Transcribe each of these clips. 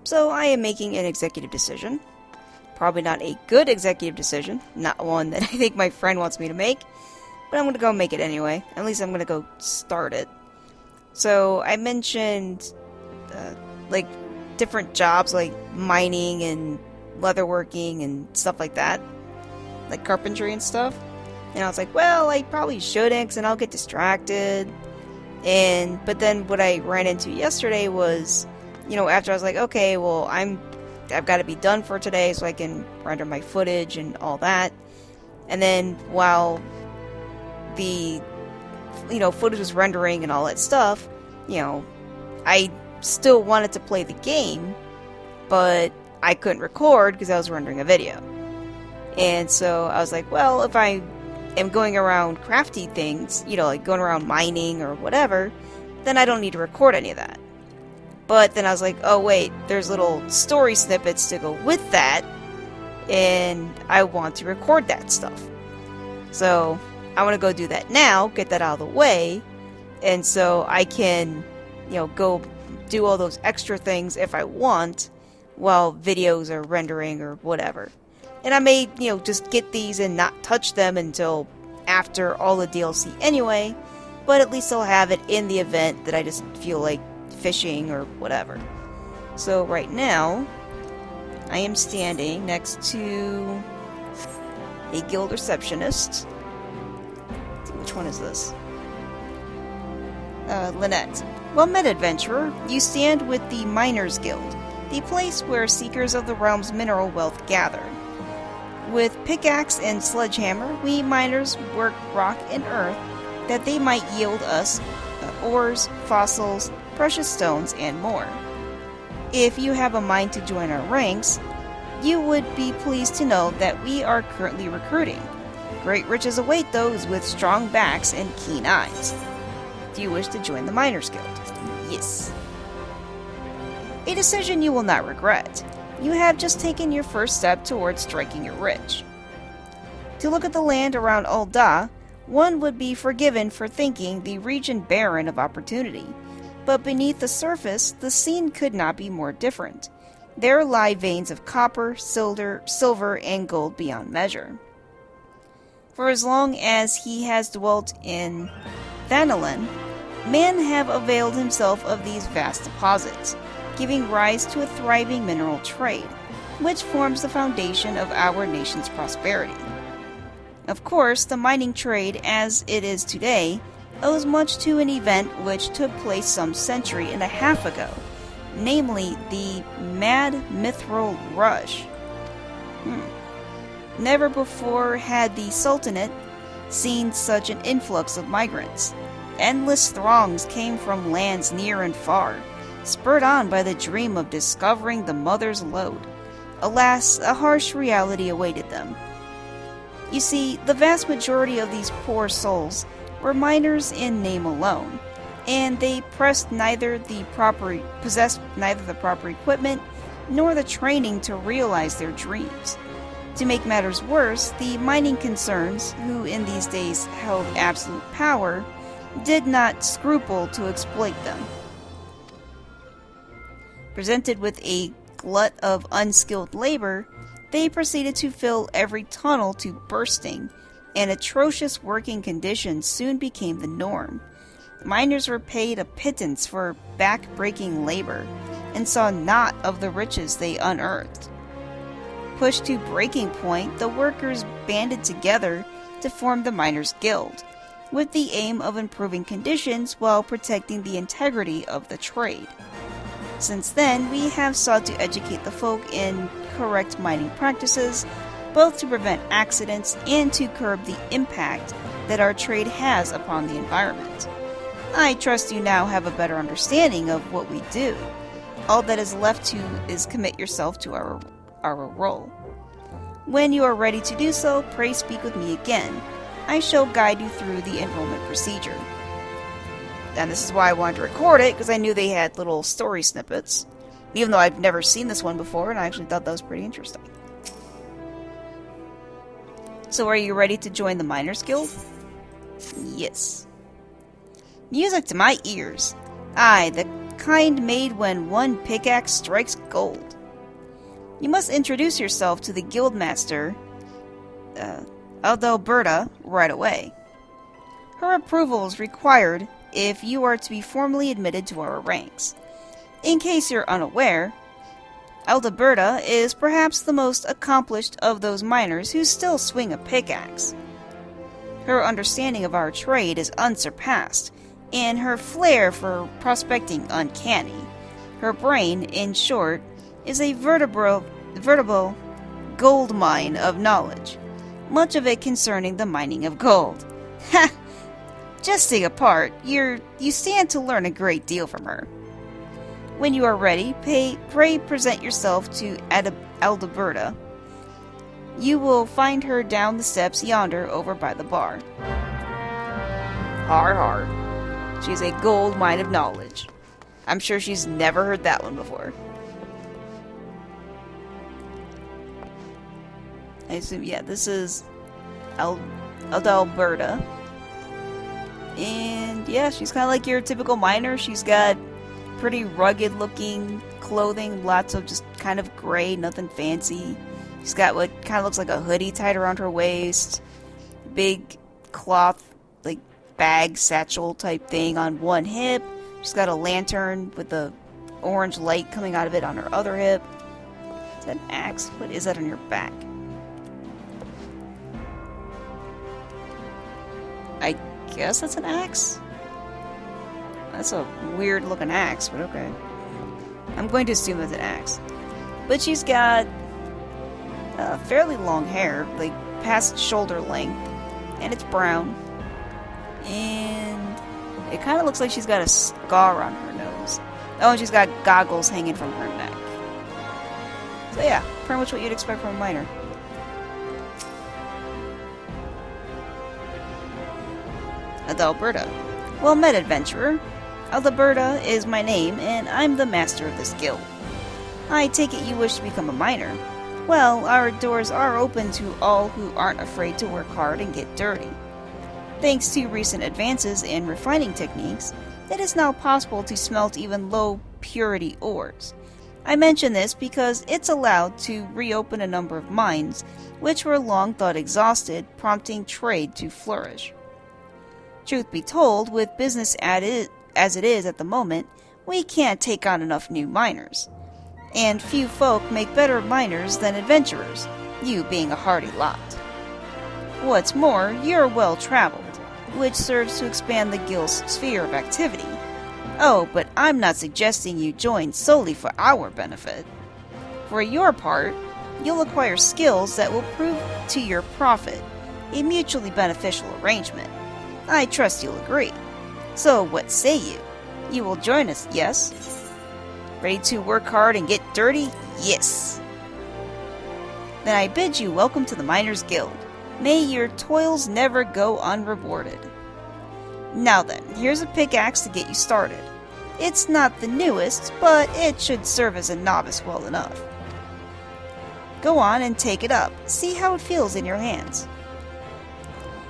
So I am making an executive decision. Probably not a good executive decision, not one that I think my friend wants me to make, but I'm gonna go make it anyway. At least I'm gonna go start it. So I mentioned, like, different jobs like mining and leatherworking and stuff like that, like carpentry and stuff. And I was like, well, I probably shouldn't, because then I'll get distracted. But then what I ran into yesterday was, after I was like, okay, well, I've got to be done for today so I can render my footage and all that. And then while the, footage was rendering and all that stuff, I still wanted to play the game, but I couldn't record because I was rendering a video. And so I was like, well, if I am going around crafty things, like going around mining or whatever, then I don't need to record any of that. But then I was like, oh wait, there's little story snippets to go with that, and I want to record that stuff. So I want to go do that now, get that out of the way, and so I can, go do all those extra things if I want while videos are rendering or whatever. And I may, just get these and not touch them until after all the DLC anyway, but at least I'll have it in the event that I just feel like fishing or whatever. So right now, I am standing next to a guild receptionist. Let's see, which one is this? Lynette. Well met, adventurer. You stand with the Miners Guild, the place where seekers of the realm's mineral wealth gather. With pickaxe and sledgehammer, we miners work rock and earth that they might yield us ores, fossils, precious stones, and more. If you have a mind to join our ranks, you would be pleased to know that we are currently recruiting. Great riches await those with strong backs and keen eyes. Do you wish to join the Miners Guild? Yes. A decision you will not regret. You have just taken your first step towards striking it rich. To look at the land around Ul'dah, one would be forgiven for thinking the region barren of opportunity. But beneath the surface, the scene could not be more different. There lie veins of copper, silver, and gold beyond measure. For as long as he has dwelt in Thanalan, men have availed himself of these vast deposits, giving rise to a thriving mineral trade, which forms the foundation of our nation's prosperity. Of course, the mining trade, as it is today, owes much to an event which took place some century and a half ago, namely the Mad Mithril Rush. Never before had the Sultanate seen such an influx of migrants. Endless throngs came from lands near and far, spurred on by the dream of discovering the mother's lode. Alas, a harsh reality awaited them. You see, the vast majority of these poor souls were miners in name alone, and they possessed neither the proper equipment nor the training to realize their dreams. To make matters worse, the mining concerns, who in these days held absolute power, did not scruple to exploit them. Presented with a glut of unskilled labor, they proceeded to fill every tunnel to bursting, and atrocious working conditions soon became the norm. Miners were paid a pittance for back-breaking labor, and saw naught of the riches they unearthed. Pushed to breaking point, the workers banded together to form the Miners Guild, with the aim of improving conditions while protecting the integrity of the trade. Since then, we have sought to educate the folk in correct mining practices, both to prevent accidents and to curb the impact that our trade has upon the environment. I trust you now have a better understanding of what we do. All that is left to is commit yourself to our role. When you are ready to do so, pray speak with me again. I shall guide you through the enrollment procedure. And this is why I wanted to record it, because I knew they had little story snippets. Even though I've never seen this one before, and I actually thought that was pretty interesting. So are you ready to join the Miners Guild? Yes. Music to my ears. I, the kind made when one pickaxe strikes gold. You must introduce yourself to the Guildmaster, Adalberta, right away. Her approval is required if you are to be formally admitted to our ranks. In case you're unaware, Adalberta is perhaps the most accomplished of those miners who still swing a pickaxe. Her understanding of our trade is unsurpassed, and her flair for prospecting uncanny. Her brain, in short, is a veritable gold mine of knowledge, much of it concerning the mining of gold. Ha! Jesting apart, you stand to learn a great deal from her. When you are ready, pray present yourself to Adalberta. You will find her down the steps yonder over by the bar. Har har. She's a gold mine of knowledge. I'm sure she's never heard that one before. I assume, yeah, this is Adalberta. And yeah, she's kind of like your typical miner. She's got pretty rugged looking clothing, lots of just kind of gray, nothing fancy. She's got what kind of looks like a hoodie tied around her waist, big cloth, like bag satchel type thing on one hip. She's got a lantern with the orange light coming out of it on her other hip. Is that an axe? What is that on your back? I guess that's an axe? That's a weird looking axe, but okay. I'm going to assume it's an axe. But she's got fairly long hair, like past shoulder length, and it's brown. And it kind of looks like she's got a scar on her nose. Oh, and she's got goggles hanging from her neck. So yeah, pretty much what you'd expect from a miner. Adalberta. Well met, adventurer. Adalberta is my name, and I'm the master of this guild. I take it you wish to become a miner. Well, our doors are open to all who aren't afraid to work hard and get dirty. Thanks to recent advances in refining techniques, it is now possible to smelt even low-purity ores. I mention this because it's allowed to reopen a number of mines, which were long thought exhausted, prompting trade to flourish. Truth be told, with business as it is at the moment, we can't take on enough new miners. And few folk make better miners than adventurers, you being a hardy lot. What's more, you're well traveled, which serves to expand the guild's sphere of activity. Oh, but I'm not suggesting you join solely for our benefit. For your part, you'll acquire skills that will prove to your profit, a mutually beneficial arrangement. I trust you'll agree. So what say you? You will join us, yes? Ready to work hard and get dirty? Yes! Then I bid you welcome to the Miners Guild. May your toils never go unrewarded. Now then, here's a pickaxe to get you started. It's not the newest, but it should serve as a novice well enough. Go on and take it up. See how it feels in your hands.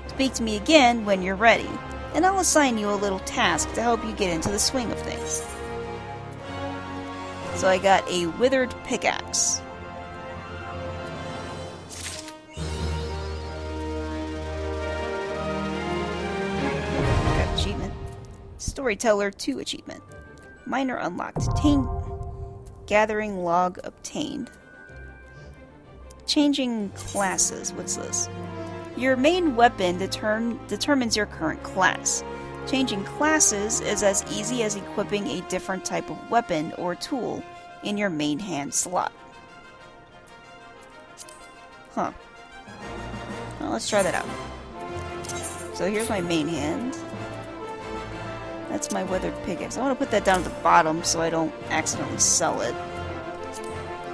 Speak to me again when you're ready, and I'll assign you a little task to help you get into the swing of things. So I got a withered pickaxe. Got achievement. Storyteller 2 achievement. Miner unlocked. Gathering log obtained. Changing classes. What's this? Your main weapon determines your current class. Changing classes is as easy as equipping a different type of weapon or tool in your main hand slot. Huh. Well, let's try that out. So here's my main hand. That's my weathered pickaxe. I want to put that down at the bottom so I don't accidentally sell it.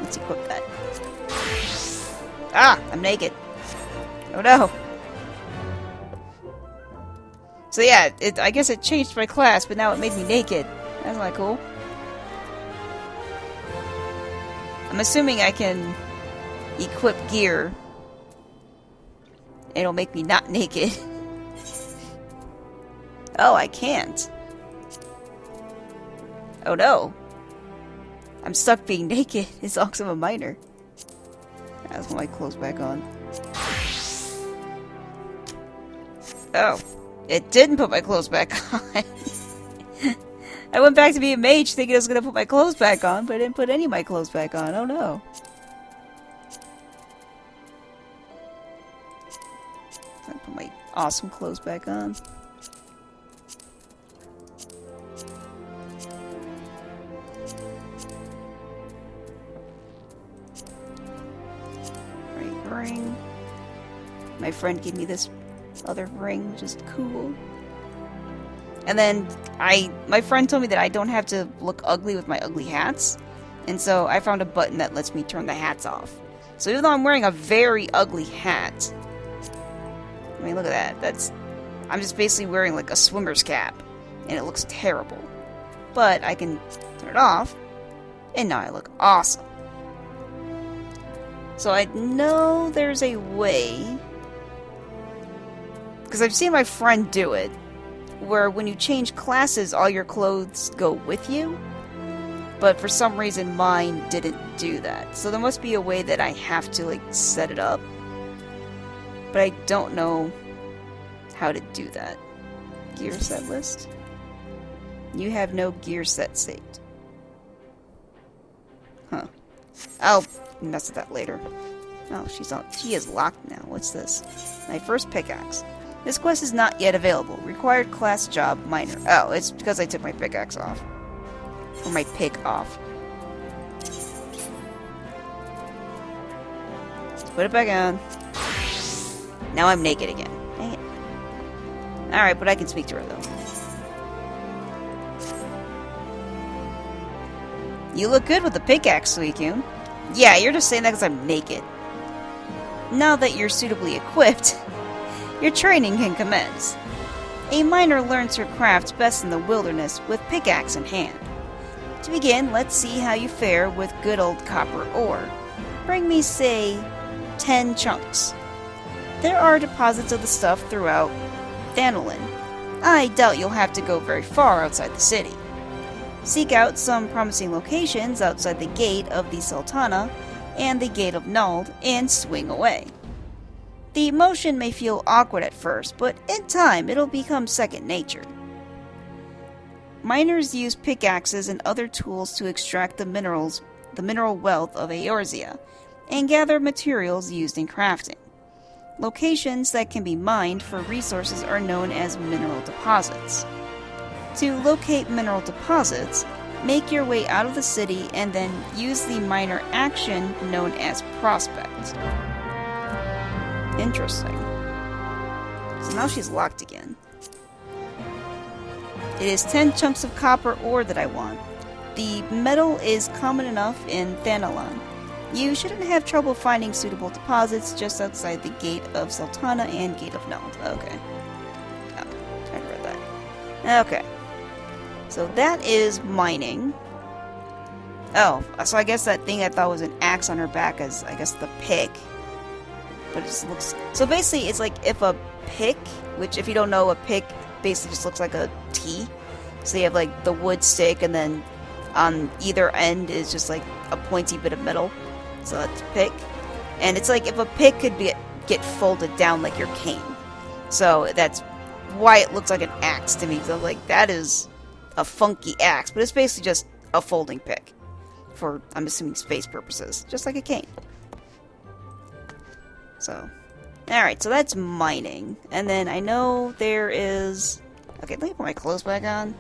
Let's equip that. Ah! I'm naked. Oh no! So yeah, I guess it changed my class, but now it made me naked. That's not cool. I'm assuming I can equip gear. It'll make me not naked. Oh, I can't. Oh no! I'm stuck being naked as long as I'm a minor. Let's put my clothes back on. Oh. It didn't put my clothes back on. I went back to be a mage thinking I was going to put my clothes back on, but I didn't put any of my clothes back on. Oh no. I put my awesome clothes back on. Right ring. My friend gave me this other ring, which is cool. And then my friend told me that I don't have to look ugly with my ugly hats. And so I found a button that lets me turn the hats off. So even though I'm wearing a very ugly hat, I mean, look at that. I'm just basically wearing like a swimmer's cap. And it looks terrible. But I can turn it off. And now I look awesome. So I know there's a way, because I've seen my friend do it, where when you change classes, all your clothes go with you. But for some reason, mine didn't do that. So there must be a way that I have to, like, set it up. But I don't know how to do that. Gear set list. You have no gear set saved. Huh. I'll mess with that later. Oh, she is locked now. What's this? My first pickaxe. This quest is not yet available. Required class job minor. Oh, it's because I took my pickaxe off. Or my pick off. Put it back on. Now I'm naked again. Dang it. Alright, but I can speak to her though. You look good with the pickaxe, Suicune. Yeah, you're just saying that because I'm naked. Now that you're suitably equipped, your training can commence. A miner learns her craft best in the wilderness with pickaxe in hand. To begin, let's see how you fare with good old copper ore. Bring me, say, 10 chunks. There are deposits of the stuff throughout Thanalan. I doubt you'll have to go very far outside the city. Seek out some promising locations outside the gate of the Sultana and the gate of Nald and swing away. The motion may feel awkward at first, but in time it'll become second nature. Miners use pickaxes and other tools to extract the mineral wealth of Eorzea, and gather materials used in crafting. Locations that can be mined for resources are known as mineral deposits. To locate mineral deposits, make your way out of the city and then use the miner action known as Prospect. Interesting. So now she's locked again. It is 10 chunks of copper ore that I want. The metal is common enough in Thanalan. You shouldn't have trouble finding suitable deposits just outside the gate of Sultana and gate of Nald. Okay. Oh, I read that. Okay. So that is mining. Oh, so I guess that thing I thought was an axe on her back is, I guess, the pick. But it just looks... So basically, it's like if a pick, which if you don't know, a pick basically just looks like a T. So you have like the wood stick, and then on either end is just like a pointy bit of metal. So that's a pick. And it's like if a pick could get folded down like your cane. So that's why it looks like an axe to me. So like, that is a funky axe, but it's basically just a folding pick. For, I'm assuming, space purposes. Just like a cane. So, alright, so that's mining. And then I know there is... Okay, let me put my clothes back on.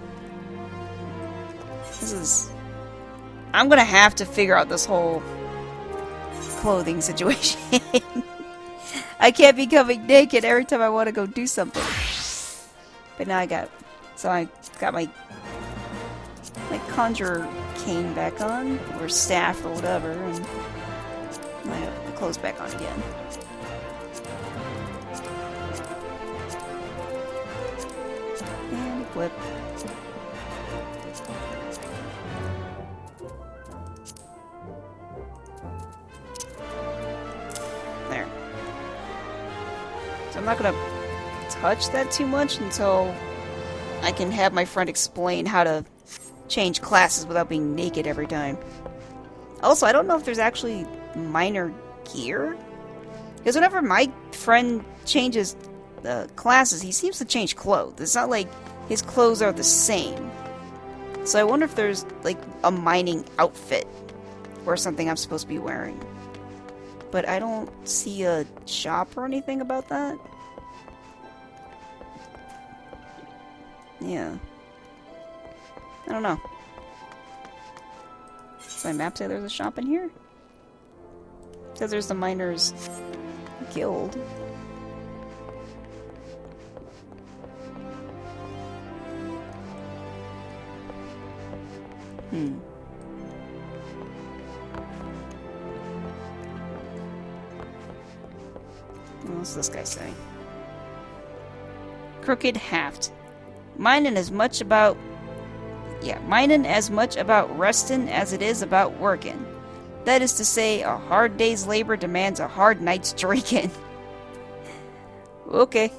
This is... I'm gonna have to figure out this whole clothing situation. I can't be coming naked every time I want to go do something. But now I got my conjurer cane back on, or staff or whatever, and I have the clothes back on again. And equip. There. So I'm not gonna touch that too much until I can have my friend explain how to change classes without being naked every time. Also, I don't know if there's actually miner gear. Because whenever my friend changes classes, he seems to change clothes. It's not like his clothes are the same. So I wonder if there's, like, a mining outfit or something I'm supposed to be wearing. But I don't see a shop or anything about that. Yeah. I don't know. Does my map say there's a shop in here? It says there's the Miners Guild. What's this guy say? Crooked Haft. Minin' as much about restin' as it is about working. That is to say, a hard day's labor demands a hard night's drinking. Okay.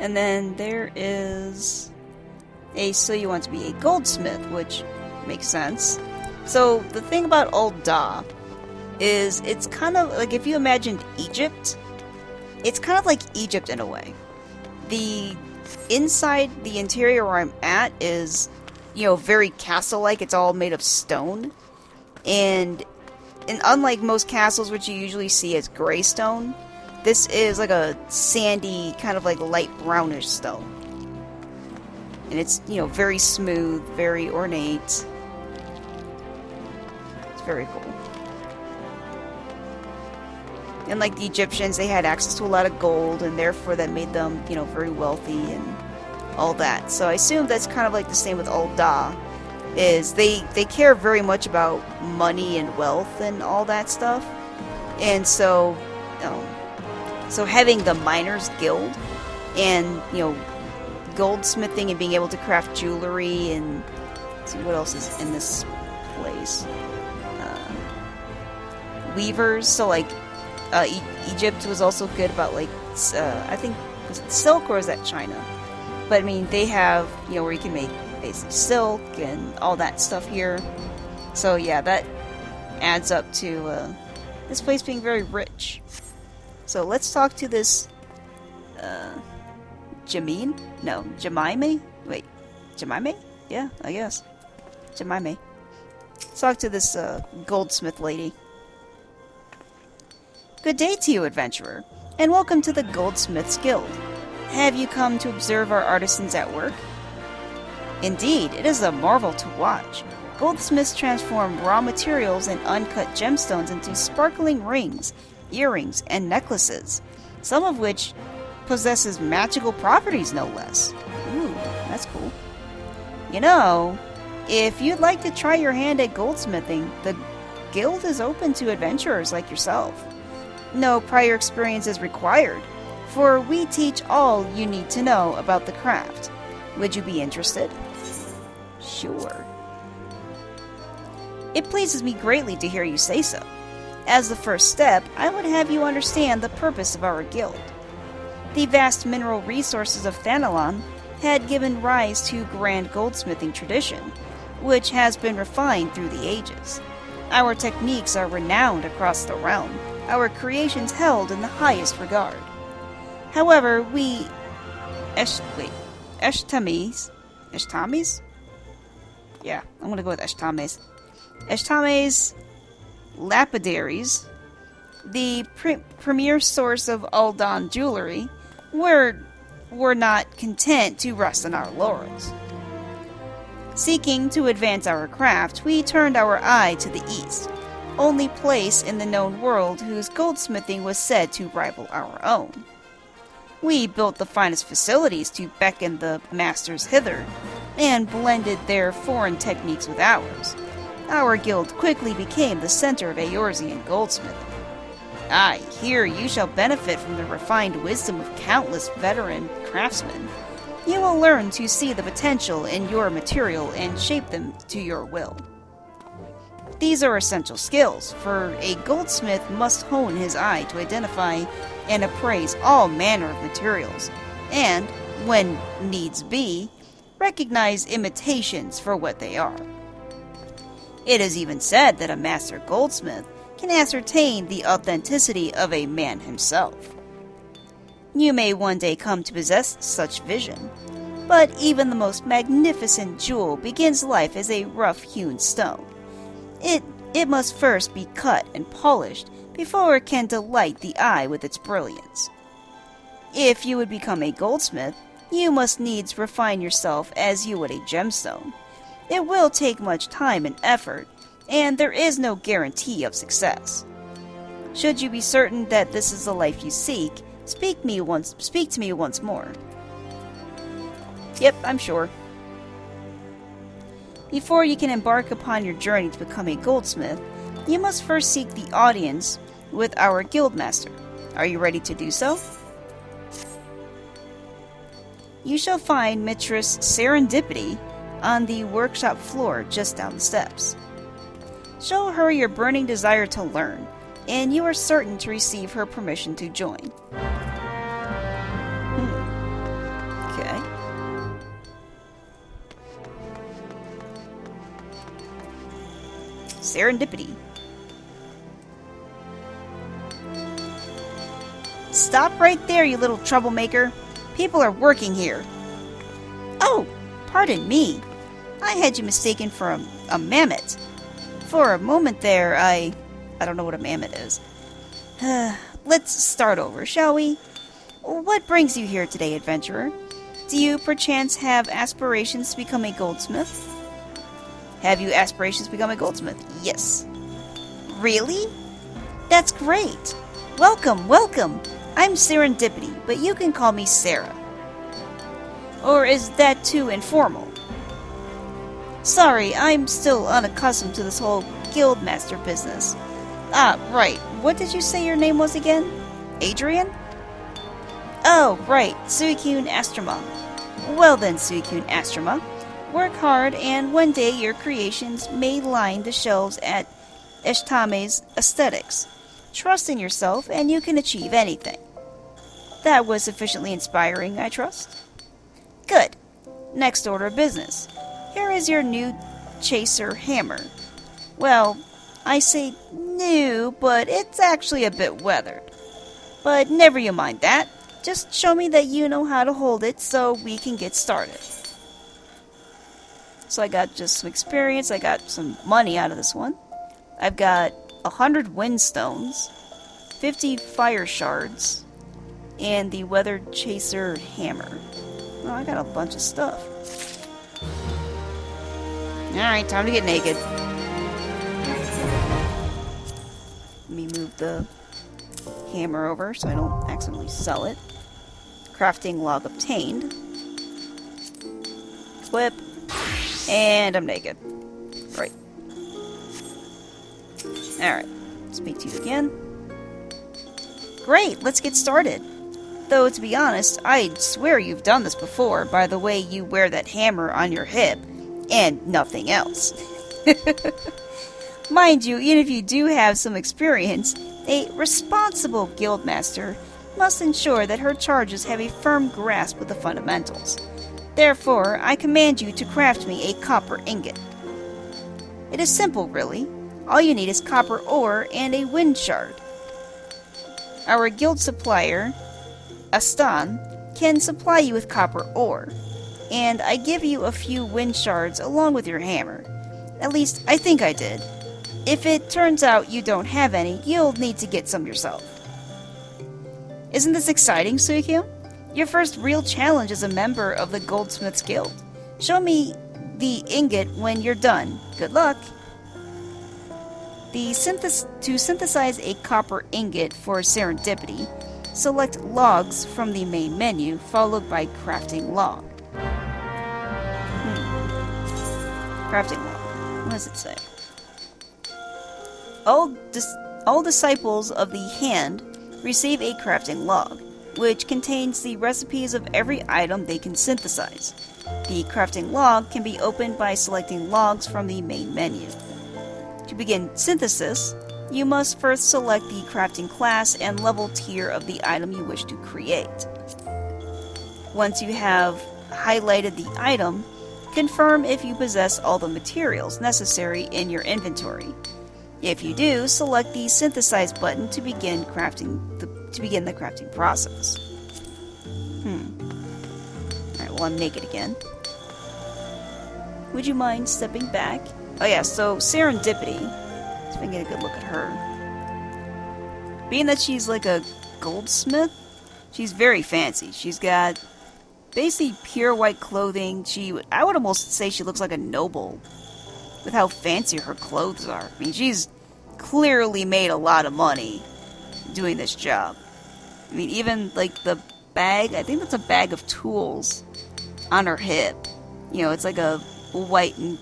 And then there is so you want to be a goldsmith, which makes sense. So the thing about Old Da is it's kind of like if you imagined Egypt, it's kind of like Egypt in a way. The inside, the interior where I'm at is, very castle-like. It's all made of stone. And unlike most castles, which you usually see as gray stone, this is like a sandy, kind of like light brownish stone. And it's, very smooth, very ornate. It's very cool. And like the Egyptians, they had access to a lot of gold, and therefore that made them, very wealthy and all that. So I assume that's kind of like the same with Old Da, is they care very much about money and wealth and all that stuff. And so, so having the Miners Guild and, goldsmithing and being able to craft jewelry and let's see what else is in this place. Weavers, so like Egypt was also good about like I think was it silk or is that China? But I mean they have where you can make basically silk and all that stuff here. So yeah, that adds up to this place being very rich. So let's talk to this Jamine? No, Jemime? Wait, Jemime? Yeah, I guess. Jemime. Let's talk to this goldsmith lady. Good day to you, adventurer, and welcome to the Goldsmiths Guild. Have you come to observe our artisans at work? Indeed, it is a marvel to watch. Goldsmiths transform raw materials and uncut gemstones into sparkling rings, earrings, and necklaces, some of which possesses magical properties, no less. Ooh, that's cool. If you'd like to try your hand at goldsmithing, the guild is open to adventurers like yourself. No prior experience is required, for we teach all you need to know about the craft. Would you be interested? Sure. It pleases me greatly to hear you say so. As the first step, I would have you understand the purpose of our guild. The vast mineral resources of Thanalon had given rise to grand goldsmithing tradition, which has been refined through the ages. Our techniques are renowned across the realm, our creations held in the highest regard. However, we Eshtames? Yeah, I'm gonna go with Eshtames. Eshtames lapidaries, the premier source of Aldan jewelry, were not content to rest on our laurels. Seeking to advance our craft, we turned our eye to the east, only place in the known world whose goldsmithing was said to rival our own. We built the finest facilities to beckon the masters hither, and blended their foreign techniques with ours. Our guild quickly became the center of Eorzean goldsmithing. Aye, here you shall benefit from the refined wisdom of countless veteran craftsmen. You will learn to see the potential in your material and shape them to your will. These are essential skills, for a goldsmith must hone his eye to identify and appraise all manner of materials, and, when needs be, recognize imitations for what they are. It is even said that a master goldsmith can ascertain the authenticity of a man himself. You may one day come to possess such vision, but even the most magnificent jewel begins life as a rough-hewn stone. It must first be cut and polished before it can delight the eye with its brilliance. If you would become a goldsmith, you must needs refine yourself as you would a gemstone. It will take much time and effort, and there is no guarantee of success. Should you be certain that this is the life you seek, speak to me once more. Yep, I'm sure. Before you can embark upon your journey to become a goldsmith, you must first seek the audience with our guildmaster. Are you ready to do so? You shall find Mistress Serendipity on the workshop floor just down the steps. Show her your burning desire to learn, and you are certain to receive her permission to join. Okay. Serendipity. Stop right there, you little troublemaker. People are working here. Oh, pardon me. I had you mistaken for a mammoth. For a moment there, I don't know what a mammoth is. Let's start over, shall we? What brings you here today, adventurer? Do you perchance have aspirations to become a goldsmith? Have you aspirations to become a goldsmith? Yes. Really? That's great. Welcome, welcome. I'm Serendipity, but you can call me Sarah. Or is that too informal? Sorry, I'm still unaccustomed to this whole guildmaster business. Ah, right. What did you say your name was again? Adrian? Oh, right. Suicune Astroma. Well then, Suicune Astroma. Work hard, and one day your creations may line the shelves at Ishtame's Aesthetics. Trust in yourself, and you can achieve anything. That was sufficiently inspiring, I trust? Good. Next order of business. Here is your new chaser hammer. Well, I say new, but it's actually a bit weathered. But never you mind that. Just show me that you know how to hold it so we can get started. So I got just some experience, I got some money out of this one. I've got 100 wind stones, 50 fire shards, and the weathered chaser hammer. Oh, I got a bunch of stuff. Alright, time to get naked. Let me move the hammer over so I don't accidentally sell it. Crafting log obtained. Equip. And I'm naked. Right. Alright. Speak to you again. Great, let's get started. Though, to be honest, I'd swear you've done this before by the way you wear that hammer on your hip, and nothing else. Mind you, even if you do have some experience, a responsible guildmaster must ensure that her charges have a firm grasp of the fundamentals. Therefore, I command you to craft me a copper ingot. It is simple, really. All you need is copper ore and a wind shard. Our guild supplier, Astan, can supply you with copper ore, and I give you a few wind shards along with your hammer. At least, I think I did. If it turns out you don't have any, you'll need to get some yourself. Isn't this exciting, Suikyo? Your first real challenge as a member of the Goldsmiths Guild. Show me the ingot when you're done. Good luck! To synthesize a copper ingot for Serendipity, select Logs from the main menu, followed by Crafting Log. Crafting Log. What does it say? All disciples of the Hand receive a crafting log, which contains the recipes of every item they can synthesize. The crafting log can be opened by selecting Logs from the main menu. To begin synthesis, you must first select the crafting class and level tier of the item you wish to create. Once you have highlighted the item, confirm if you possess all the materials necessary in your inventory. If you do, select the Synthesize button to begin the crafting process. Alright, well, I'm naked again. Would you mind stepping back? Oh yeah, so Serendipity. Let's see if I can get a good look at her. Being that she's like a goldsmith, she's very fancy. She's got basically pure white clothing. I would almost say she looks like a noble with how fancy her clothes are. I mean, she's clearly made a lot of money doing this job. I mean, even like the bag, I think that's a bag of tools on her hip. You know, it's like a white and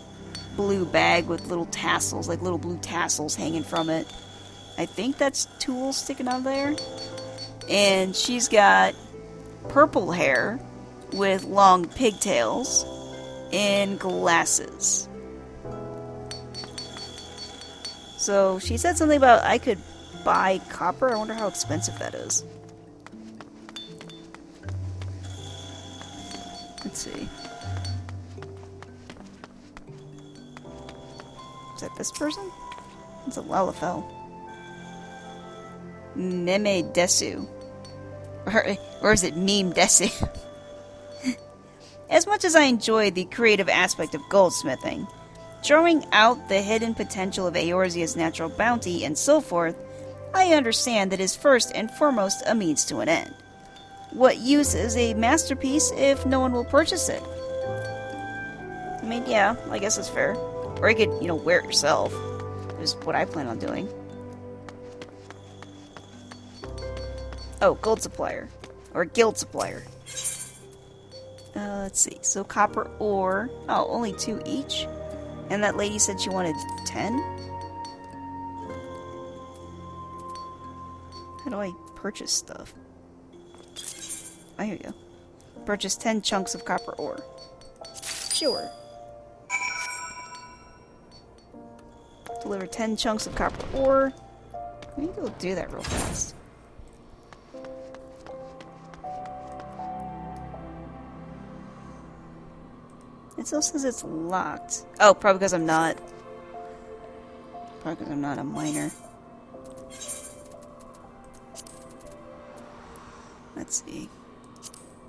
blue bag with little tassels, like little blue tassels hanging from it. I think that's tools sticking out of there. And she's got purple hair with long pigtails and glasses. So she said something about I could buy copper. I wonder how expensive that is. Let's see. Is that this person? It's a Lalafell. Meme Desu. Or is it Meme Desu? As much as I enjoy the creative aspect of goldsmithing, drawing out the hidden potential of Eorzea's natural bounty and so forth, I understand that it is first and foremost a means to an end. What use is a masterpiece if no one will purchase it? I mean, yeah, I guess it's fair. Or you could, wear it yourself. Is what I plan on doing. Oh, gold supplier. Or guild supplier. Let's see. So copper ore. Oh, only 2 each? And that lady said she wanted 10? How do I purchase stuff? Oh, here you go. Purchase 10 chunks of copper ore. Sure. Deliver 10 chunks of copper ore. Let me go do that real fast. It still says it's locked. Oh, probably because I'm not. Probably because I'm not a miner. Let's see.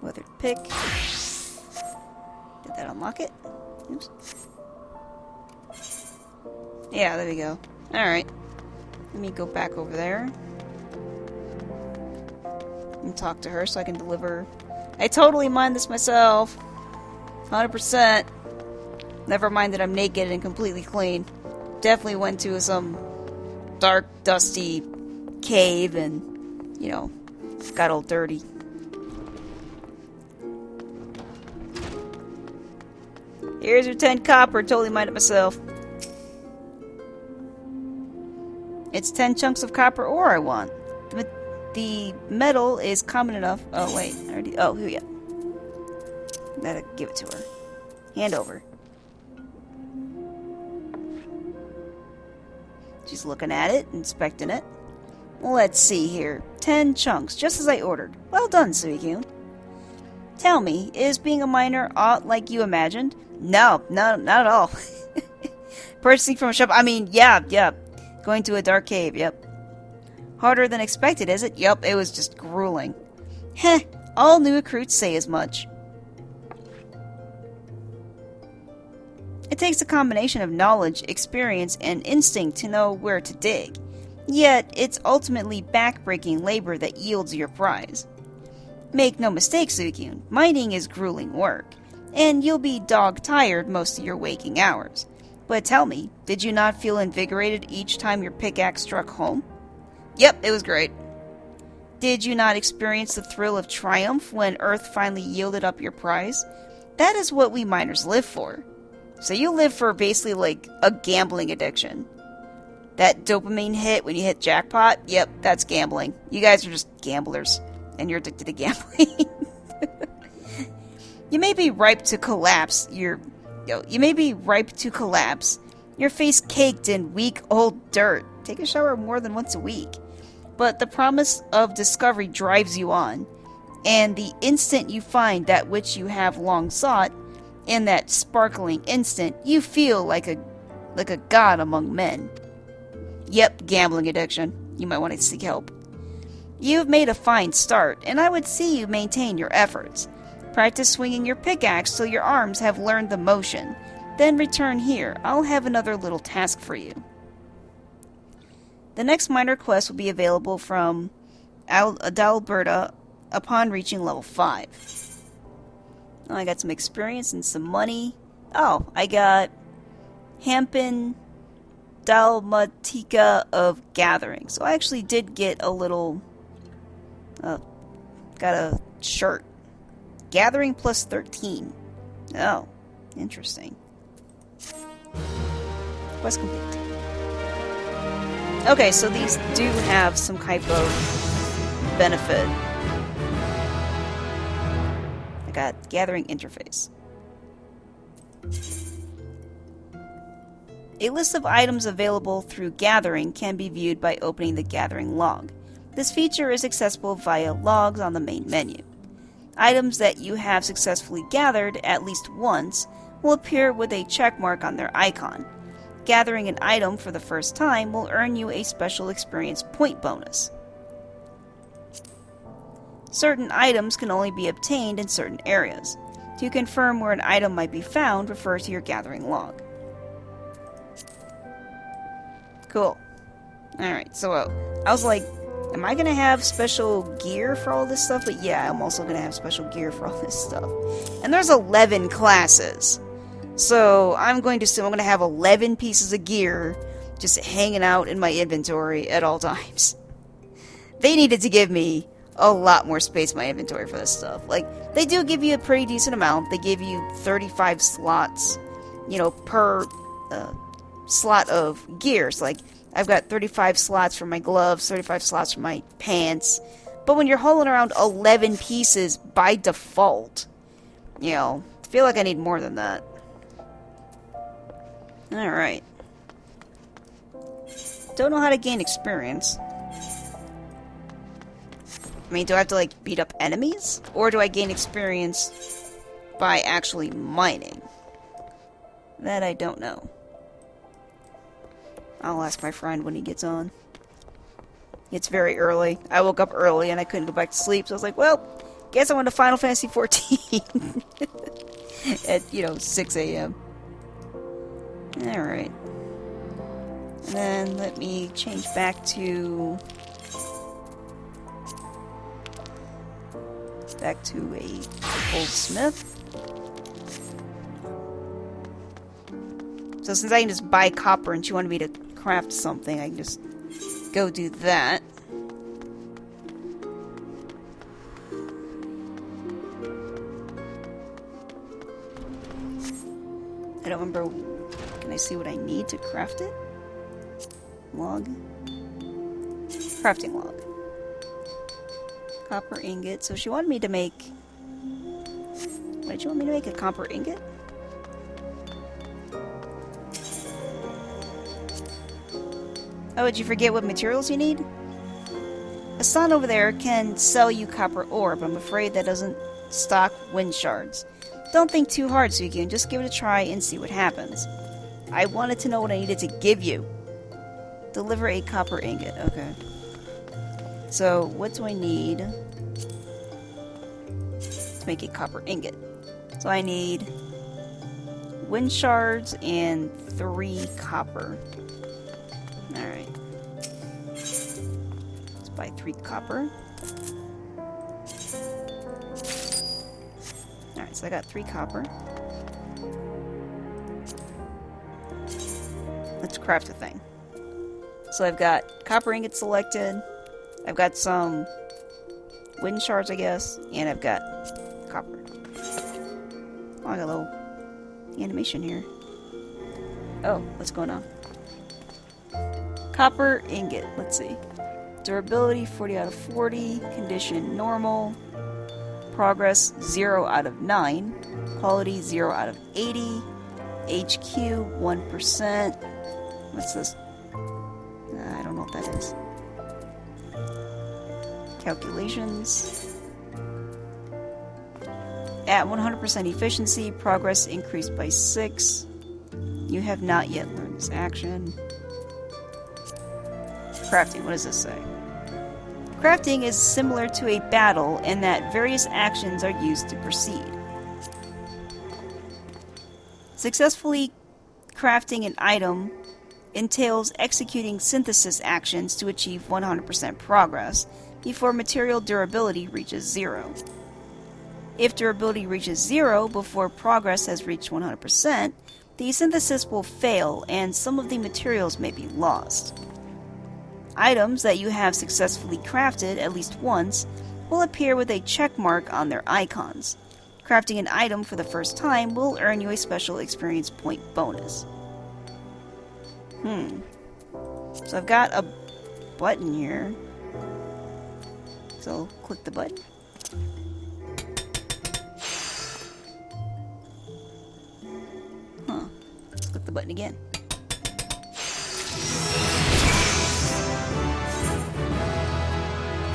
Weathered pick. Did that unlock it? Oops. Yeah, there we go. Alright. Let me go back over there. And talk to her so I can deliver. I totally mined this myself. 100%. Never mind that I'm naked and completely clean. Definitely went to some dark, dusty cave and, got all dirty. Here's your 10 copper. Totally mined it myself. It's 10 chunks of copper ore I want. The metal is common enough. Oh, wait. Oh, here we go. Gotta give it to her. Hand over. She's looking at it, inspecting it. Let's see here. 10 chunks, just as I ordered. Well done, Suicune. Tell me, is being a miner aught like you imagined? No, not at all. Purchasing from a shop, yeah. Going to a dark cave, yep. Harder than expected, is it? Yep, it was just grueling. Heh, all new recruits say as much. It takes a combination of knowledge, experience, and instinct to know where to dig. Yet, it's ultimately back-breaking labor that yields your prize. Make no mistake, Suicune, mining is grueling work, and you'll be dog-tired most of your waking hours. But tell me, did you not feel invigorated each time your pickaxe struck home? Yep, it was great. Did you not experience the thrill of triumph when Earth finally yielded up your prize? That is what we miners live for. So you live for basically like a gambling addiction. That dopamine hit when you hit jackpot, yep, that's gambling. You guys are just gamblers, and you're addicted to gambling. You may be ripe to collapse. You may be ripe to collapse, Your face caked in weak old dirt. Take a shower more than once a week. But the promise of discovery drives you on, and the instant you find that which you have long sought, in that sparkling instant, you feel like a god among men. Yep, gambling addiction. You might want to seek help. You've made a fine start, and I would see you maintain your efforts. Practice swinging your pickaxe till your arms have learned the motion. Then return here. I'll have another little task for you. The next minor quest will be available from Adalberta upon reaching level 5. Oh, I got some experience and some money. Oh, I got Hampin Dalmatica of Gathering. So I actually did get a little... got a shirt. Gathering plus 13. Oh, interesting. Quest complete. Okay, so these do have some type of benefit. I got Gathering Interface. A list of items available through Gathering can be viewed by opening the Gathering log. This feature is accessible via logs on the main menu. Items that you have successfully gathered at least once will appear with a check mark on their icon. Gathering an item for the first time will earn you a special experience point bonus. Certain items can only be obtained in certain areas. To confirm where an item might be found, refer to your Gathering log. Cool. Alright, so I was like, am I gonna have special gear for all this stuff? But yeah, I'm also gonna have special gear for all this stuff. And there's 11 classes. So I'm going to assume I'm gonna have 11 pieces of gear just hanging out in my inventory at all times. They needed to give me a lot more space in my inventory for this stuff. Like, they do give you a pretty decent amount. They give you 35 slots, you know, per slot of gears. Like, I've got 35 slots for my gloves, 35 slots for my pants. But when you're hauling around 11 pieces by default, you know, I feel like I need more than that. Alright. Don't know how to gain experience. I mean, do I have to, like, beat up enemies? Or do I gain experience by actually mining? That I don't know. I'll ask my friend when he gets on. It's very early. I woke up early and I couldn't go back to sleep, so I was like, well, guess I went to Final Fantasy XIV. At, you know, 6 a.m. Alright. And then let me change back to... back to a goldsmith. So since I can just buy copper and she wanted me to craft something, I can just go do that. I don't remember. Can I see what I need to craft it? Log. Crafting log. Copper ingot. So she wanted me to make... What did you want me to make? A copper ingot? Oh, did you forget what materials you need? Hassan over there can sell you copper ore, but I'm afraid that doesn't stock wind shards. Don't think too hard, Sukyun. Just give it a try and see what happens. I wanted to know what I needed to give you. Deliver a copper ingot. Okay. So, what do I need to make a copper ingot? So I need wind shards and 3 copper. Alright. Let's buy 3 copper. Alright, so I got 3 copper. Let's craft a thing. So I've got copper ingot selected. I've got some wind shards, I guess. And I've got copper. Oh, I got a little animation here. Oh, what's going on? Copper ingot. Let's see. Durability 40 out of 40. Condition normal. Progress 0 out of 9. Quality 0 out of 80. HQ 1%. What's this? I don't know what that is. Calculations. At 100% efficiency, progress increased by 6. You have not yet learned this action. Crafting, what does this say? Crafting is similar to a battle in that various actions are used to proceed. Successfully crafting an item entails executing synthesis actions to achieve 100% progress before material durability reaches 0. If durability reaches 0 before progress has reached 100%, the synthesis will fail and some of the materials may be lost. Items that you have successfully crafted at least once will appear with a check mark on their icons. Crafting an item for the first time will earn you a special experience point bonus. So I've got a button here. So click the button. Let's click the button again.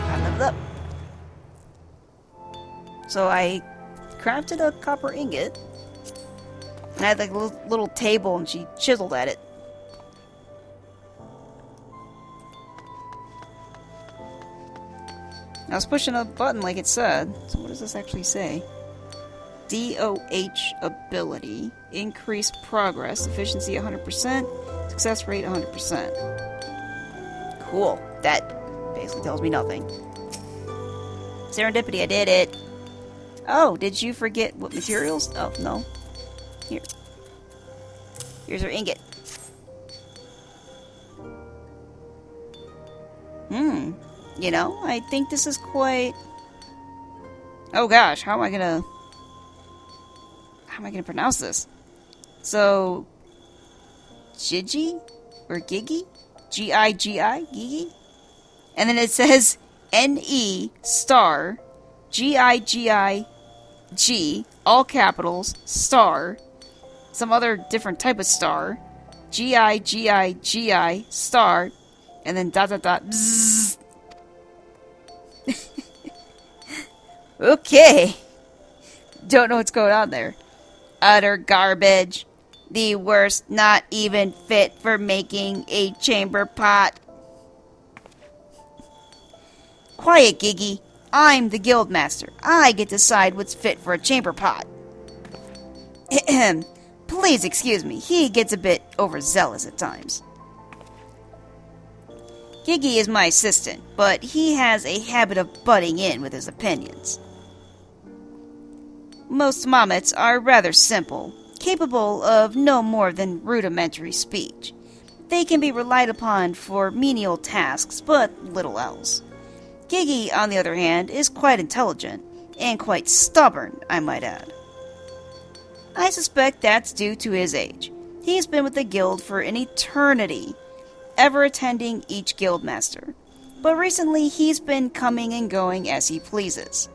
I leveled up. So I crafted a copper ingot. And I had like a little table and she chiseled at it. I was pushing a button like it said. So what does this actually say? DOH ability. Increase progress. Efficiency 100%. Success rate 100%. Cool. That basically tells me nothing. Serendipity, I did it. Oh, did you forget what materials? Oh, no. Here. Here's our ingot. You know, I think this is quite... Oh gosh, how am I gonna pronounce this? So... Gigi? Or Gigi? G-I-G-I? Gigi? And then it says N-E star G-I-G-I-G, all capitals, star, some other different type of star, G-I-G-I-G-I, star, and then dot dot dot, bzzz. Okay. Don't know what's going on there. Utter garbage. The worst, not even fit for making a chamber pot. Quiet, Gigi. I'm the guildmaster. I get to decide what's fit for a chamber pot. Please excuse me. He gets a bit overzealous at times. Gigi is my assistant, but he has a habit of butting in with his opinions. Most Momets are rather simple, capable of no more than rudimentary speech. They can be relied upon for menial tasks, but little else. Gigi, on the other hand, is quite intelligent, and quite stubborn, I might add. I suspect that's due to his age. He's been with the guild for an eternity, ever attending each guildmaster, but recently he's been coming and going as he pleases.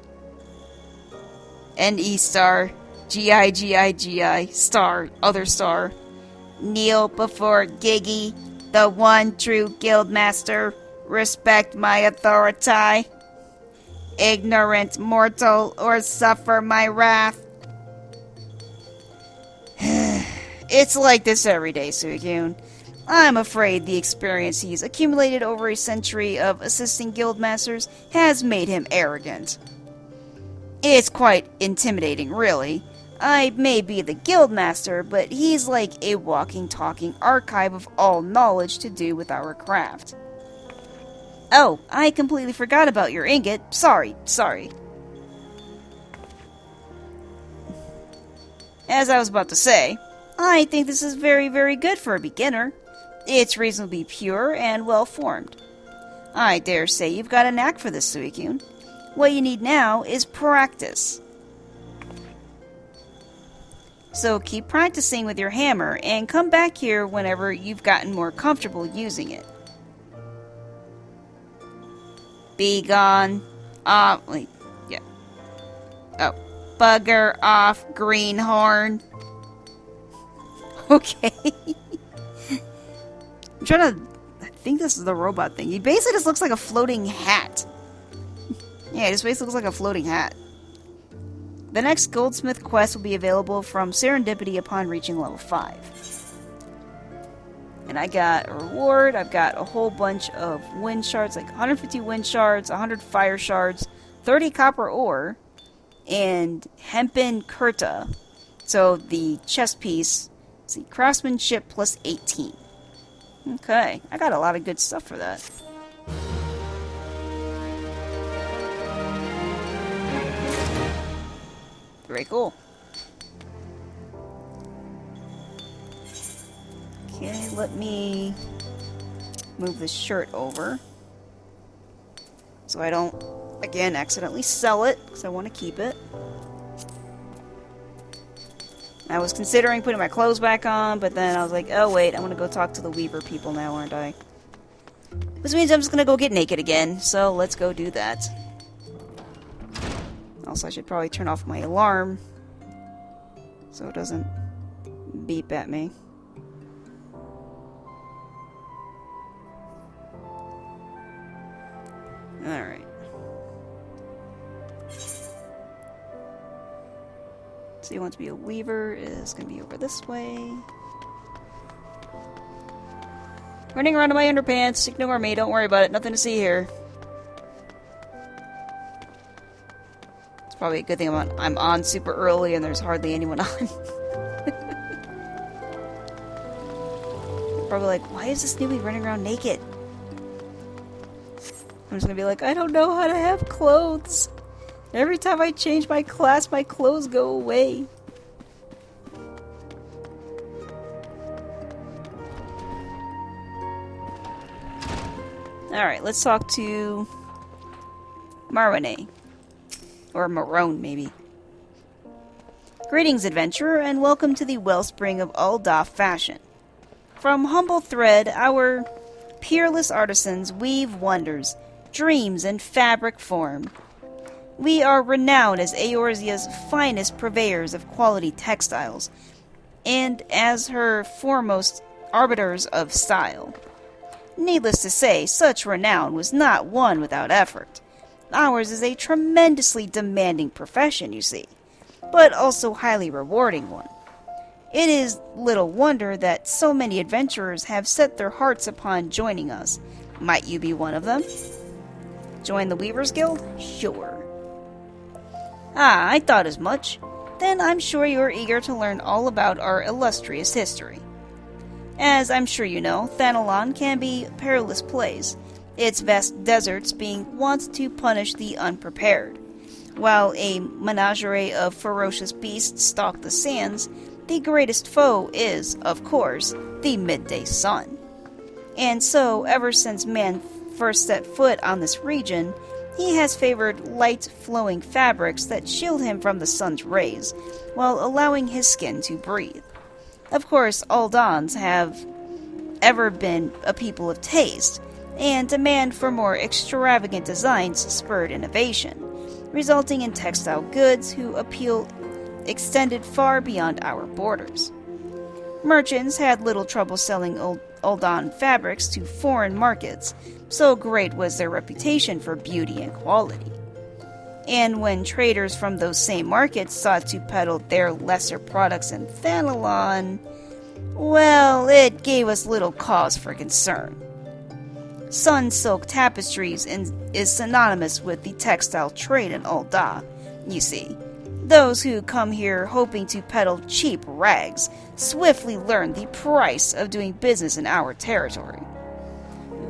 N-E star, G-I-G-I-G-I, star, other star. Kneel before Gigi, the one true guildmaster. Respect my authority. Ignorant mortal, or suffer my wrath. It's like this every day, Suicune. I'm afraid the experience he's accumulated over a century of assisting guildmasters has made him arrogant. It's quite intimidating, really. I may be the guildmaster, but he's like a walking, talking archive of all knowledge to do with our craft. Oh, I completely forgot about your ingot. Sorry. As I was about to say, I think this is very, very good for a beginner. It's reasonably pure and well-formed. I dare say you've got a knack for this, Suicune. What you need now is practice. So keep practicing with your hammer and come back here whenever you've gotten more comfortable using it. Be gone. Wait. Yeah. Oh. Bugger off, greenhorn. Okay. I'm trying to... I think this is the robot thing. He basically just looks like a floating hat. Yeah, it just basically looks like a floating hat. The next Goldsmith quest will be available from Serendipity upon reaching level 5. And I got a reward. I've got a whole bunch of wind shards, like 150 wind shards, 100 fire shards, 30 copper ore, and hempen kurta. So the chest piece, let's see, craftsmanship plus 18. Okay, I got a lot of good stuff for that. Very cool. Okay, let me move this shirt over so I don't, again, accidentally sell it, because I want to keep it. I was considering putting my clothes back on, but then I was like, oh wait, I'm going to go talk to the Weaver people now, aren't I? Which means I'm just going to go get naked again, so let's go do that. Also, I should probably turn off my alarm so it doesn't beep at me. Alright. So you want to be a Weaver is going to be over this way. Running around in my underpants. Ignore me. Don't worry about it. Nothing to see here. It's probably a good thing I'm on super early and there's hardly anyone on. Probably like, why is this newbie running around naked? I'm just going to be like, I don't know how to have clothes. Every time I change my class, my clothes go away. Alright, let's talk to Marwane. Or Marone, maybe. Greetings, adventurer, and welcome to the wellspring of Ul'dah fashion. From humble thread, our peerless artisans weave wonders, dreams in fabric form. We are renowned as Eorzea's finest purveyors of quality textiles, and as her foremost arbiters of style. Needless to say, such renown was not won without effort. Ours is a tremendously demanding profession, you see, but also highly rewarding one. It is little wonder that so many adventurers have set their hearts upon joining us. Might you be one of them? Join the Weavers Guild? Sure. Ah, I thought as much. Then I'm sure you're eager to learn all about our illustrious history. As I'm sure you know, Thanalan can be a perilous place, its vast deserts being wont to punish the unprepared. While a menagerie of ferocious beasts stalk the sands, the greatest foe is, of course, the midday sun. And so, ever since man first set foot on this region, he has favored light, flowing fabrics that shield him from the sun's rays, while allowing his skin to breathe. Of course, Uldahns have ever been a people of taste, and demand for more extravagant designs spurred innovation, resulting in textile goods who appeal extended far beyond our borders. Merchants had little trouble selling Ul'dah fabrics to foreign markets, so great was their reputation for beauty and quality. And when traders from those same markets sought to peddle their lesser products in Thanalan, well, it gave us little cause for concern. Sun silk tapestries is synonymous with the textile trade in Ul'dah, you see. Those who come here hoping to peddle cheap rags swiftly learn the price of doing business in our territory.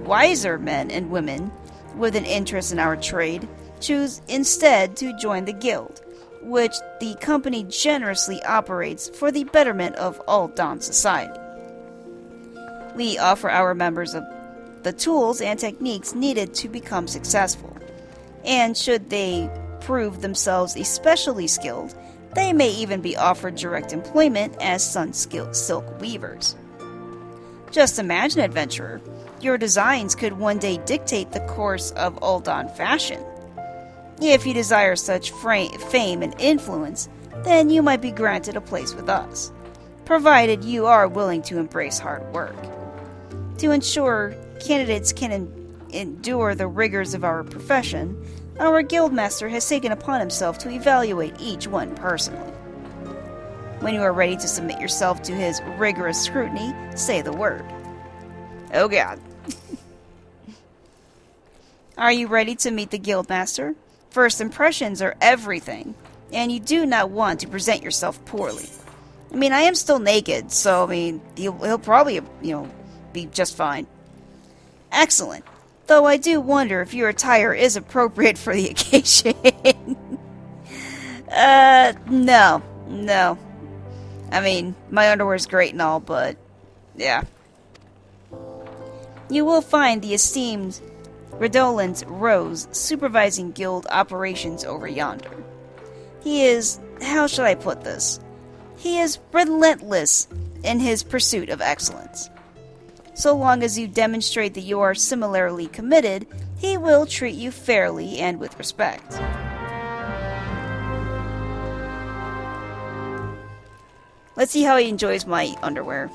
Wiser men and women with an interest in our trade choose instead to join the guild, which the company generously operates for the betterment of Ul'dah society. We offer our members the tools and techniques needed to become successful, and should they prove themselves especially skilled, they may even be offered direct employment as sun-skilled silk weavers. Just imagine, adventurer, your designs could one day dictate the course of Ul'dah fashion. If you desire such fame and influence, then you might be granted a place with us. provided you are willing to embrace hard work. To ensure candidates can endure the rigors of our profession, our guildmaster has taken upon himself to evaluate each one personally. When you are ready to submit yourself to his rigorous scrutiny, say the word. Oh god. Are you ready to meet the guildmaster? First impressions are everything, and you do not want to present yourself poorly. I mean, I am still naked, so, I mean, he'll probably, be just fine. Excellent. Though I do wonder if your attire is appropriate for the occasion. No. I mean, my underwear's great and all, but, yeah. You will find the esteemed Redolent Rose supervising guild operations over yonder. He is, how should I put this? He is relentless in his pursuit of excellence. So long as you demonstrate that you are similarly committed, he will treat you fairly and with respect. Let's see how he enjoys my underwear.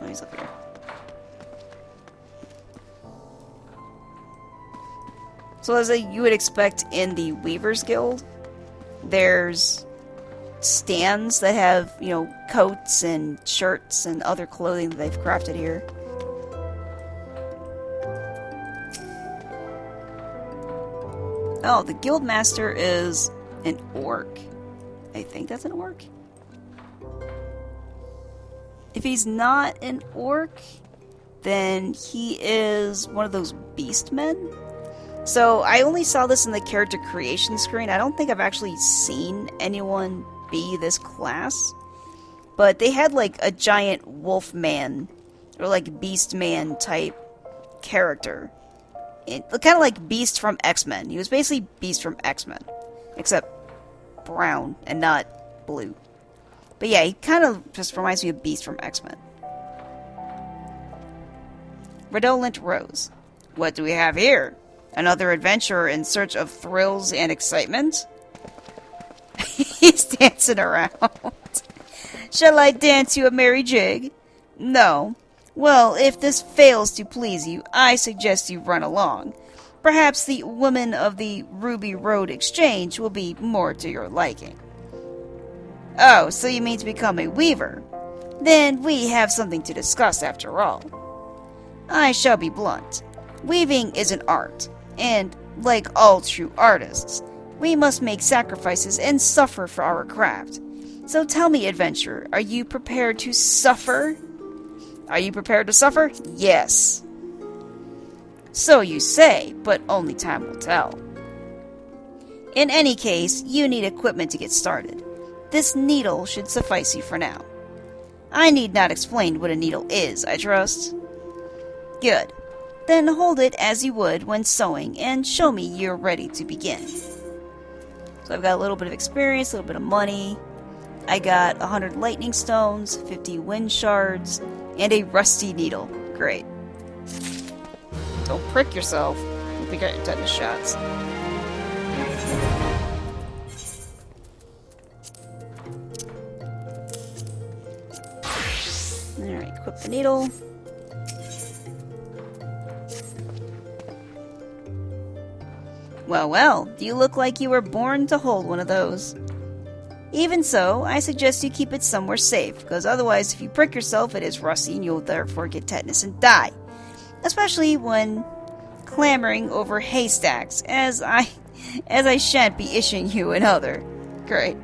Oh, he's up here. So as you would expect in the Weavers Guild, there's stands that have, coats and shirts and other clothing that they've crafted here. Oh, the Guildmaster is an orc. I think that's an orc. If he's not an orc, then he is one of those beast men. So I only saw this in the character creation screen. I don't think I've actually seen anyone be this class. But they had like a giant wolf man or like beast man type character. Kind of like Beast from X-Men. He was basically Beast from X-Men. Except brown and not blue. But yeah, he kind of just reminds me of Beast from X-Men. Redolent Rose. What do we have here? Another adventurer in search of thrills and excitement? He's dancing around. Shall I dance you a merry jig? No. Well, if this fails to please you, I suggest you run along. Perhaps the woman of the Ruby Road Exchange will be more to your liking. Oh, so you mean to become a weaver? Then we have something to discuss after all. I shall be blunt. Weaving is an art, and, like all true artists, we must make sacrifices and suffer for our craft. So tell me, adventurer, are you prepared to suffer? Are you prepared to suffer? Yes. So you say, but only time will tell. In any case, you need equipment to get started. This needle should suffice you for now. I need not explain what a needle is, I trust. Good. Then hold it as you would when sewing and show me you're ready to begin. So I've got a little bit of experience, a little bit of money. I got 100 lightning stones, 50 wind shards, and a rusty needle. Great. Don't prick yourself. Hope you got your tetanus shots. Alright, equip the needle. Well, you look like you were born to hold one of those. Even so, I suggest you keep it somewhere safe, because otherwise if you prick yourself it is rusty and you'll therefore get tetanus and die. Especially when clamoring over haystacks, as I shan't be issuing you another. Great.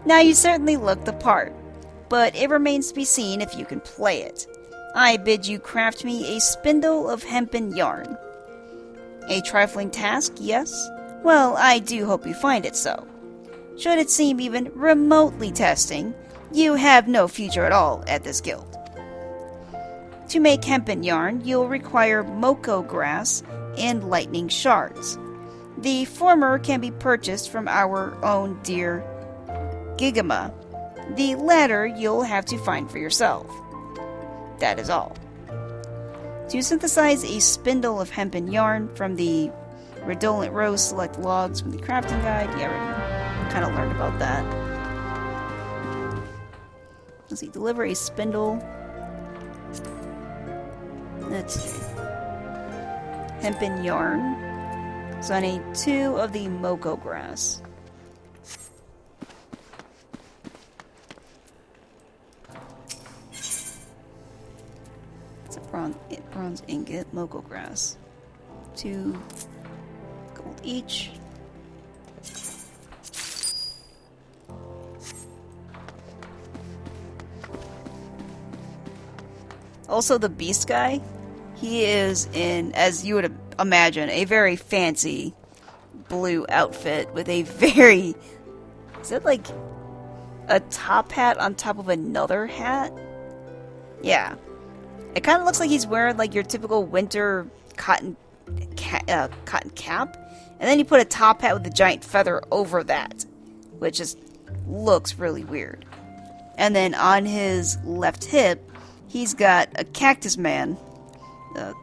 Now you certainly look the part, but it remains to be seen if you can play it. I bid you craft me a spindle of hempen yarn. A trifling task, yes? Well, I do hope you find it so. Should it seem even remotely testing, you have no future at all at this guild. To make hempen yarn, you'll require moko grass and lightning shards. The former can be purchased from our own dear Gigama. The latter you'll have to find for yourself. That is all. To synthesize a spindle of hempen yarn from the Redolent Rose, select logs from the crafting guide. Yeah, right here. kind of learned about that. Let's see, deliver a spindle. Let's see. Hempen yarn. So I need 2 of the Moko grass. It's a bronze ingot, Moko grass. 2 gold each. Also, the beast guy, he is in, as you would imagine, a very fancy blue outfit with a very... Is that like a top hat on top of another hat? Yeah. It kind of looks like he's wearing like your typical winter cotton cap, and then you put a top hat with a giant feather over that, which just looks really weird. And then on his left hip, he's got a cactus man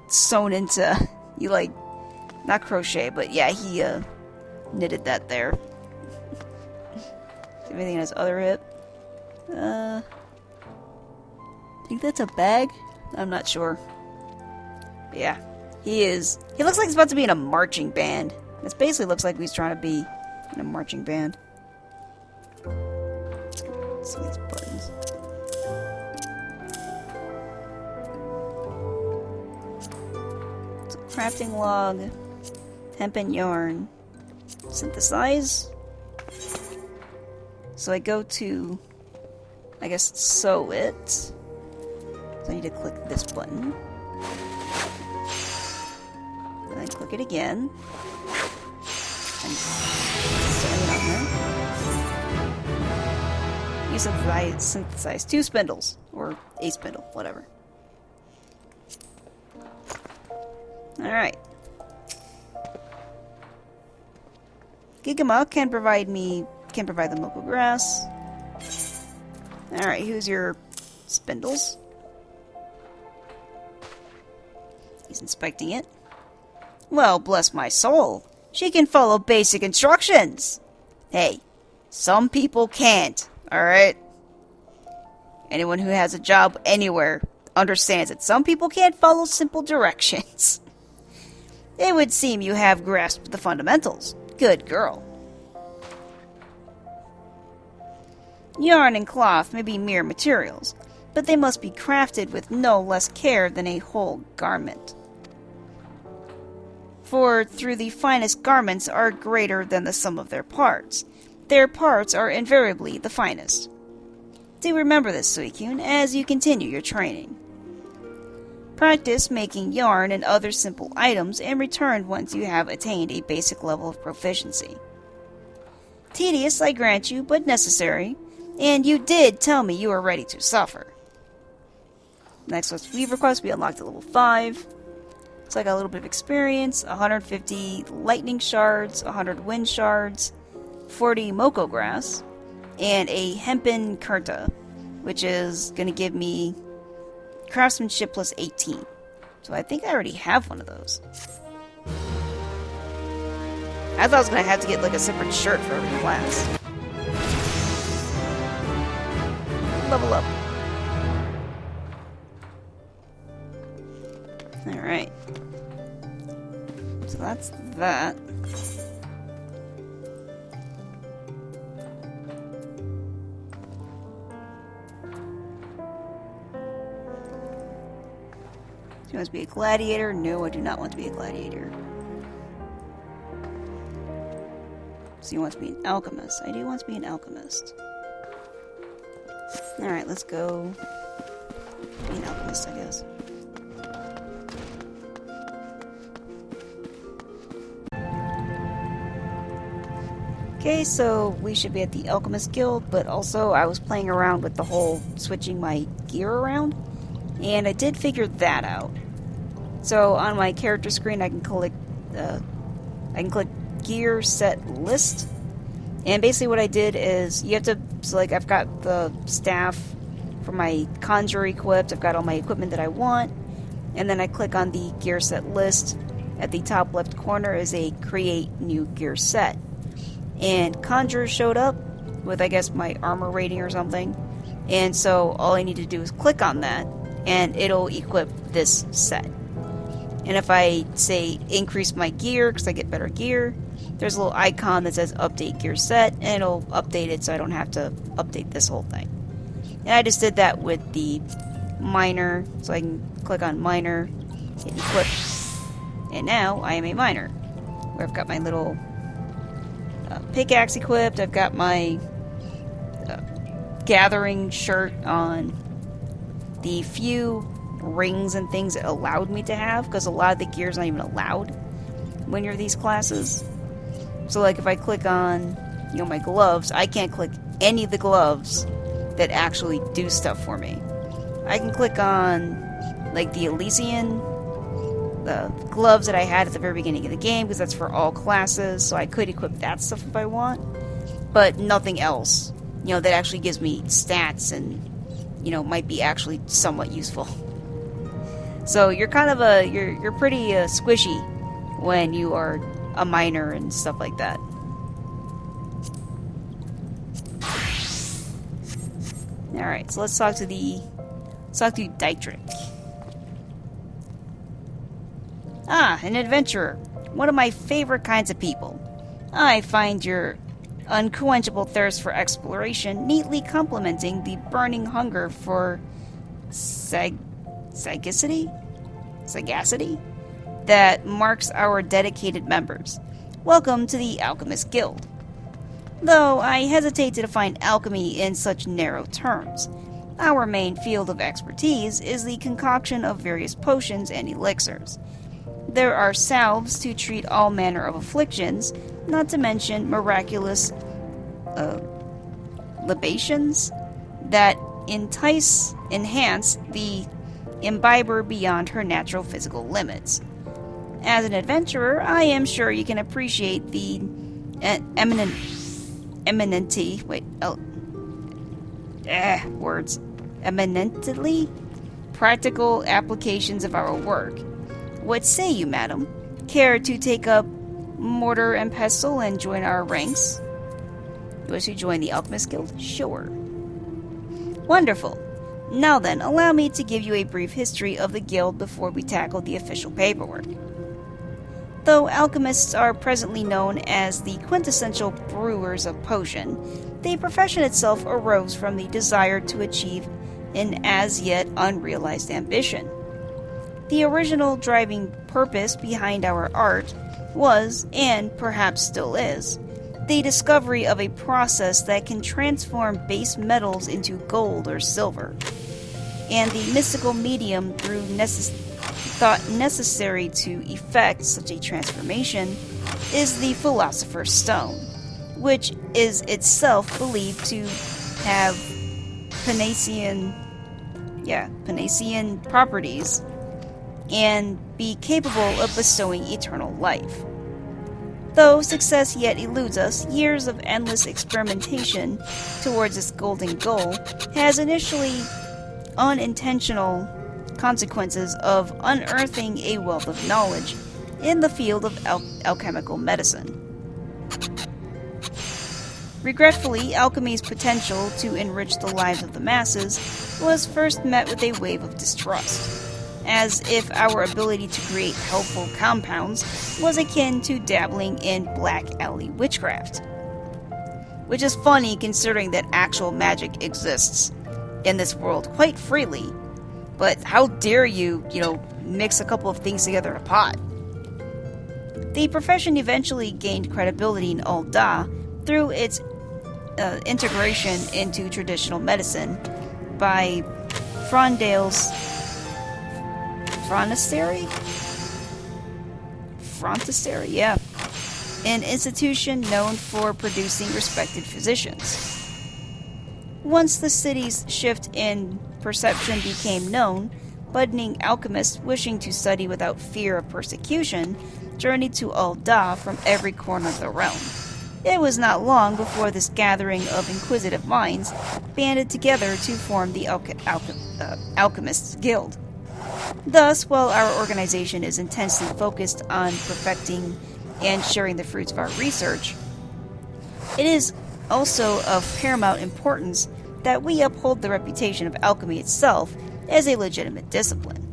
sewn into, you like, not crochet, but yeah, he knitted that there. Everything on his other hip. I think that's a bag? I'm not sure. But yeah, he looks like he's about to be in a marching band. This basically looks like he's trying to be in a marching band. Let's get some of these buttons. Crafting log, hempen yarn, synthesize. So I go to, I guess, sew it. So I need to click this button. And then click it again. And sew it on there. You synthesize 2 spindles, or a spindle, whatever. Alright. Gigama can provide the Moko grass. Alright, here's your spindles. He's inspecting it. Well, bless my soul. She can follow basic instructions. Hey, some people can't, alright? Anyone who has a job anywhere understands that some people can't follow simple directions. It would seem you have grasped the fundamentals. Good girl. Yarn and cloth may be mere materials, but they must be crafted with no less care than a whole garment. For through the finest garments are greater than the sum of their parts. Their parts are invariably the finest. Do remember this, Suicune, as you continue your training. Practice making yarn and other simple items and return once you have attained a basic level of proficiency. Tedious, I grant you, but necessary, and you did tell me you were ready to suffer. Next was Weave Request, we unlocked at level 5. So I got a little bit of experience, 150 lightning shards, 100 wind shards, 40 Moko grass, and a hempen kurta, which is going to give me craftsmanship plus 18. So I think I already have one of those. I thought I was going to have to get like a separate shirt for every class. Level up. Alright. So that's that. Do you want to be a gladiator? No, I do not want to be a gladiator. So you want to be an alchemist? I do want to be an alchemist. Alright, let's go be an alchemist, I guess. Okay, so we should be at the Alchemist Guild, but also I was playing around with the whole switching my gear around, and I did figure that out. So on my character screen, I can click gear set list, and basically what I did is you have to. So like I've got the staff for my conjure equipped. I've got all my equipment that I want, and then I click on the gear set list. At the top left corner is a create new gear set. and Conjure showed up with, I guess, my armor rating or something. And so all I need to do is click on that, and it'll equip this set. And if I, say, increase my gear, because I get better gear, there's a little icon that says Update Gear Set, and it'll update it so I don't have to update this whole thing. And I just did that with the miner, so I can click on miner, hit equip, and now I am a miner. Where I've got my little pickaxe equipped, I've got my gathering shirt on, the few rings and things it allowed me to have, because a lot of the gear is not even allowed when you're these classes. So like if I click on, my gloves, I can't click any of the gloves that actually do stuff for me. I can click on like the Elysian, the gloves that I had at the very beginning of the game, because that's for all classes, so I could equip that stuff if I want, but nothing else, that actually gives me stats and, might be actually somewhat useful. So you're kind of you're pretty squishy when you are a miner and stuff like that. Alright, so let's talk to Dietrich. An adventurer. One of my favorite kinds of people. I find your unquenchable thirst for exploration neatly complementing the burning hunger for sagacity that marks our dedicated members. Welcome to the Alchemist Guild. Though I hesitate to define alchemy in such narrow terms, our main field of expertise is the concoction of various potions and elixirs. There are salves to treat all manner of afflictions, not to mention miraculous libations that enhance the imbiber beyond her natural physical limits. As an adventurer, I am sure you can appreciate the eminently practical applications of our work. What say you, madam? Care to take up mortar and pestle and join our ranks? You wish to join the Alchemist Guild? Sure. Wonderful. Now then, allow me to give you a brief history of the guild before we tackle the official paperwork. Though alchemists are presently known as the quintessential brewers of potion, the profession itself arose from the desire to achieve an as-yet unrealized ambition. The original driving purpose behind our art was, and perhaps still is, the discovery of a process that can transform base metals into gold or silver, and the mystical medium thought necessary to effect such a transformation is the Philosopher's Stone, which is itself believed to have Panacean properties and be capable of bestowing eternal life. Though success yet eludes us, years of endless experimentation towards this golden goal has initially unintentional consequences of unearthing a wealth of knowledge in the field of alchemical medicine. Regretfully, alchemy's potential to enrich the lives of the masses was first met with a wave of distrust, as if our ability to create helpful compounds was akin to dabbling in black alley witchcraft. Which is funny considering that actual magic exists in this world quite freely, but how dare you, mix a couple of things together in a pot? The profession eventually gained credibility in Ul'dah through its integration into traditional medicine by Frondale's Frontistery, yeah. An institution known for producing respected physicians. Once the city's shift in perception became known, budding alchemists wishing to study without fear of persecution journeyed to Ul'dah from every corner of the realm. It was not long before this gathering of inquisitive minds banded together to form the Alchemists Guild. Thus, while our organization is intensely focused on perfecting and sharing the fruits of our research, It is also of paramount importance that we uphold the reputation of alchemy itself as a legitimate discipline.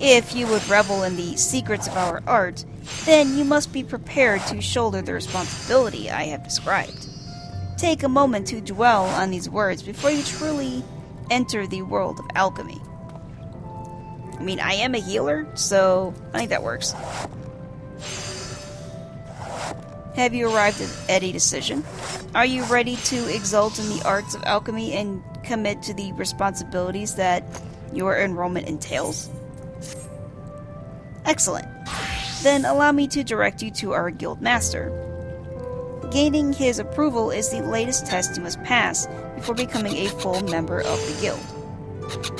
If you would revel in the secrets of our art, then you must be prepared to shoulder the responsibility I have described. Take a moment to dwell on these words before you truly enter the world of alchemy. I mean, I am a healer, so I think that works. Have you arrived at a decision? Are you ready to exalt in the arts of alchemy and commit to the responsibilities that your enrollment entails? Excellent. Then allow me to direct you to our guild master. Gaining his approval is the latest test you must pass before becoming a full member of the guild.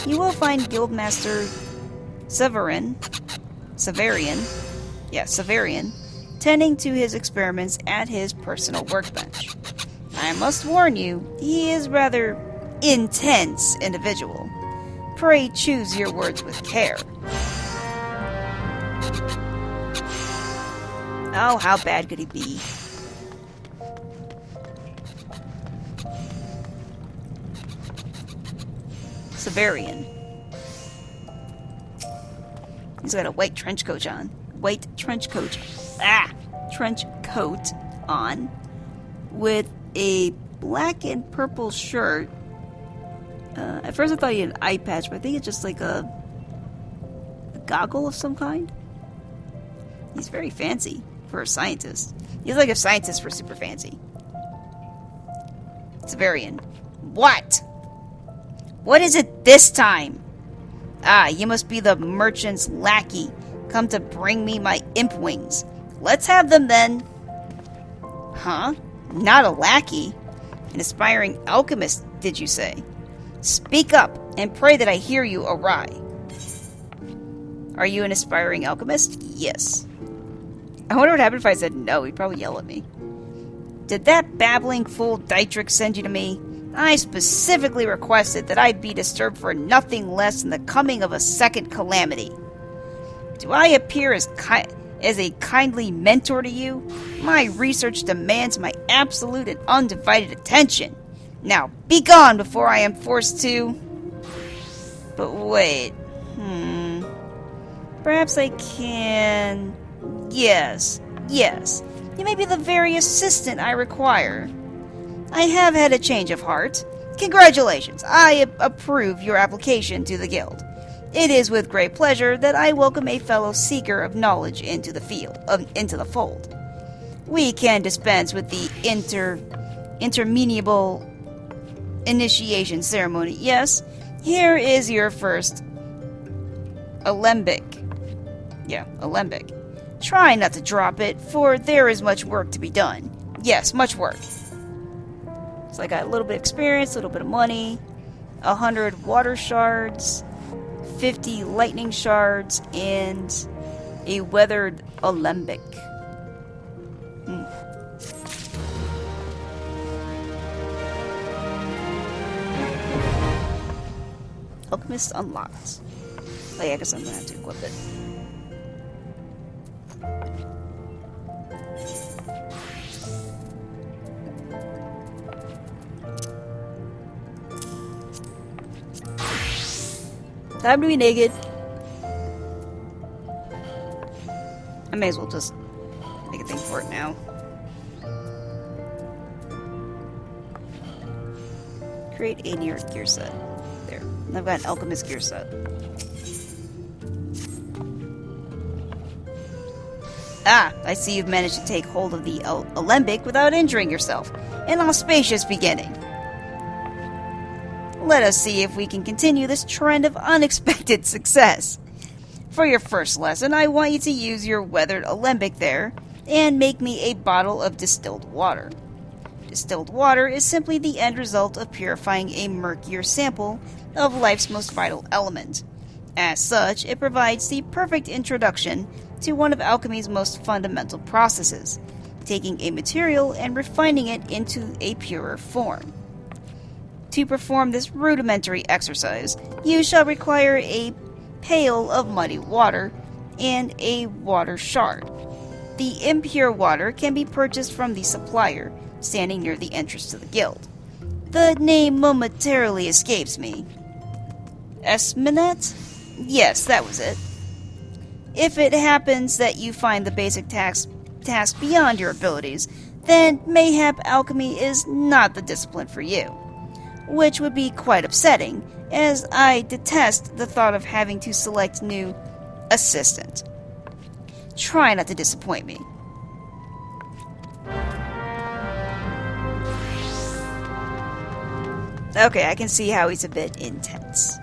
You will find Guildmaster Severian, tending to his experiments at his personal workbench. I must warn you, he is rather intense individual. Pray choose your words with care. Oh, how bad could he be? Severian. He's got a white trench coat on. Trench coat on. With a black and purple shirt. At first I thought he had an eye patch, but I think it's just like a goggle of some kind. He's very fancy for a scientist. He's like if scientists were super fancy. Severian. What? What is it this time? Ah, you must be the merchant's lackey, come to bring me my imp wings. Let's have them then. Huh? Not a lackey? An aspiring alchemist, did you say? Speak up, and pray that I hear you awry. Are you an aspiring alchemist? Yes. I wonder what happened if I said no. He'd probably yell at me. Did that babbling fool Dietrich send you to me? I specifically requested that I be disturbed for nothing less than the coming of a second calamity. Do I appear as a kindly mentor to you? My research demands my absolute and undivided attention. Now, be gone before I am forced to... But wait. Perhaps I can... Yes. You may be the very assistant I require. I have had a change of heart. Congratulations, I approve your application to the guild. It is with great pleasure that I welcome a fellow seeker of knowledge into the fold. We can dispense with the interminable initiation ceremony. Yes, here is your first alembic. Yeah, alembic. Try not to drop it, for there is much work to be done. Yes, much work. So I got a little bit of experience, a little bit of money, 100 water shards, 50 lightning shards, and a weathered alembic. Alchemist unlocked. Oh yeah, I guess I'm gonna have to equip it. Time to be naked. I may as well just make a thing for it now. Create a near gear set. There. I've got an alchemist gear set. Ah, I see you've managed to take hold of the alembic without injuring yourself. An auspicious beginning. Let us see if we can continue this trend of unexpected success. For your first lesson, I want you to use your weathered alembic there and make me a bottle of distilled water. Distilled water is simply the end result of purifying a murkier sample of life's most vital element. As such, it provides the perfect introduction to one of alchemy's most fundamental processes, taking a material and refining it into a purer form. To perform this rudimentary exercise, you shall require a pail of muddy water and a water shard. The impure water can be purchased from the supplier, standing near the entrance to the guild. The name momentarily escapes me. Esminet? Yes, that was it. If it happens that you find the basic task beyond your abilities, then mayhap alchemy is not the discipline for you. Which would be quite upsetting, as I detest the thought of having to select new assistant. Try not to disappoint me. Okay, I can see how he's a bit intense.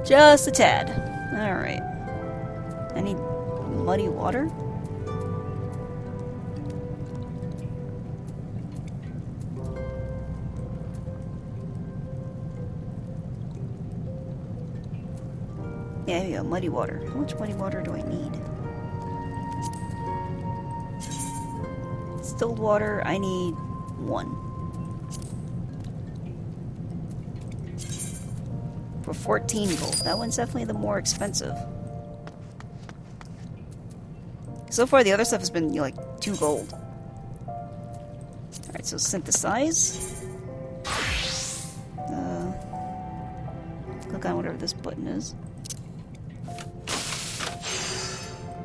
Just a tad. Alright. I need muddy water? Yeah, here you go, muddy water. How much muddy water do I need? Distilled water, I need 1. For 14 gold. That one's definitely the more expensive. So far, the other stuff has been, you know, like 2 gold. Alright, so synthesize. Click on whatever this button is.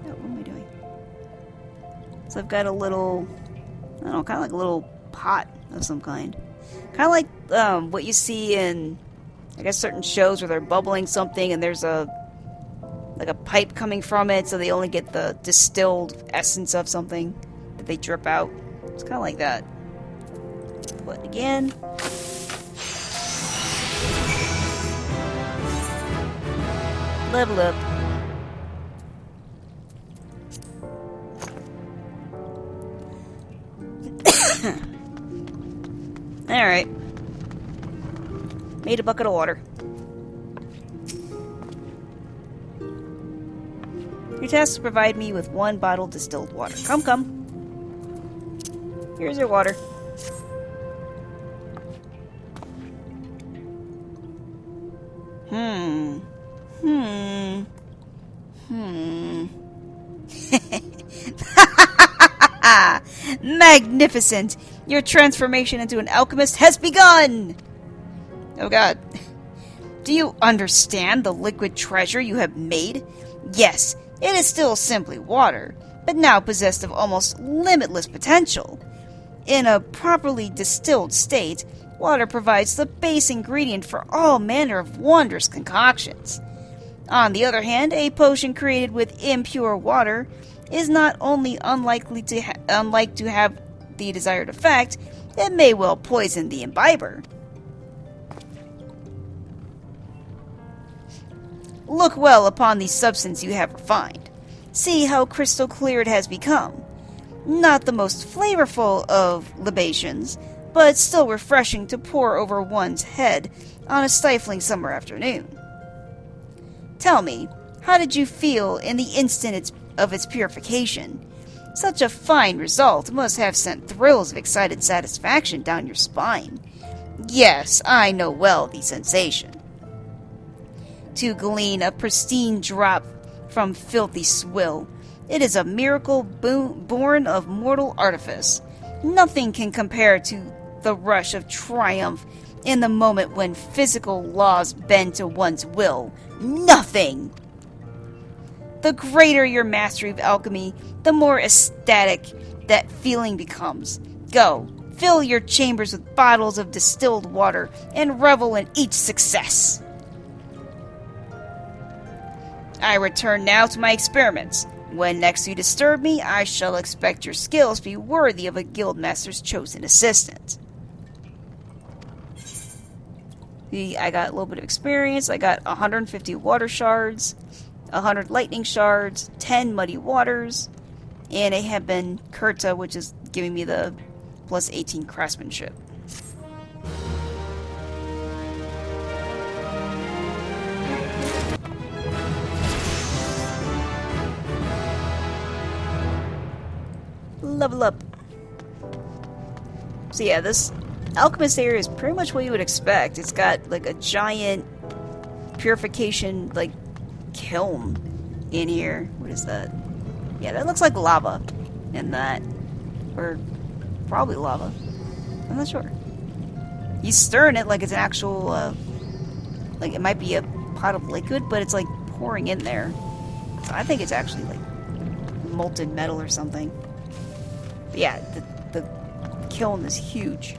What am I doing? So I've got a little, I don't know, kind of like a little pot of some kind. Kind of like what you see in, I guess, certain shows where they're bubbling something and there's a pipe coming from it, so they only get the distilled essence of something that they drip out. It's kind of like that. But again, level up. Alright. Made a bucket of water. Your task is to provide me with 1 bottle distilled water. Come. Here's your water. Magnificent! Your transformation into an alchemist has begun! Oh god. Do you understand the liquid treasure you have made? Yes, it is still simply water, but now possessed of almost limitless potential. In a properly distilled state, water provides the base ingredient for all manner of wondrous concoctions. On the other hand, a potion created with impure water is not only unlikely to have the desired effect, it may well poison the imbiber. Look well upon the substance you have refined. See how crystal clear it has become. Not the most flavorful of libations, but still refreshing to pour over one's head on a stifling summer afternoon. Tell me, how did you feel in the instant of its purification? Such a fine result must have sent thrills of excited satisfaction down your spine. Yes, I know well the sensation. To glean a pristine drop from filthy swill, it is a miracle born of mortal artifice. Nothing can compare to the rush of triumph in the moment when physical laws bend to one's will. Nothing! The greater your mastery of alchemy, the more ecstatic that feeling becomes. Go, fill your chambers with bottles of distilled water and revel in each success. I return now to my experiments. When next you disturb me, I shall expect your skills to be worthy of a guildmaster's chosen assistant. I got a little bit of experience. I got 150 water shards, 100 lightning shards, 10 muddy waters, and a Heben Kurta, which is giving me the plus 18 craftsmanship. Level up. So yeah, this alchemist area is pretty much what you would expect. It's got like a giant purification like kiln in here. What is that? Yeah, that looks like lava in that. Or probably lava. I'm not sure. He's stirring it like it's an actual, like it might be a pot of liquid, but it's like pouring in there. So I think it's actually like molten metal or something. But yeah, the kiln is huge.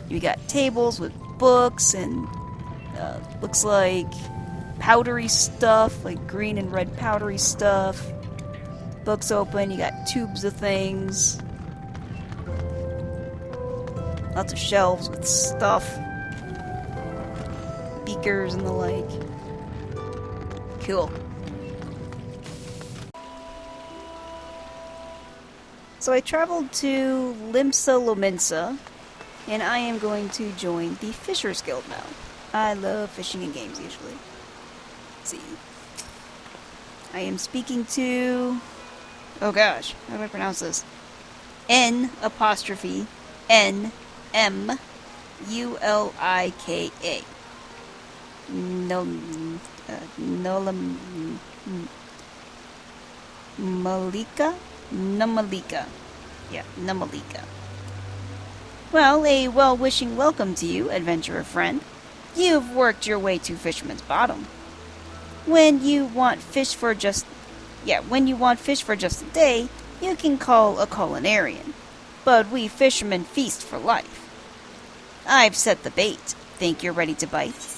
You got tables with books and looks like powdery stuff, like green and red powdery stuff. Books open, you got tubes of things. Lots of shelves with stuff. Beakers and the like. Cool. So I traveled to Limsa Lominsa, and I am going to join the Fishers Guild now. I love fishing in games usually. Let's see. I am speaking to... Oh gosh, how do I pronounce this? N''N''M''Ulika. Malika. Yeah, Namalika. Well, a well-wishing welcome to you, adventurer friend. You've worked your way to Fisherman's Bottom. When you want fish for just a day, you can call a culinarian. But we fishermen feast for life. I've set the bait. Think you're ready to bite?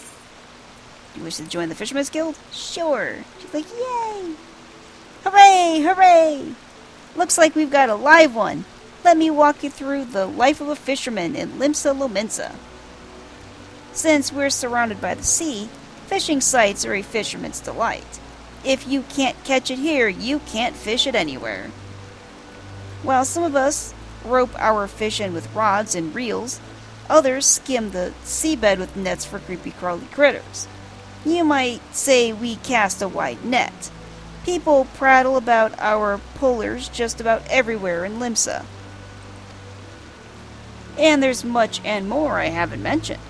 You wish to join the Fisherman's Guild? Sure. She's like, yay! Hooray! Hooray! Looks like we've got a live one. Let me walk you through the life of a fisherman in Limsa Lominsa. Since we're surrounded by the sea, fishing sites are a fisherman's delight. If you can't catch it here, you can't fish it anywhere. While some of us rope our fish in with rods and reels, others skim the seabed with nets for creepy crawly critters. You might say we cast a wide net. People prattle about our pullers just about everywhere in Limsa. And there's much and more I haven't mentioned.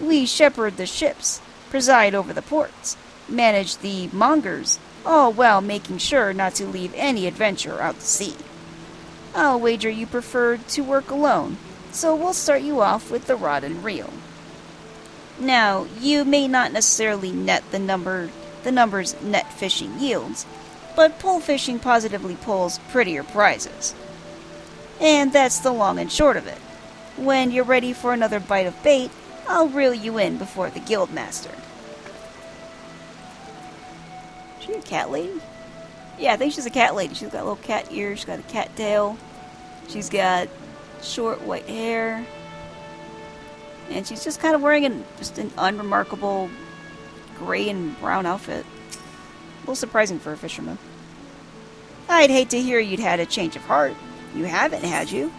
We shepherd the ships, preside over the ports, manage the mongers, all while making sure not to leave any adventurer out to sea. I'll wager you prefer to work alone, so we'll start you off with the rod and reel. Now, you may not necessarily net the numbers net fishing yields, but pole fishing positively pulls prettier prizes. And that's the long and short of it. When you're ready for another bite of bait, I'll reel you in before the guildmaster. Is she a cat lady? Yeah, I think she's a cat lady. She's got little cat ears, she's got a cat tail, she's got short white hair, and she's just kind of wearing an unremarkable gray and brown outfit. A little surprising for a fisherman. I'd hate to hear you'd had a change of heart. You haven't, had you?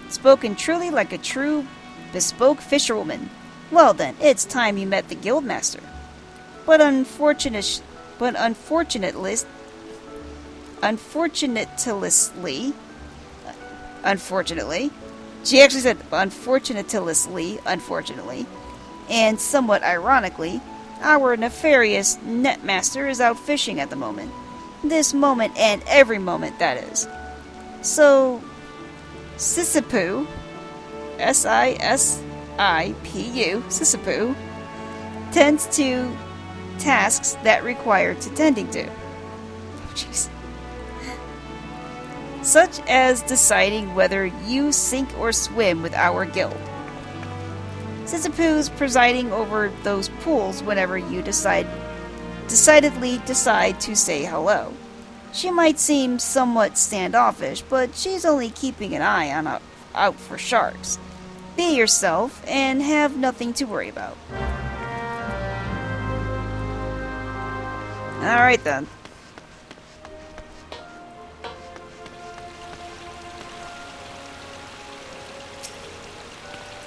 Spoken truly like a true bespoke fisherwoman. Well then, it's time you met the guildmaster. Unfortunately, she actually said unfortunately, and somewhat ironically, our nefarious netmaster is out fishing at the moment. This moment and every moment, that is. So, Sisipu, S-I-S-I-P-U, Sisipu, tends to tasks that require tending to. Oh, jeez. Such as deciding whether you sink or swim with our guild. Sisipu's presiding over those pools whenever you decidedly decide to say hello. She might seem somewhat standoffish, but she's only keeping an eye out for sharks. Be yourself and have nothing to worry about. Alright then.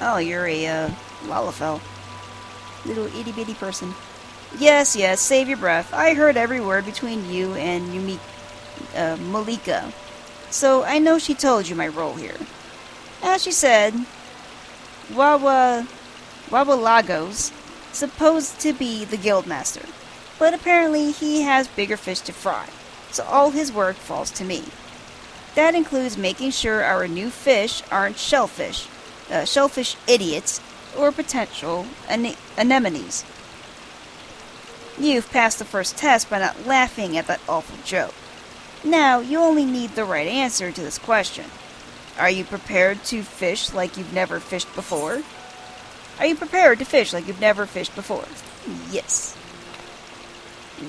Oh, you're a Lalafell. Little itty bitty person. Yes, save your breath. I heard every word between you and Malika. So I know she told you my role here. As she said, Wawa Lagos supposed to be the guildmaster, but apparently he has bigger fish to fry, so all his work falls to me. That includes making sure our new fish aren't shellfish idiots, or potential anemones. You've passed the first test by not laughing at that awful joke. Now, you only need the right answer to this question. Are you prepared to fish like you've never fished before? Are you prepared to fish like you've never fished before? Yes.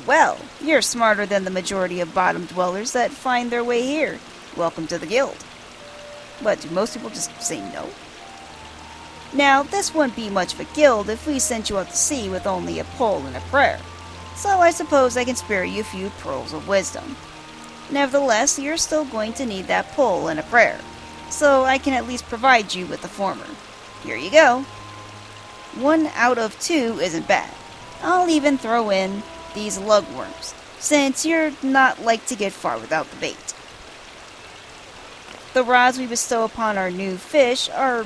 Well, you're smarter than the majority of bottom dwellers that find their way here. Welcome to the guild. But do most people just say no? Now, this wouldn't be much of a guild if we sent you out to sea with only a pole and a prayer, so I suppose I can spare you a few pearls of wisdom. Nevertheless, you're still going to need that pole and a prayer, so I can at least provide you with the former. Here you go. 1 out of 2 isn't bad. I'll even throw in these lugworms, since you're not like to get far without the bait. The rods we bestow upon our new fish are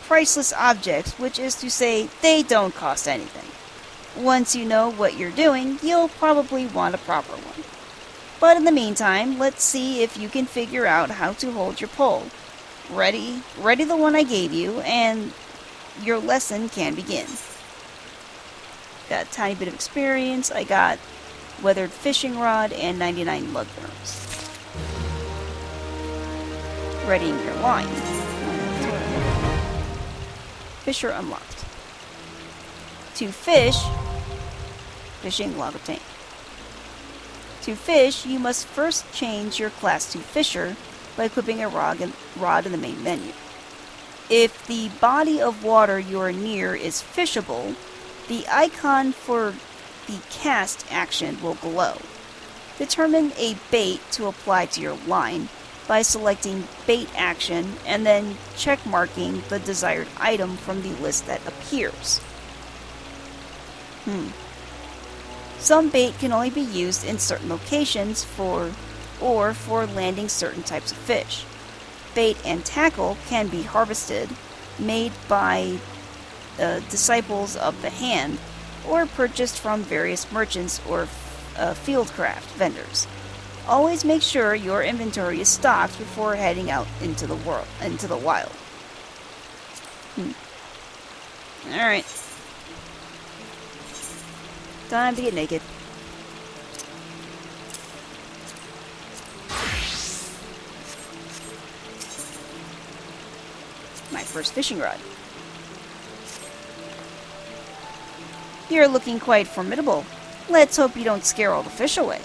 priceless objects, which is to say, they don't cost anything. Once you know what you're doing, you'll probably want a proper one. But in the meantime, let's see if you can figure out how to hold your pole. Ready the one I gave you, and your lesson can begin. Got a tiny bit of experience. I got weathered fishing rod and 99 lugworms. Readying your line. Fisher unlocked. To fish, fishing log obtained. To fish, you must first change your class to Fisher by equipping a rod in the main menu. If the body of water you are near is fishable, the icon for the cast action will glow. Determine a bait to apply to your line by selecting bait action and then check marking the desired item from the list that appears. Some bait can only be used in certain locations for landing certain types of fish. Bait and tackle can be harvested, made by disciples of the hand, or purchased from various merchants or fieldcraft vendors. Always make sure your inventory is stocked before heading out into the wild. Alright. Time to get naked. My first fishing rod. You're looking quite formidable. Let's hope you don't scare all the fish away.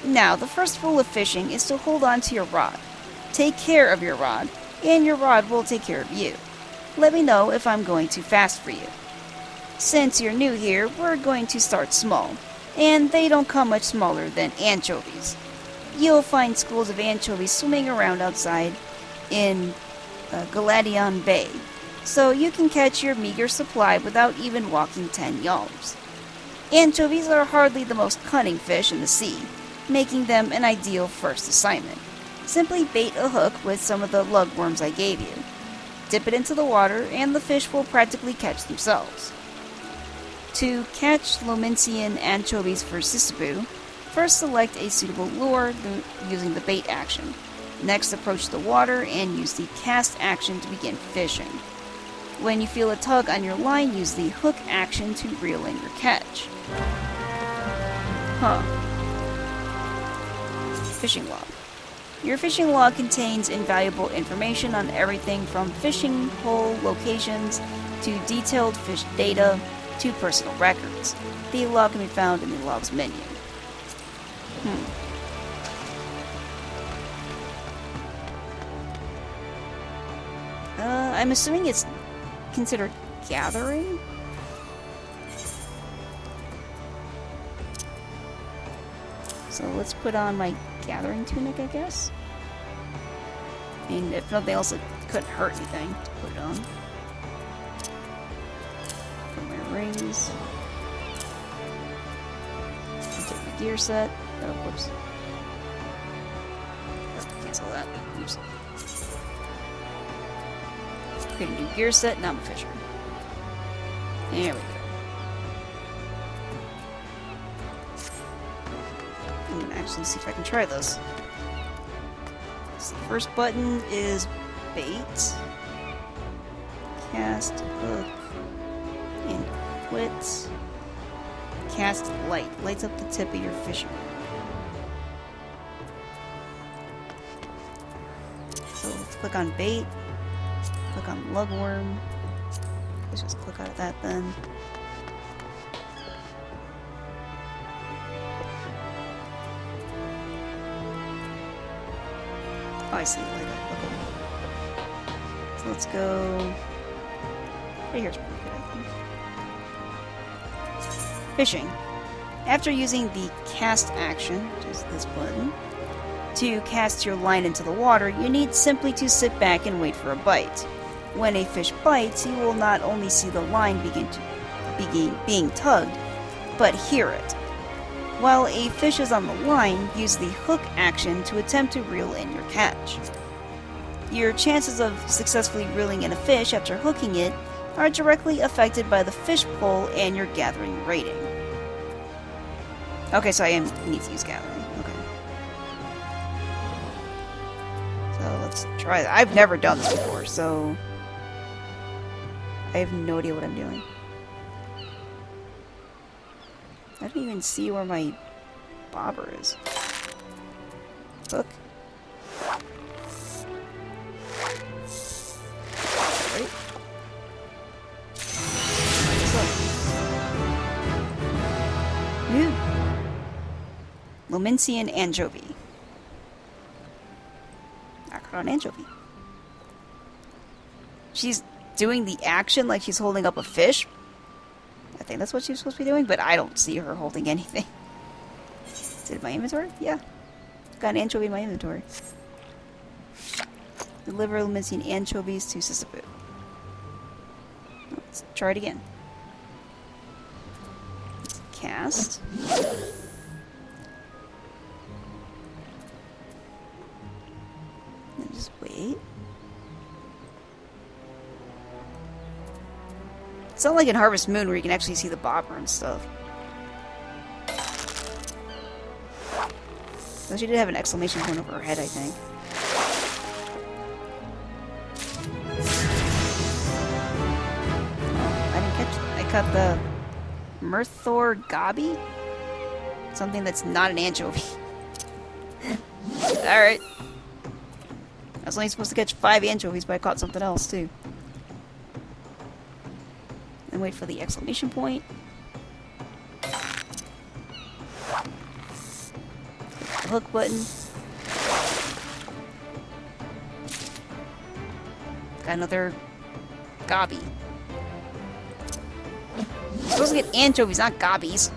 Now, the first rule of fishing is to hold on to your rod. Take care of your rod, and your rod will take care of you. Let me know if I'm going too fast for you. Since you're new here, we're going to start small, and they don't come much smaller than anchovies. You'll find schools of anchovies swimming around outside in Galadion Bay, so you can catch your meager supply without even walking 10 yards. Anchovies are hardly the most cunning fish in the sea, making them an ideal first assignment. Simply bait a hook with some of the lugworms I gave you. Dip it into the water, and the fish will practically catch themselves. To catch Lomensian anchovies for Sisabu, first select a suitable lure using the bait action. Next, approach the water and use the cast action to begin fishing. When you feel a tug on your line, use the hook action to reel in your catch. Fishing log. Your fishing log contains invaluable information on everything from fishing hole locations to detailed fish data to personal records. The log can be found in the logs menu. I'm assuming it's considered gathering? So let's put on my gathering tunic, I guess? I mean, if nothing else, it couldn't hurt anything to put it on. Put my rings. Take my gear set. Oh, whoops. Oh, cancel that. Oops. Create a new gear set, now I'm a fisher. There we go. I'm gonna actually see if I can try this. So the first button is bait, cast, hook, and quit. Cast light. Lights up the tip of your fishing rod. So let's click on bait. Click on lugworm. Let's just click out of that then. Oh, I see. Light up. Okay. So let's go. Right here's pretty good, I think. Fishing. After using the cast action, which is this button, to cast your line into the water, you need simply to sit back and wait for a bite. When a fish bites, you will not only see the line being tugged, but hear it. While a fish is on the line, use the hook action to attempt to reel in your catch. Your chances of successfully reeling in a fish after hooking it are directly affected by the fish pull and your gathering rating. Okay, so I need to use gathering. Okay. So let's try that. I've never done this before, so I have no idea what I'm doing. I don't even see where my bobber is. Hook. Right. Ooh. Lumensian anchovy. Acheron anchovy. She's doing the action like she's holding up a fish. I think that's what she's supposed to be doing, but I don't see her holding anything. Is it in my inventory? Yeah. Got an anchovy in my inventory. Deliver Lumensian anchovies to Sisyphus. Let's try it again. Cast. And just wait. It's not like in Harvest Moon where you can actually see the bobber and stuff. Though she did have an exclamation point over her head, I think. Oh, I didn't catch that. I caught the Murthor Gobby? Something that's not an anchovy. Alright. I was only supposed to catch 5 anchovies, but I caught something else too. And wait for the exclamation point. The hook button. Got another gobby. You're supposed to get anchovies, not gobbies.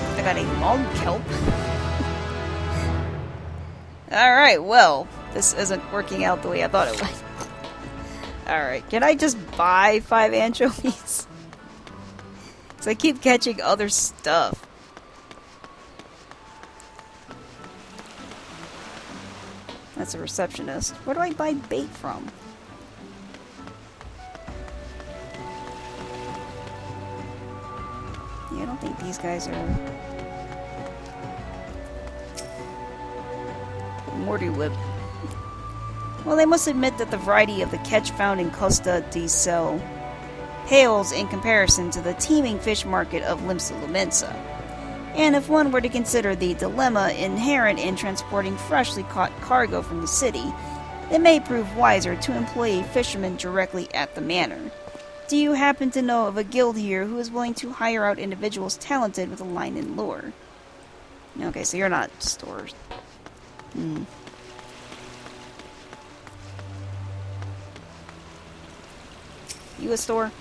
I got a long kelp. Alright, well, this isn't working out the way I thought it would. Alright, can I just buy 5 anchovies? Because I keep catching other stuff. That's a receptionist. Where do I buy bait from? Yeah, I don't think these guys are... Morty Whip. Well, they must admit that the variety of the catch found in Costa di Sel pales in comparison to the teeming fish market of Limsa Lumensa. And if one were to consider the dilemma inherent in transporting freshly caught cargo from the city, it may prove wiser to employ a fisherman directly at the manor. Do you happen to know of a guild here who is willing to hire out individuals talented with a line and lure? Okay, so you're not stores. You a store?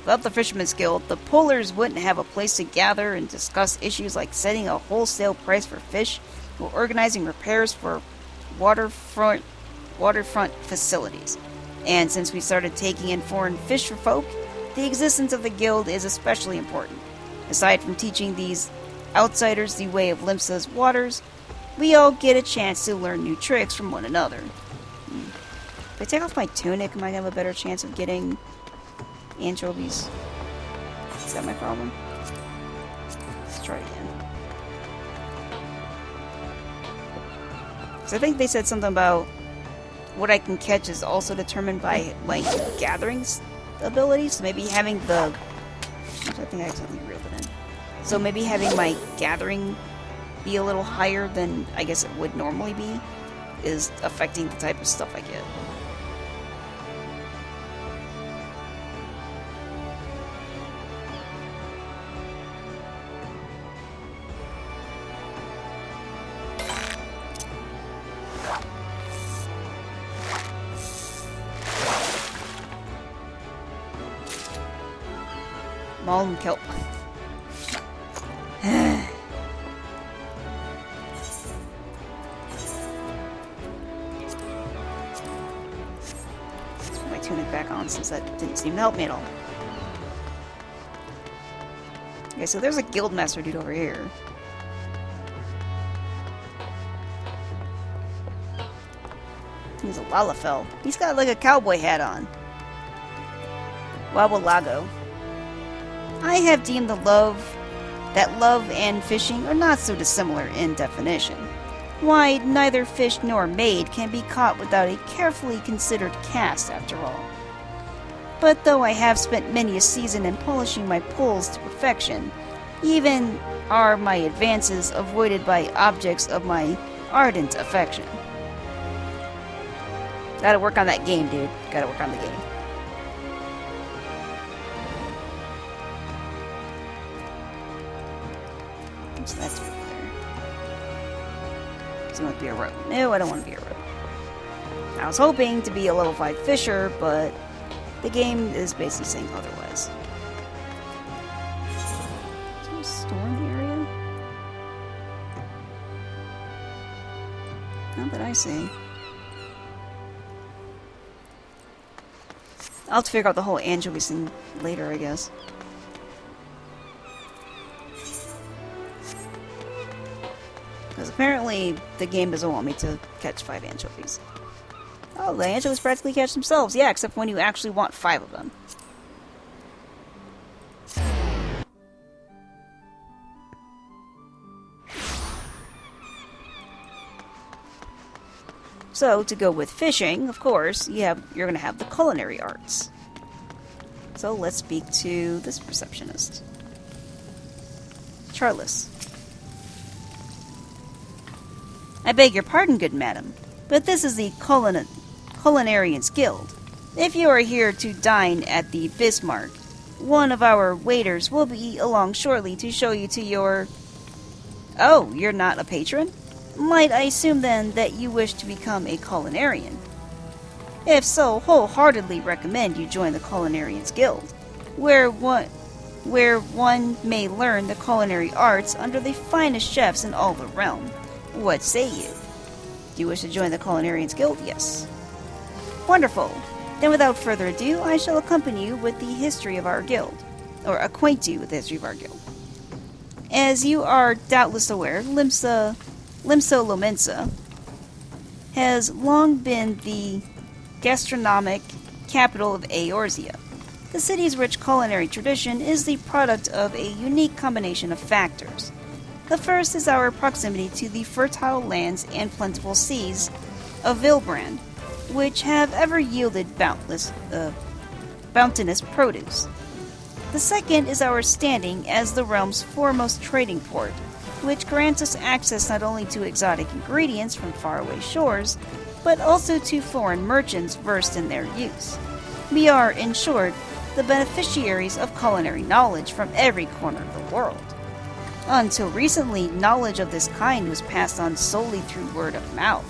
Without the Fisherman's Guild, the pullers wouldn't have a place to gather and discuss issues like setting a wholesale price for fish or organizing repairs for waterfront waterfront facilities. And since we started taking in foreign fisherfolk, the existence of the guild is especially important. Aside from teaching these outsiders the way of Limsa's waters, we all get a chance to learn new tricks from one another. If I take off my tunic, am I gonna have a better chance of getting anchovies? Is that my problem? Let's try it again. So I think they said something about what I can catch is also determined by my gathering abilities. So maybe having the... I think I accidentally reeled it in. So maybe having my gathering be a little higher than I guess it would normally be is affecting the type of stuff I get. Maul and kelp. Let's put my tunic back on since that didn't seem to help me at all. Okay, so there's a guildmaster dude over here. He's a Lalafell. He's got like a cowboy hat on. Wabalago. I have deemed that love and fishing are not so dissimilar in definition. Why, neither fish nor maid can be caught without a carefully considered cast, after all. But though I have spent many a season in polishing my pulls to perfection, even are my advances avoided by objects of my ardent affection. Gotta work on that game, dude. Gotta work on the game. So that's over there. So I want to be a rogue. No, I don't want to be a rogue. I was hoping to be a level 5 fisher, but the game is basically saying otherwise. Is there a store in the area? Not that I see. I'll have to figure out the whole anchovies thing later, I guess. Because apparently the game doesn't want me to catch 5 anchovies. Oh, the anchovies practically catch themselves. Yeah, except when you actually want 5 of them. So, to go with fishing, of course, you're going to have the culinary arts. So, let's speak to this receptionist. Charles. I beg your pardon, good madam, but this is the Culinarians Guild. If you are here to dine at the Bismarck, one of our waiters will be along shortly to show you to your... Oh, you're not a patron? Might I assume then that you wish to become a culinarian? If so, wholeheartedly recommend you join the Culinarians Guild, where one may learn the culinary arts under the finest chefs in all the realm. What say you? Do you wish to join the Culinarians Guild? Yes. Wonderful. Then without further ado, I shall accompany you with the history of our guild. Or acquaint you with the history of our guild. As you are doubtless aware, Limsa Lominsa has long been the gastronomic capital of Eorzea. The city's rich culinary tradition is the product of a unique combination of factors. The first is our proximity to the fertile lands and plentiful seas of Vilbrand, which have ever yielded boundless produce. The second is our standing as the realm's foremost trading port, which grants us access not only to exotic ingredients from faraway shores, but also to foreign merchants versed in their use. We are, in short, the beneficiaries of culinary knowledge from every corner of the world. Until recently, knowledge of this kind was passed on solely through word of mouth,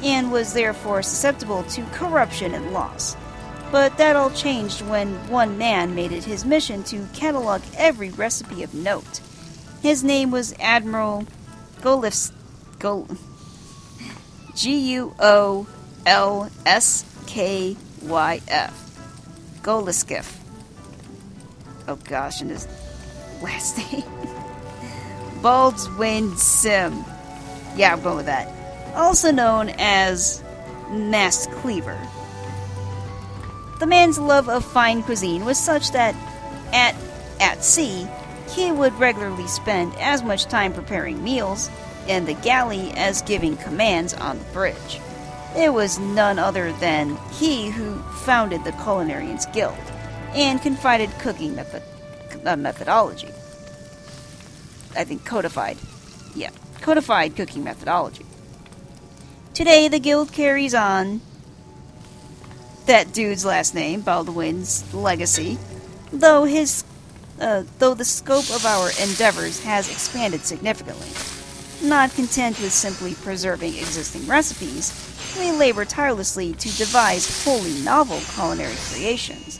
and was therefore susceptible to corruption and loss. But that all changed when one man made it his mission to catalog every recipe of note. His name was Admiral Guolfskin, Goliskiff. Oh gosh, and his last name. Baldwin Sim. Yeah, I'm going with that. Also known as Masked Cleaver. The man's love of fine cuisine was such that at sea, he would regularly spend as much time preparing meals in the galley as giving commands on the bridge. It was none other than he who founded the Culinarians Guild and confided cooking methodology. I think codified cooking methodology. Today, the guild carries on that dude's last name, Baldwin's legacy, though the scope of our endeavors has expanded significantly. Not content with simply preserving existing recipes, we labor tirelessly to devise wholly novel culinary creations,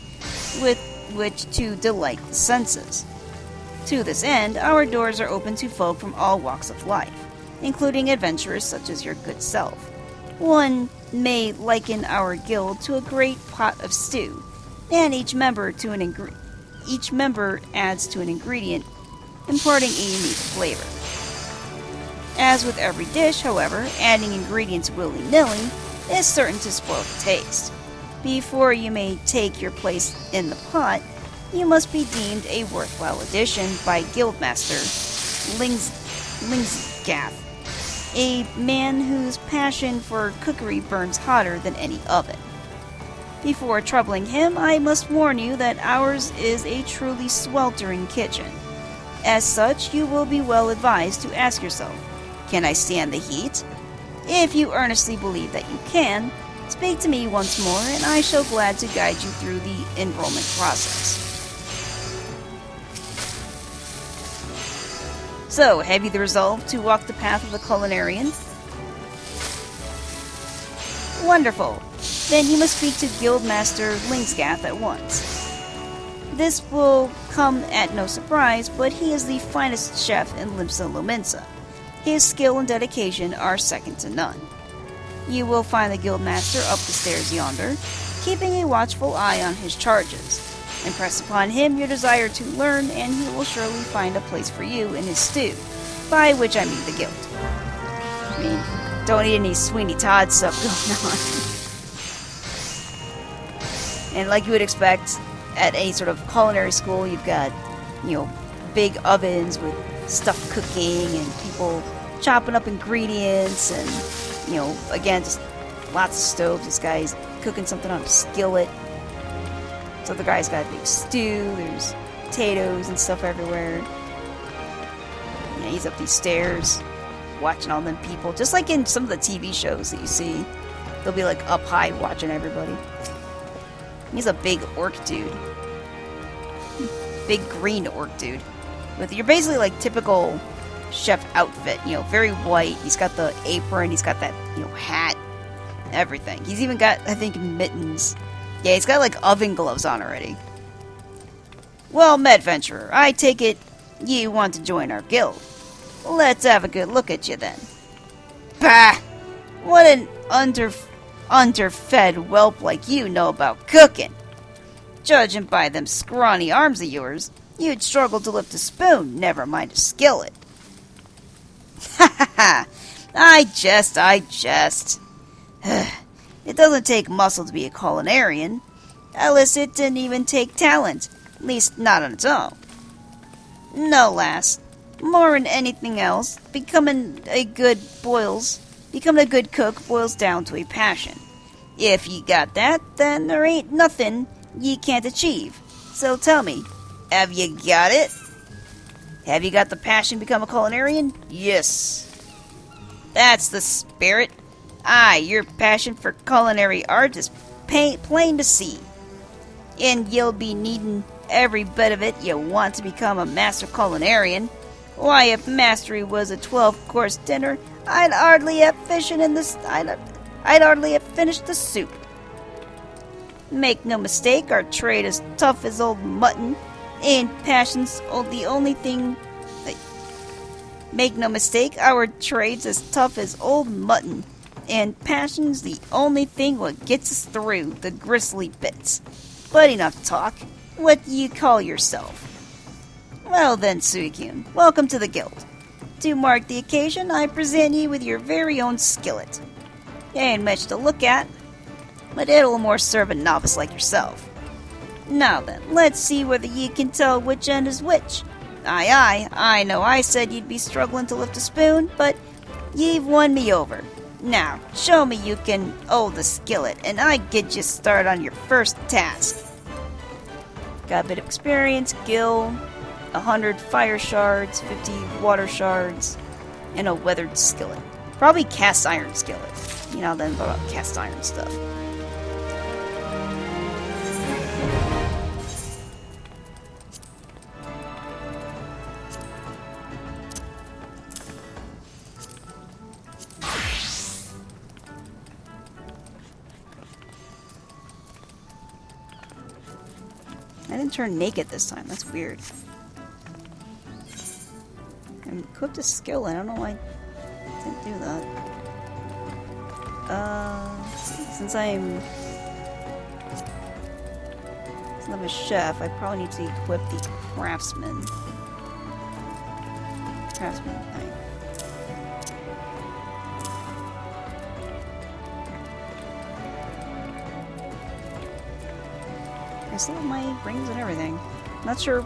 with which to delight the senses. To this end, our doors are open to folk from all walks of life, including adventurers such as your good self. One may liken our guild to a great pot of stew, and each member adds to an ingredient, imparting a unique flavor. As with every dish, however, adding ingredients willy-nilly is certain to spoil the taste. Before you may take your place in the pot, you must be deemed a worthwhile addition by Guildmaster Lingsgath, a man whose passion for cookery burns hotter than any oven. Before troubling him, I must warn you that ours is a truly sweltering kitchen. As such, you will be well advised to ask yourself, can I stand the heat? If you earnestly believe that you can, speak to me once more and I shall glad to guide you through the enrollment process. So, have you the resolve to walk the path of the culinarian? Wonderful. Then you must speak to Guildmaster Lingsgath at once. This will come at no surprise, but he is the finest chef in Limsa Lominsa. His skill and dedication are second to none. You will find the Guildmaster up the stairs yonder, keeping a watchful eye on his charges. Impress upon him your desire to learn, and he will surely find a place for you in his stew, by which I mean the guild. I mean, don't need any Sweeney Todd stuff going on. And like you would expect at any sort of culinary school, you've got, big ovens with stuff cooking and people chopping up ingredients and, again, just lots of stoves. This guy's cooking something on a skillet. So the guy's got a big stew, there's potatoes and stuff everywhere. Yeah, he's up these stairs, watching all them people. Just like in some of the TV shows that you see. They'll be like up high watching everybody. He's a big orc dude. Big green orc dude. With you're basically like typical chef outfit, very white. He's got the apron, he's got that, hat, everything. He's even got, I think, mittens. Yeah, he's got like oven gloves on already. Well, Medventurer, I take it you want to join our guild. Let's have a good look at you then. Bah! What an underfed whelp like you know about cooking. Judging by them scrawny arms of yours, you'd struggle to lift a spoon, never mind a skillet. Ha ha ha! I jest. It doesn't take muscle to be a culinarian. Else it didn't even take talent, at least not on its own. No, lass. More than anything else, becoming a good cook boils down to a passion. If ye got that, then there ain't nothing ye can't achieve. So tell me, have you got it? Have you got the passion to become a culinarian? Yes. That's the spirit. Aye, your passion for culinary art is plain to see. And you'll be needing every bit of it you want to become a master culinarian. Why, if mastery was a 12-course dinner, I'd hardly have finished the soup. Make no mistake, our trade is tough as old mutton, and passion's the only thing. Make no mistake, our trade's as tough as old mutton, And passion's the only thing what gets us through the grisly bits. But enough talk. What do you call yourself? Well then, Suicune, welcome to the guild. To mark the occasion, I present you with your very own skillet. It ain't much to look at, but it'll more serve a novice like yourself. Now then, let's see whether you can tell which end is which. I know I said you'd be struggling to lift a spoon, but you've won me over. Now, show me you can hold the skillet, and I get you started on your first task. Got a bit of experience, gil, 100 fire shards, 50 water shards, and a weathered skillet. Probably cast iron skillet. You know, then about cast iron stuff. I didn't turn naked this time. That's weird. I equipped a skill. I don't know why I didn't do that. Since I'm a chef, I probably need to equip the craftsman. Craftsman thing. I still have my rings and everything. Not sure. I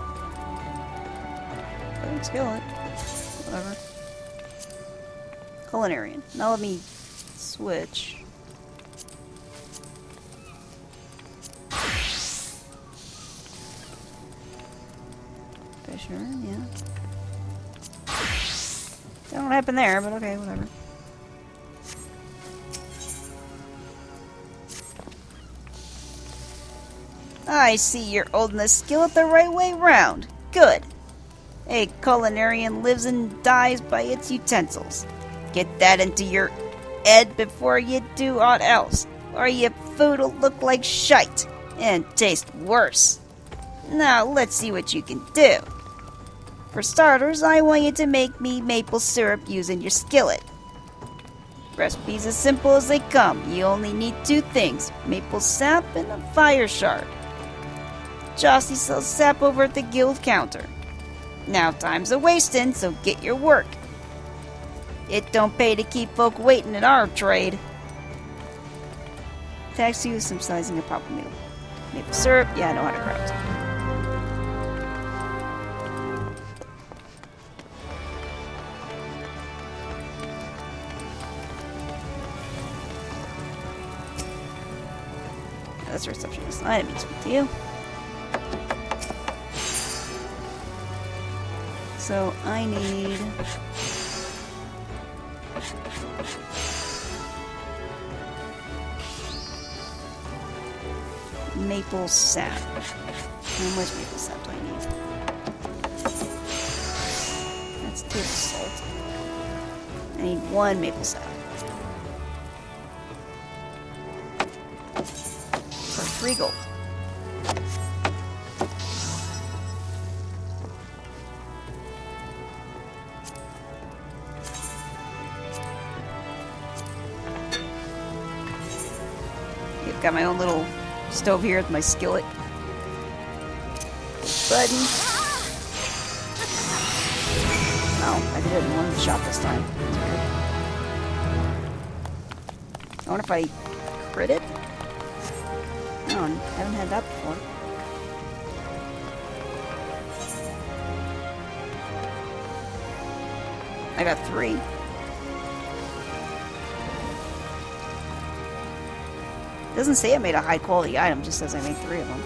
would skill it. Whatever. Culinarian. Now let me switch. Fisher, yeah. Don't know what happened there, but okay, whatever. I see you're holding the skillet the right way round. Good. A culinarian lives and dies by its utensils. Get that into your head before you do aught else, or your food will look like shite and taste worse. Now let's see what you can do. For starters, I want you to make me maple syrup using your skillet. Recipe's as simple as they come. You only need 2 things, maple sap and a fire shard. Jossie sells sap over at the guild counter. Now time's a-wasting, so get your work. It don't pay to keep folk waiting in our trade. Tax you some sizing a proper meal. Maple syrup, yeah, I know how to craft. That's a receptionist. I didn't mean to speak to you. So I need maple sap. How much maple sap do I need? That's table salt. I need 1 maple sap. For 3 gold. I've got my own little stove here with my skillet. Button. Oh, I did it in one shot this time. That's weird. I wonder if I crit it? No, I haven't had that before. I got 3. Doesn't say I made a high quality item, just says I made 3 of them.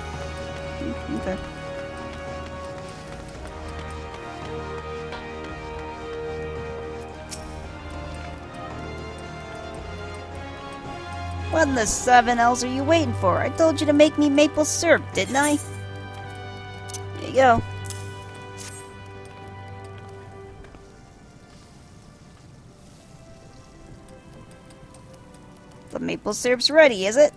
Okay. What in the 7 L's are you waiting for? I told you to make me maple syrup, didn't I? There you go. The maple syrup's ready, is it?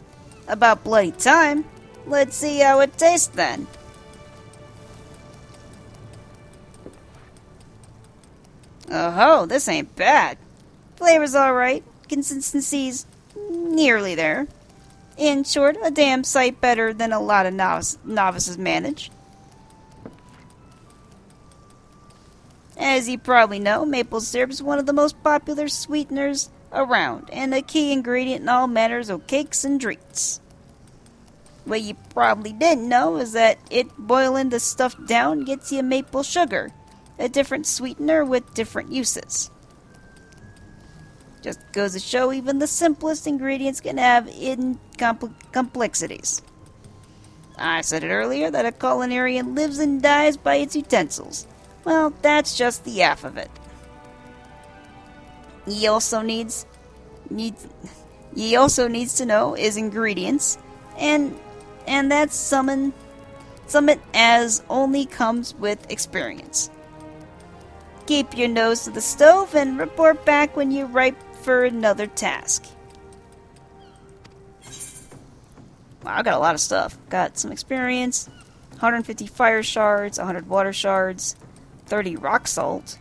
About bloody time. Let's see how it tastes then. Oh ho, this ain't bad. Flavor's alright. consistency's nearly there. In short, a damn sight better than a lot of novices manage. As you probably know, maple syrup is one of the most popular sweeteners around, and a key ingredient in all manners of cakes and treats. What you probably didn't know is that boiling the stuff down gets you maple sugar, a different sweetener with different uses. Just goes to show even the simplest ingredients can have hidden complexities. I said it earlier that a culinarian lives and dies by its utensils. Well, that's just the half of it. Ye also needs to know his ingredients, and that's some as only comes with experience. Keep your nose to the stove and report back when you're ripe for another task. Wow, I got a lot of stuff. Got some experience, 150 fire shards, 100 water shards, 30 rock salt,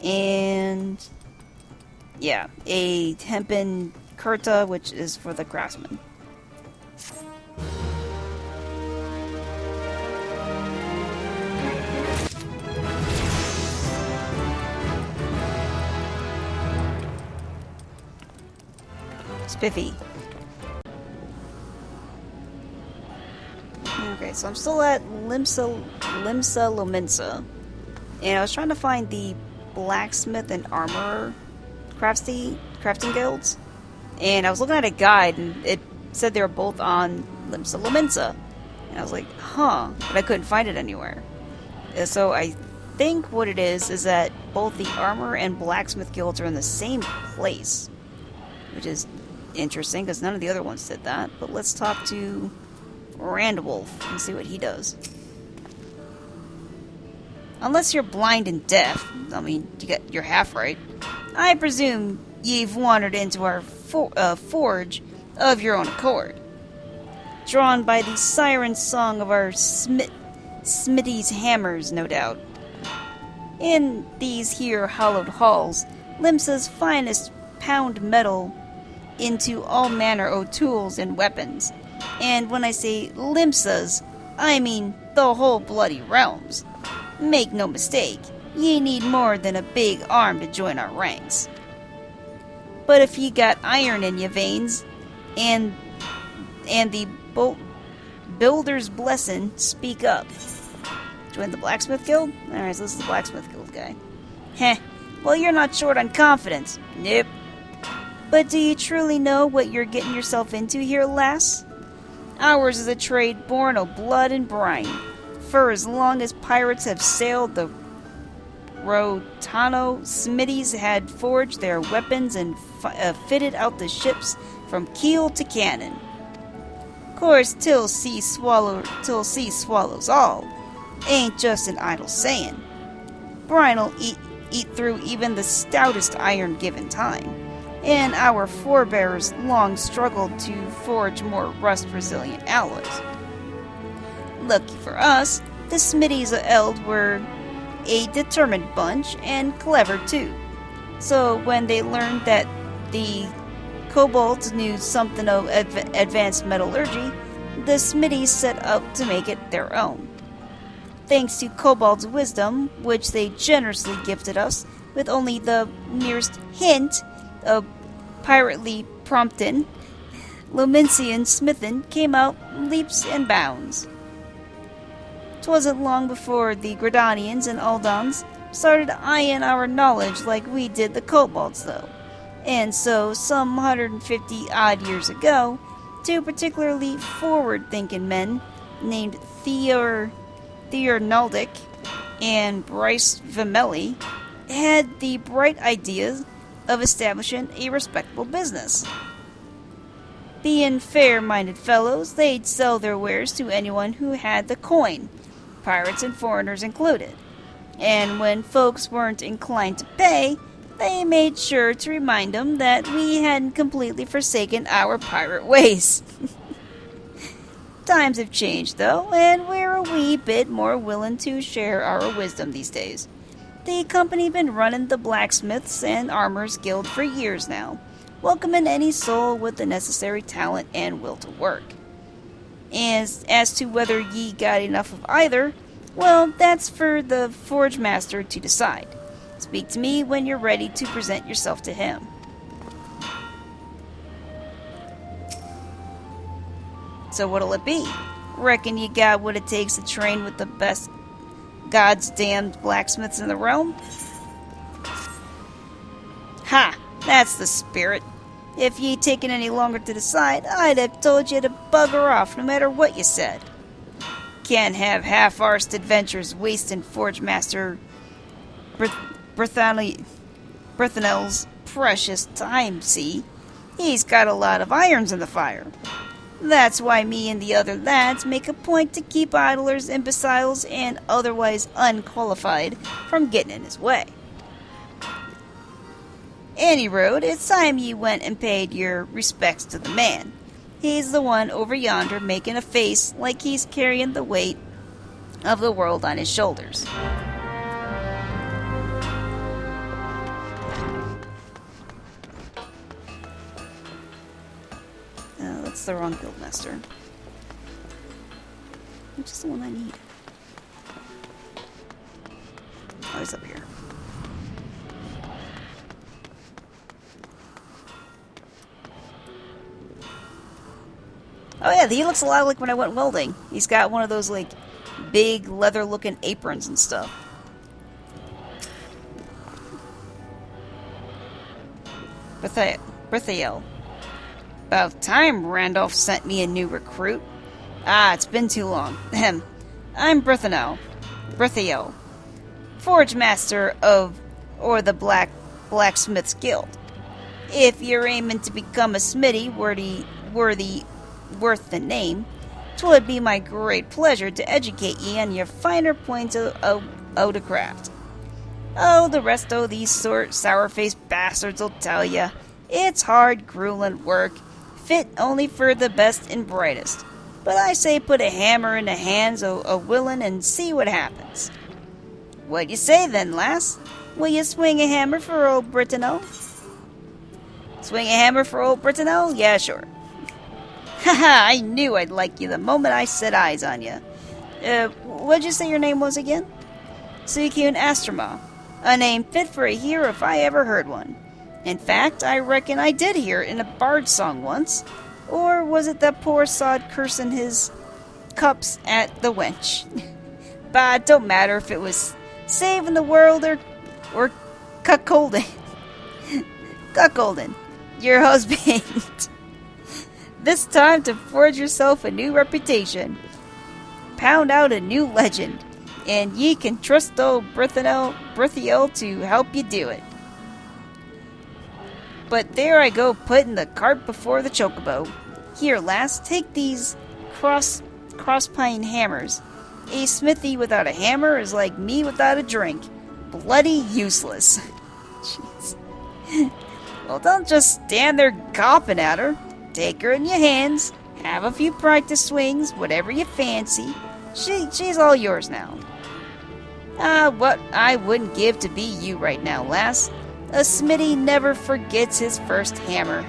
and yeah, a hempen kurta, which is for the craftsman. Spiffy. Okay, so I'm still at Limsa Lominsa. And I was trying to find the blacksmith and armorer crafting guilds. And I was looking at a guide, and it said they were both on Limsa Lominsa. And I was like, huh, but I couldn't find it anywhere. So I think what it is that both the armor and blacksmith guilds are in the same place. Which is interesting, because none of the other ones did that. But let's talk to Randwolf and see what he does. Unless you're blind and deaf, I mean, you're half right, I presume you've wandered into our forge of your own accord. Drawn by the siren song of our Smitty's hammers, no doubt. In these here hallowed halls, Limsa's finest pound metal into all manner of tools and weapons. And when I say Limsa's, I mean the whole bloody realms. Make no mistake, ye need more than a big arm to join our ranks. But if ye got iron in your veins, and the builder's blessing, speak up. Join the blacksmith guild? Alright, so this is the blacksmith guild guy. Heh, well you're not short on confidence. Nope. But do you truly know what you're getting yourself into here, lass? Ours is a trade born of blood and brine. For as long as pirates have sailed the Rotano, smithies had forged their weapons and fitted out the ships from keel to cannon. Course, till sea swallows all, ain't just an idle saying. Brine'll eat through even the stoutest iron given time, and our forebears long struggled to forge more rust-resilient alloys. Lucky for us, the Smithies of Eld were a determined bunch and clever too. So when they learned that the kobolds knew something of advanced metallurgy, the Smithies set out to make it their own. Thanks to kobolds' wisdom, which they generously gifted us with only the merest hint of pirately prompting, Lominsian smithin' came out leaps and bounds. 'Twasn't long before the Gridanians and Aldons started eyeing our knowledge like we did the kobolds, though. And so, some 150 odd years ago, two particularly forward-thinking men named Theor Naldic and Bryce Vimelli had the bright idea of establishing a respectable business. Being fair-minded fellows, they'd sell their wares to anyone who had the coin, pirates and foreigners included. And when folks weren't inclined to pay, they made sure to remind them that we hadn't completely forsaken our pirate ways. Times have changed, though, and we're a wee bit more willing to share our wisdom these days. The company been running the Blacksmiths and Armorers Guild for years now, welcoming any soul with the necessary talent and will to work. As to whether ye got enough of either, well, that's for the Forge Master to decide. Speak to me when you're ready to present yourself to him. So what'll it be? Reckon you got what it takes to train with the best God's damned blacksmiths in the realm? Ha! That's the spirit. If ye'd taken any longer to decide, I'd have told you to bugger off no matter what you said. Can't have half-arsed adventures wasting Forge Master Berthanel's precious time, see? He's got a lot of irons in the fire. That's why me and the other lads make a point to keep idlers, imbeciles, and otherwise unqualified from getting in his way. Any road, it's time ye went and paid your respects to the man. He's the one over yonder making a face like he's carrying the weight of the world on his shoulders. That's the wrong guildmaster. Which is the one I need? Oh, he's up here. Oh yeah, he looks a lot like when I went welding. He's got one of those, like, big leather-looking aprons and stuff. Berthael. About time Randolph sent me a new recruit. It's been too long. Ahem. I'm Berthael, Forge Master of, or the Blacksmith's Guild. If you're aiming to become a smithy worth the name, 'twould be my great pleasure to educate ye on your finer points of the craft. Oh, the rest o' these sour-faced bastards 'll tell ya. It's hard, grueling work, fit only for the best and brightest. But I say put a hammer in the hands o' willin' and see what happens. What you say then, lass? Will you swing a hammer for old Britanno? Swing a hammer for old Britanno? Yeah, sure. Haha, I knew I'd like you the moment I set eyes on you. What'd you say your name was again? Suicune Astroma. A name fit for a hero if I ever heard one. In fact, I reckon I did hear it in a bard song once. Or was it that poor sod cursing his cups at the wench? But it don't matter if it was saving the world or cuckolding. Cuckolding your husband. This time to forge yourself a new reputation. Pound out a new legend. And ye can trust old Berthael to help you do it. But there I go putting the cart before the chocobo. Here, lass, take these cross-pine hammers. A smithy without a hammer is like me without a drink. Bloody useless. Jeez. Well, don't just stand there gawping at her. Take her in your hands, have a few practice swings, whatever you fancy. She's all yours now. What I wouldn't give to be you right now, lass. A smithy never forgets his first hammer.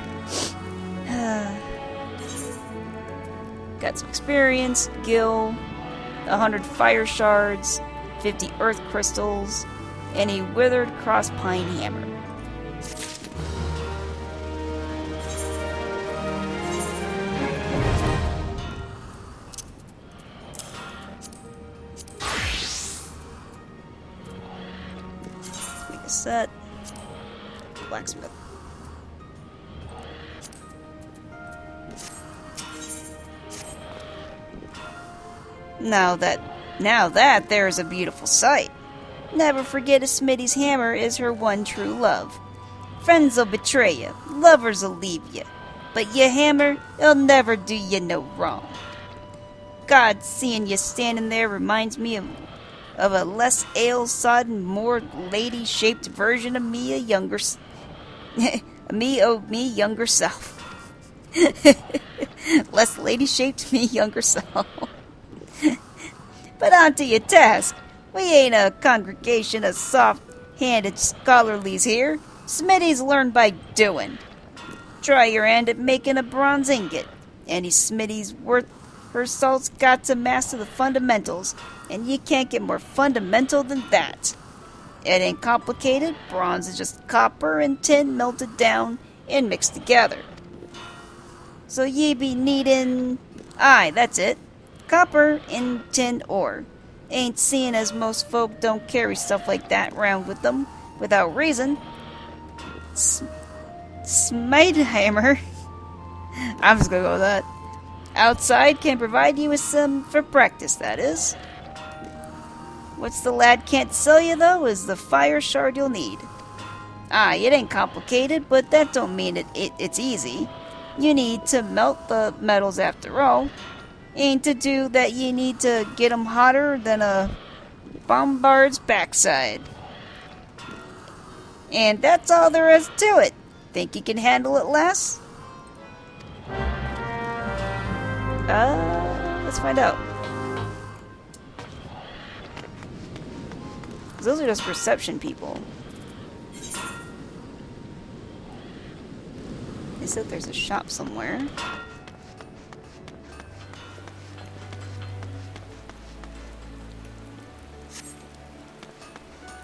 Got some experience, gil, 100 fire shards, 50 earth crystals, and a withered cross-pine hammer. Make a set. Blacksmith. Now that there's a beautiful sight. Never forget a smithy's hammer is her one true love. Friends'll betray you, lovers'll leave you, but your hammer, it'll never do you no wrong. God, seeing you standing there reminds me of a less ale-sodden, more lady-shaped version of me, me younger self. Less lady-shaped me younger self. But on to your task. We ain't a congregation of soft-handed scholarlies here. Smithies learn by doing. Try your hand at making a bronze ingot. Any smithy's worth her salt's got to master the fundamentals, and you can't get more fundamental than that. It ain't complicated. Bronze is just copper and tin melted down and mixed together. So ye be needin'... Aye, that's it. Copper and tin ore. Ain't seeing as most folk don't carry stuff like that round with them without reason. Smite hammer. I'm just gonna go with that. Outside can provide you with some for practice, that is. What's the lad can't sell you, though, is the fire shard you'll need. Aye, it ain't complicated, but that don't mean it's easy. You need to melt the metals after all. Ain't to do that you need to get 'em hotter than a bombard's backside. And that's all there is to it. Think you can handle it, lass? Let's find out. Those are just reception people. They said there's a shop somewhere.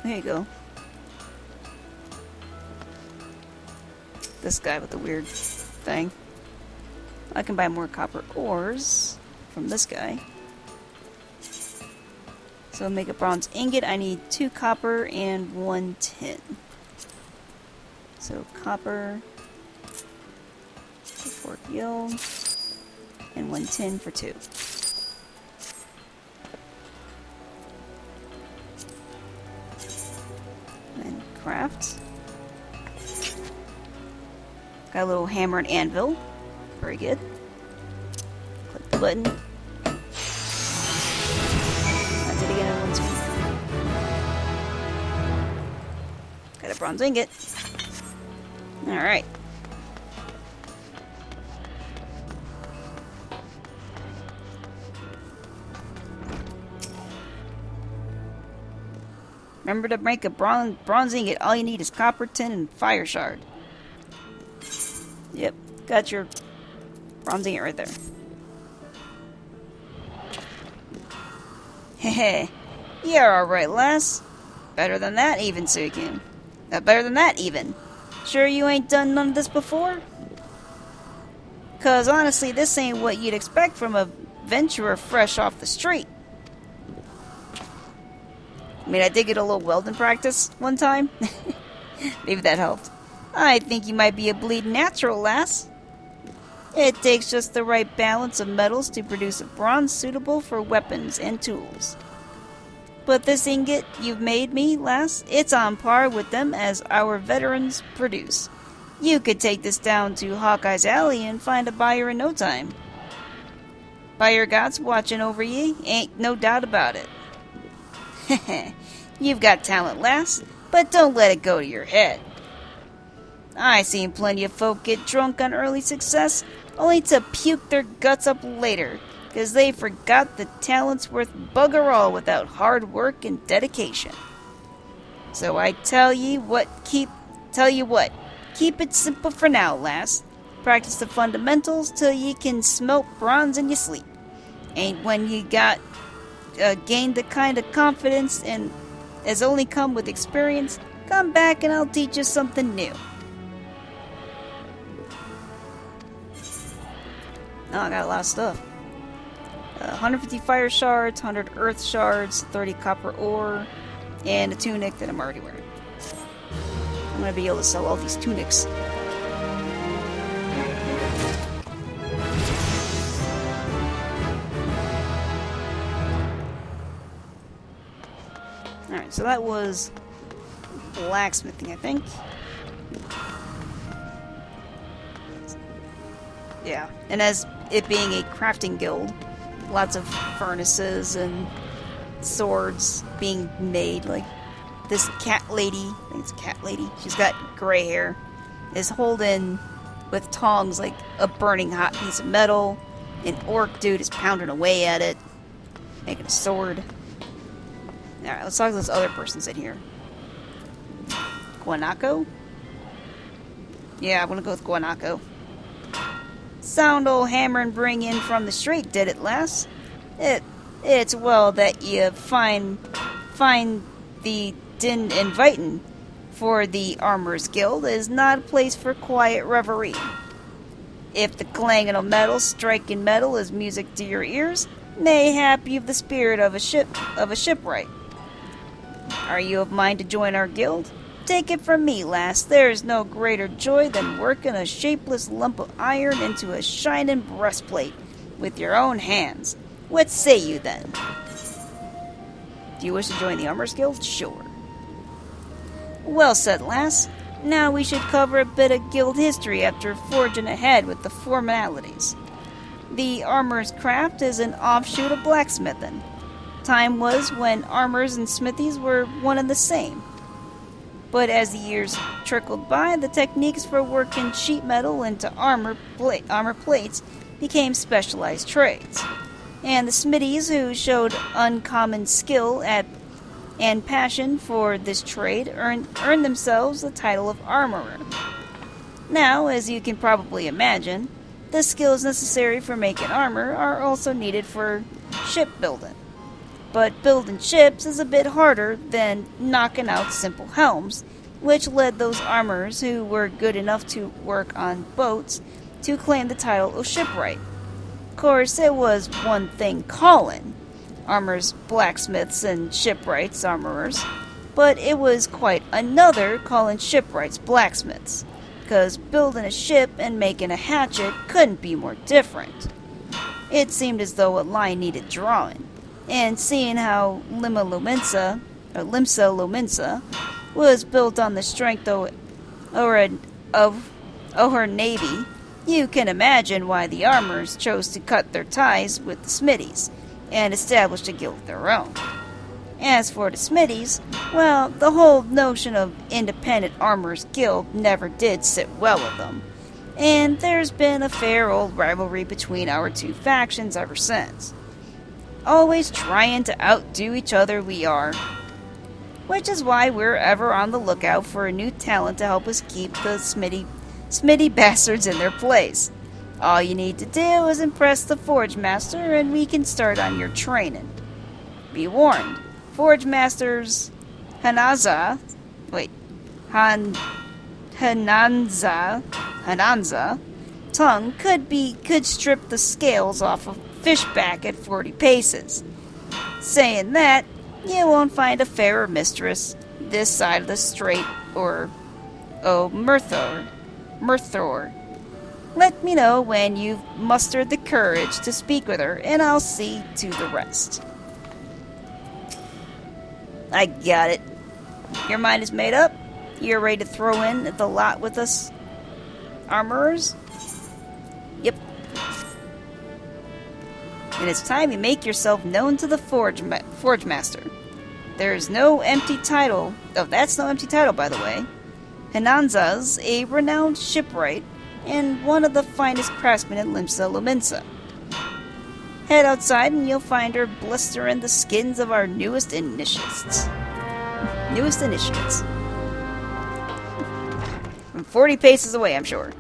There you go. This guy with the weird thing. I can buy more copper ores from this guy. So to make a bronze ingot, I need 2 copper and 1 tin. So copper for 4 gil and 1 tin for 2. And craft. Got a little hammer and anvil. Very good. Click the button. That's it again in 1 speed. Got a bronze ingot. Alright. Remember to make a bronze ingot, all you need is copper, tin, and fire shard. Yep, got your bronze ingot right there. Hehe, you're alright, lass. Better than that even, Suikin. Better than that even. Sure you ain't done none of this before? 'Cause honestly, this ain't what you'd expect from a venturer fresh off the street. I mean, I did get a little welding practice one time. Maybe that helped. I think you might be a bleeding natural, lass. It takes just the right balance of metals to produce a bronze suitable for weapons and tools. But this ingot you've made me, lass, it's on par with them as our veterans produce. You could take this down to Hawkeye's Alley and find a buyer in no time. Buyer God's watching over ye, ain't no doubt about it. You've got talent, lass, but don't let it go to your head. I seen plenty of folk get drunk on early success, only to puke their guts up later, 'cause they forgot the talent's worth bugger all without hard work and dedication. So I tell you what, keep it simple for now, lass. Practice the fundamentals till you can smelt bronze in your sleep. Ain't when you got gained the kind of confidence and has only come with experience, come back and I'll teach you something new. Oh, I got a lot of stuff. 150 fire shards, 100 earth shards, 30 copper ore, and a tunic that I'm already wearing. I'm gonna be able to sell all these tunics. Alright, so that was blacksmithing, I think. Yeah, and as it being a crafting guild, lots of furnaces and swords being made. Like this cat lady, I think it's a cat lady, she's got gray hair, is holding with tongs like a burning hot piece of metal. An orc dude is pounding away at it, making a sword. Alright, let's talk to this other person in here. Guanaco? Yeah, I'm gonna go with Guanaco. Sound old hammer and bring in from the street, did it, lass? It's well that you find the din invitin', for the Armorers Guild is not a place for quiet reverie. If the clanging of metal striking metal is music to your ears, mayhap you've the spirit of a shipwright. Are you of mind to join our guild? Take it from me, lass, there is no greater joy than working a shapeless lump of iron into a shining breastplate with your own hands. What say you then? Do you wish to join the Armorers Guild? Sure. Well said, lass. Now we should cover a bit of guild history after forging ahead with the formalities. The armorer's craft is an offshoot of blacksmithing. Time was when armors and smithies were one and the same. But as the years trickled by, the techniques for working sheet metal into armor plates became specialized trades. And the smithies who showed uncommon skill and passion for this trade earned themselves the title of armorer. Now, as you can probably imagine, the skills necessary for making armor are also needed for shipbuilding. But building ships is a bit harder than knocking out simple helms, which led those armorers who were good enough to work on boats to claim the title of shipwright. Of course, it was one thing calling armorers blacksmiths and shipwrights armorers, but it was quite another calling shipwrights blacksmiths, because building a ship and making a hatchet couldn't be more different. It seemed as though a line needed drawing, and seeing how Limsa Lominsa was built on the strength of her navy, you can imagine why the armorers chose to cut their ties with the smithies and established a guild of their own. As for the smithies, well, the whole notion of independent armorers guild never did sit well with them, and there's been a fair old rivalry between our two factions ever since. Always trying to outdo each other we are. Which is why we're ever on the lookout for a new talent to help us keep the smithy bastards in their place. All you need to do is impress the Forge Master and we can start on your training. Be warned, Forge Master's Hananza tongue could strip the scales off a fishback at 40 paces. Saying that, you won't find a fairer mistress this side of the strait or Murthor. Let me know when you've mustered the courage to speak with her, and I'll see to the rest. I got it. Your mind is made up? You're ready to throw in the lot with us armorers? Yep. And it's time you make yourself known to the Forge Master. There's no empty title. Oh, that's no empty title, by the way. Hananza's a renowned shipwright and one of the finest craftsmen in Limsa Lominsa. Head outside and you'll find her blistering the skins of our newest initiates. From 40 paces away, I'm sure.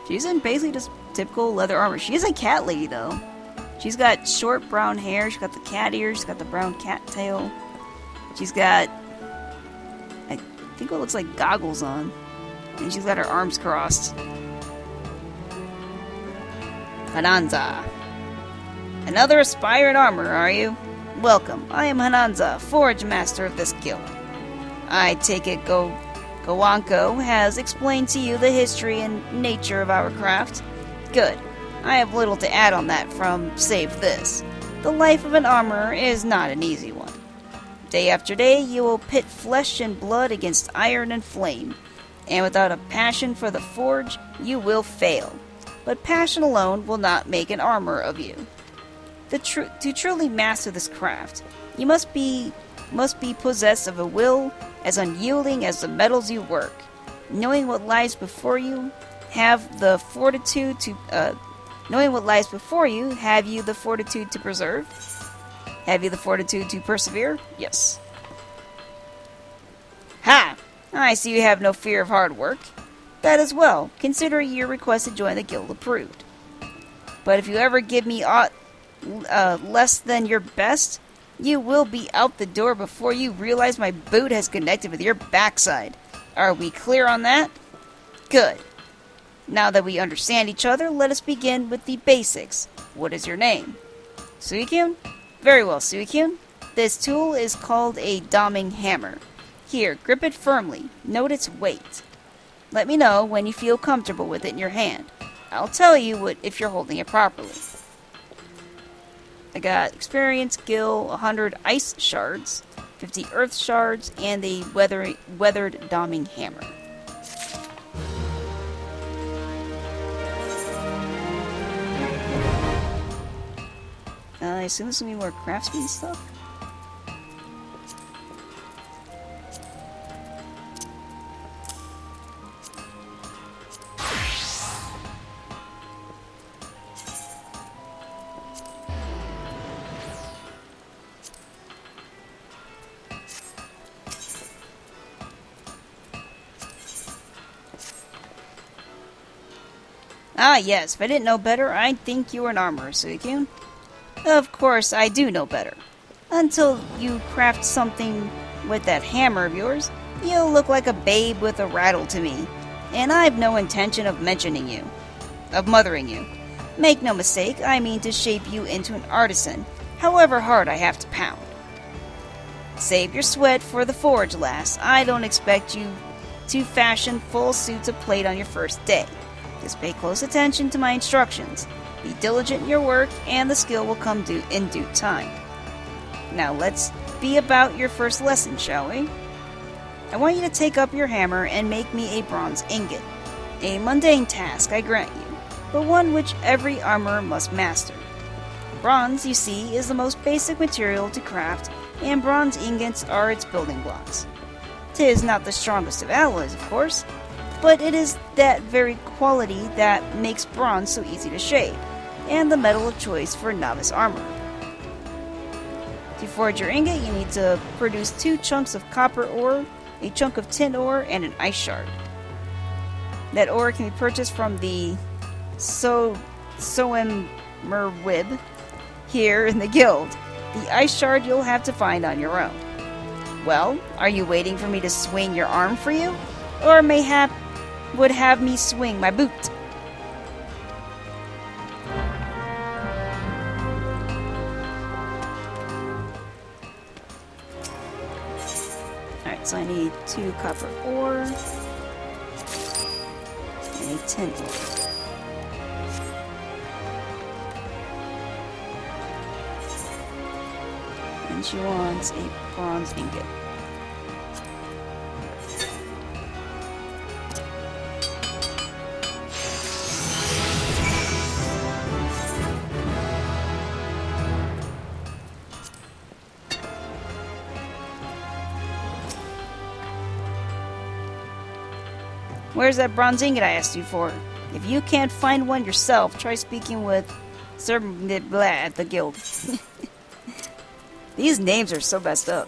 She's in basically just typical leather armor. She is a cat lady, though. She's got short brown hair, she's got the cat ears, she's got the brown cat tail. She's got, I think what looks like goggles on. And she's got her arms crossed. Hananza. Another aspiring armorer, are you? Welcome. I am Hananza, Forge Master of this guild. I take it Gowanko has explained to you the history and nature of our craft. Good. I have little to add on that save this. The life of an armorer is not an easy one. Day after day, you will pit flesh and blood against iron and flame, and without a passion for the forge, you will fail. But passion alone will not make an armorer of you. To truly master this craft, you must be possessed of a will as unyielding as the metals you work. Knowing what lies before you, have you the fortitude to preserve? Have you the fortitude to persevere? Yes. Ha! I see you have no fear of hard work. That as well, considering your request to join the guild approved. But if you ever give me aught less than your best, you will be out the door before you realize my boot has connected with your backside. Are we clear on that? Good. Now that we understand each other, let us begin with the basics. What is your name? Suikyun? Very well, Suikyun. This tool is called a doming hammer. Here, grip it firmly. Note its weight. Let me know when you feel comfortable with it in your hand. I'll tell you if you're holding it properly. I got experience, gil, 100 ice shards, 50 earth shards, and a weathered doming hammer. I assume this will be more craftsman stuff? Ah, yes. If I didn't know better, I'd think you were an armorer, Suikyun. Of course, I do know better. Until you craft something with that hammer of yours, you'll look like a babe with a rattle to me. And I've no intention of mothering you. Make no mistake, I mean to shape you into an artisan, however hard I have to pound. Save your sweat for the forge, lass. I don't expect you to fashion full suits of plate on your first day. Just pay close attention to my instructions. Be diligent in your work, and the skill will come in due time. Now let's be about your first lesson, shall we? I want you to take up your hammer and make me a bronze ingot. A mundane task, I grant you, but one which every armorer must master. Bronze, you see, is the most basic material to craft, and bronze ingots are its building blocks. 'Tis not the strongest of alloys, of course, but it is that very quality that makes bronze so easy to shade, and the metal of choice for a novice armorer. To forge your ingot, you need to produce 2 chunks of copper ore, a chunk of tin ore, and an ice shard. That ore can be purchased from the Soemmerwib here in the guild. The ice shard you'll have to find on your own. Well, are you waiting for me to swing your arm for you? Or mayhap would have me swing my boot? Alright, so I need 2 copper ore and a tin ore. And she wants a bronze ingot. Where's that bronze ingot I asked you for? If you can't find one yourself, try speaking with Sir Nibla at the guild. These names are so messed up.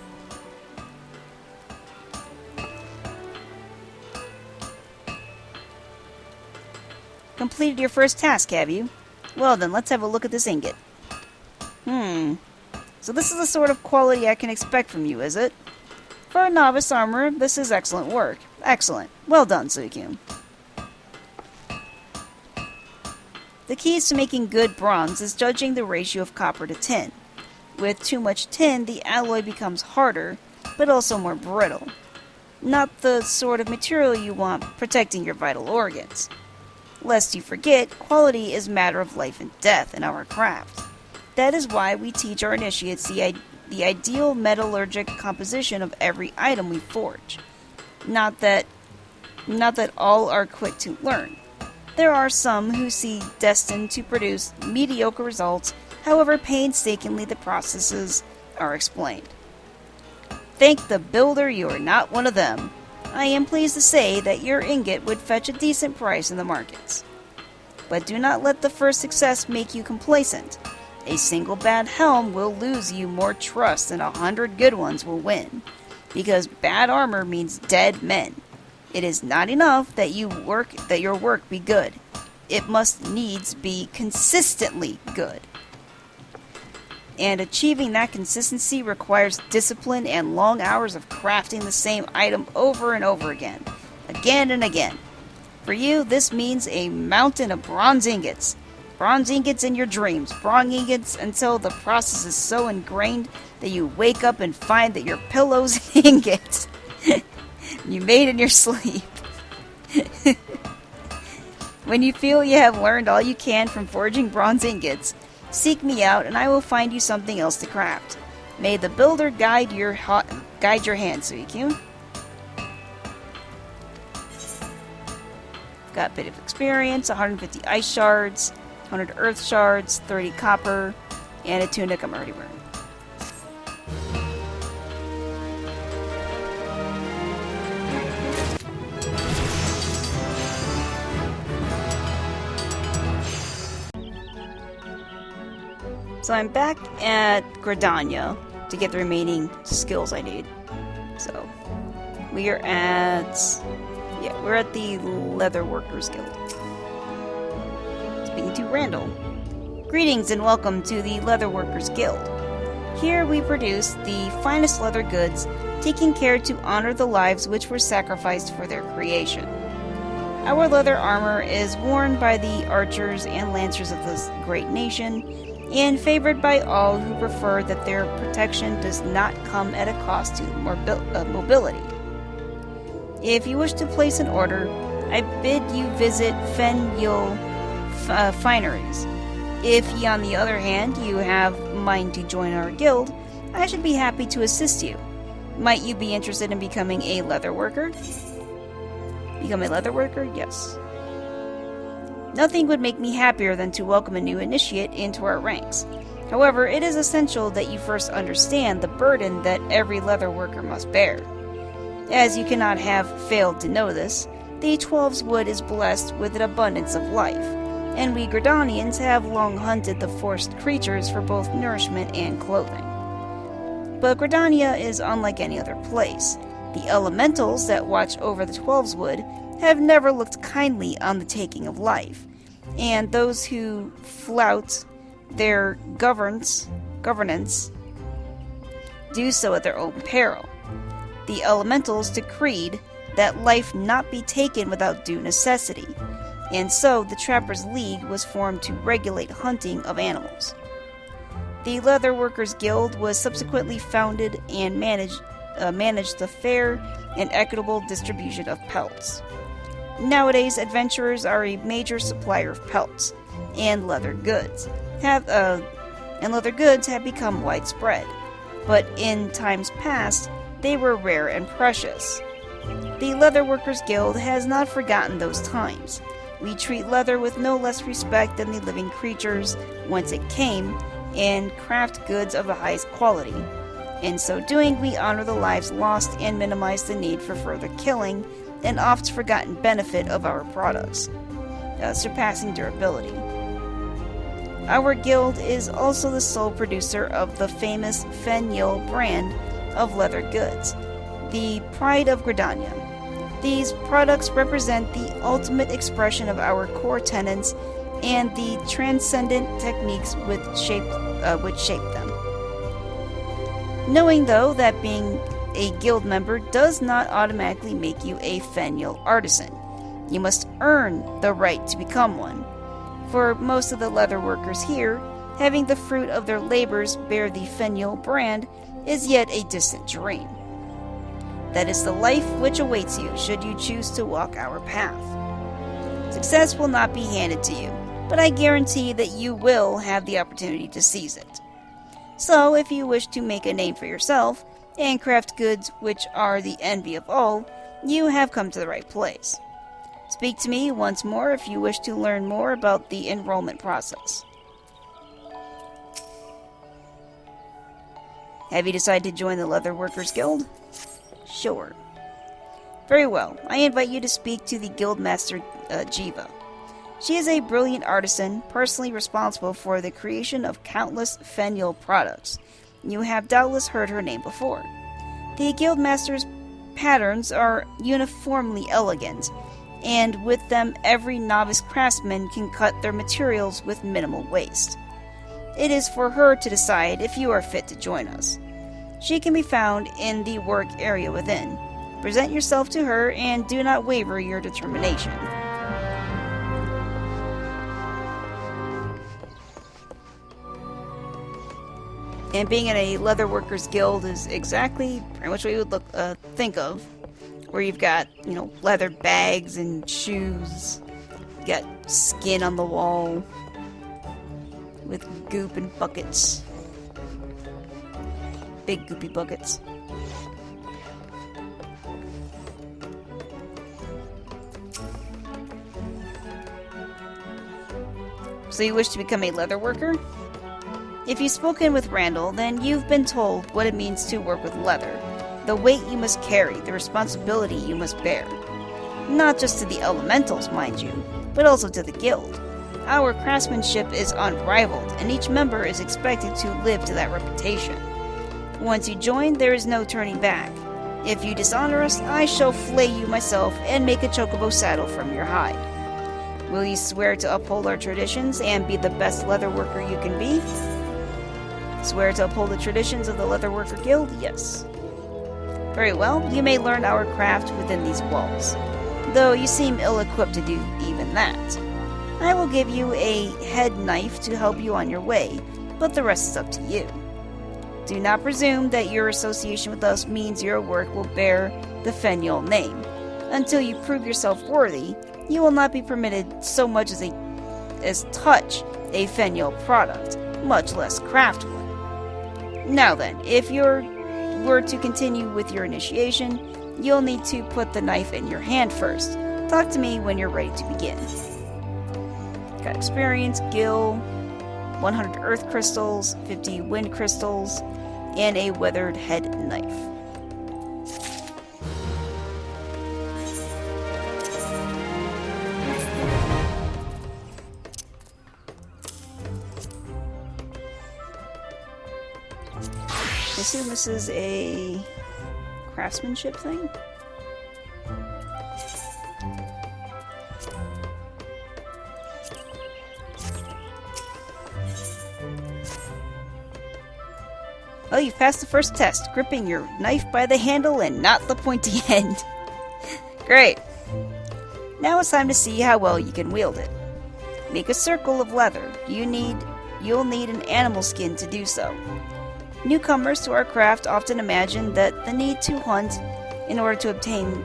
Completed your first task, have you? Well then, let's have a look at this ingot. So this is the sort of quality I can expect from you, is it? For a novice armorer, this is excellent work. Excellent. Well done, Suikyun. The keys to making good bronze is judging the ratio of copper to tin. With too much tin, the alloy becomes harder, but also more brittle. Not the sort of material you want protecting your vital organs. Lest you forget, quality is a matter of life and death in our craft. That is why we teach our initiates the ideal metallurgic composition of every item we forge. Not that all are quick to learn. There are some who see destined to produce mediocre results, however painstakingly the processes are explained. Thank the builder you are not one of them. I am pleased to say that your ingot would fetch a decent price in the markets. But do not let the first success make you complacent. A single bad helm will lose you more trust than 100 good ones will win, because bad armor means dead men. It is not enough that your work be good. It must needs be consistently good. And achieving that consistency requires discipline and long hours of crafting the same item over and over again and again. For you, this means a mountain of bronze ingots. Bronze ingots in your dreams. Bronze ingots until the process is so ingrained that you wake up and find that your pillow's ingots you made in your sleep. When you feel you have learned all you can from forging bronze ingots, seek me out and I will find you something else to craft. May the builder guide your hand, Suicune. Got a bit of experience, 150 ice shards, 100 earth shards, 30 copper, and a tunic I'm already wearing. So I'm back at Gridania to get the remaining skills I need. So we are at we're at the Leatherworkers Guild. Speaking to Randall. Greetings and welcome to the Leatherworkers Guild. Here we produce the finest leather goods, taking care to honor the lives which were sacrificed for their creation. Our leather armor is worn by the archers and lancers of this great nation, and favored by all who prefer that their protection does not come at a cost to mobility. If you wish to place an order, I bid you visit Fen-Yul Fineries. If ye, on the other hand, you have mind to join our guild, I should be happy to assist you. Might you be interested in becoming a leather worker? Become a leather worker? Yes. Nothing would make me happier than to welcome a new initiate into our ranks. However, it is essential that you first understand the burden that every leather worker must bear. As you cannot have failed to know this, the Twelves Wood is blessed with an abundance of life, and we Gridanians have long hunted the forest creatures for both nourishment and clothing. But Gridania is unlike any other place. The elementals that watch over the Twelves Wood have never looked kindly on the taking of life, and those who flout their governance do so at their own peril. The elementals decreed that life not be taken without due necessity, and so the Trappers' League was formed to regulate hunting of animals. The Leatherworkers Guild was subsequently founded and managed the fair and equitable distribution of pelts. Nowadays, adventurers are a major supplier of pelts, and leather goods have become widespread. But in times past, they were rare and precious. The Leatherworkers Guild has not forgotten those times. We treat leather with no less respect than the living creatures whence it came, and craft goods of the highest quality. In so doing, we honor the lives lost and minimize the need for further killing, an oft forgotten benefit of our products, surpassing durability. Our guild is also the sole producer of the famous Fen-Yul brand of leather goods, the pride of Gridania. These products represent the ultimate expression of our core tenets and the transcendent techniques which shape them. Knowing, though, that being a guild member does not automatically make you a Fen-Yul artisan. You must earn the right to become one. For most of the leather workers here, having the fruit of their labors bear the Fen-Yul brand is yet a distant dream. That is the life which awaits you should you choose to walk our path. Success will not be handed to you, but I guarantee that you will have the opportunity to seize it. So, if you wish to make a name for yourself, and craft goods which are the envy of all, you have come to the right place. Speak to me once more if you wish to learn more about the enrollment process. Have you decided to join the Leatherworkers Guild? Sure. Very well. I invite you to speak to the Guildmaster Jiva. She is a brilliant artisan, personally responsible for the creation of countless Fenyel products. You have doubtless heard her name before. The Guildmaster's patterns are uniformly elegant, and with them every novice craftsman can cut their materials with minimal waste. It is for her to decide if you are fit to join us. She can be found in the work area within. Present yourself to her and do not waver your determination. And being in a leatherworkers guild is exactly pretty much what you would think of. Where you've got, leather bags and shoes. You got skin on the wall. With goop and buckets. Big goopy buckets. So you wish to become a leather worker? If you've spoken with Randall, then you've been told what it means to work with leather. The weight you must carry, the responsibility you must bear. Not just to the elementals, mind you, but also to the guild. Our craftsmanship is unrivaled, and each member is expected to live to that reputation. Once you join, there is no turning back. If you dishonor us, I shall flay you myself and make a chocobo saddle from your hide. Will you swear to uphold our traditions and be the best leather worker you can be? Swear to uphold the traditions of the Leatherworker Guild? Yes. Very well, you may learn our craft within these walls, though you seem ill-equipped to do even that. I will give you a head knife to help you on your way, but the rest is up to you. Do not presume that your association with us means your work will bear the Fenyel name. Until you prove yourself worthy, you will not be permitted so much as touch a Fenyel product, much less craft one. Now then, if you were to continue with your initiation, you'll need to put the knife in your hand first. Talk to me when you're ready to begin. Got experience, gil, 100 earth crystals, 50 wind crystals, and a weathered head knife. I assume this is a craftsmanship thing? Oh, you've passed the first test, gripping your knife by the handle and not the pointy end. Great. Now it's time to see how well you can wield it. Make a circle of leather. You'll need an animal skin to do so. Newcomers to our craft often imagine that the need to hunt in order to obtain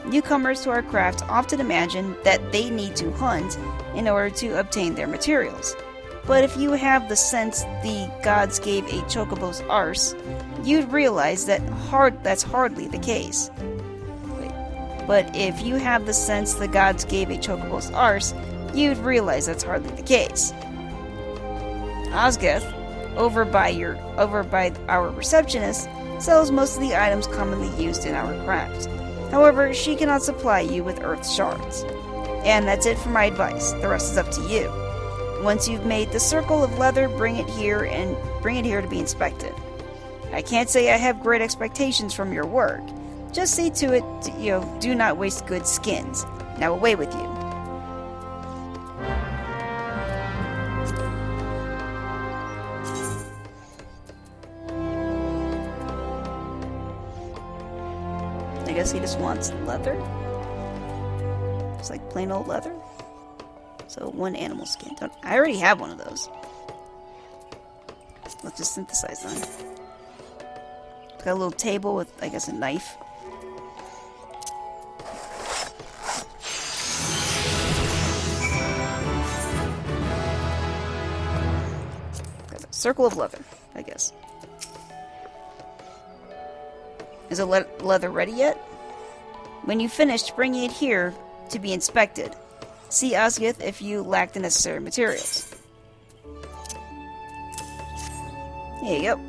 Newcomers to our craft often imagine that they need to hunt in order to obtain their materials. But if you have the sense the gods gave a chocobo's arse, you'd realize that that's hardly the case. But if you have the sense the gods gave a chocobo's arse, you'd realize that's hardly the case. Osgith, over by our receptionist, sells most of the items commonly used in our craft. However, she cannot supply you with earth shards. And that's it for my advice. The rest is up to you. Once you've made the circle of leather, bring it here to be inspected. I can't say I have great expectations from your work. Just see to it, do not waste good skins. Now away with you. I guess he just wants leather. Just like plain old leather. So one animal skin. I already have one of those. Let's just synthesize them. It's got a little table with, I guess, a knife. Got a circle of leather, I guess. Is the leather ready yet? When you finished, bring it here to be inspected. See Osgith if you lack the necessary materials. Here you go.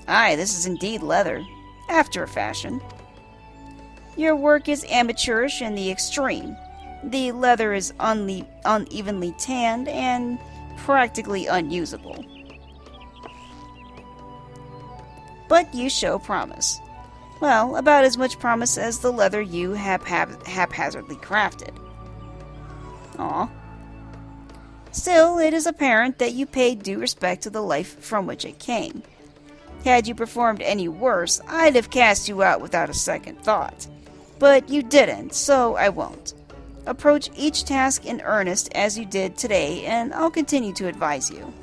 Aye, this is indeed leather. After a fashion. Your work is amateurish in the extreme. The leather is unevenly tanned and practically unusable. But you show promise. Well, about as much promise as the leather you haphazardly crafted. Aw. Still, it is apparent that you paid due respect to the life from which it came. Had you performed any worse, I'd have cast you out without a second thought. But you didn't, so I won't. Approach each task in earnest as you did today, and I'll continue to advise you.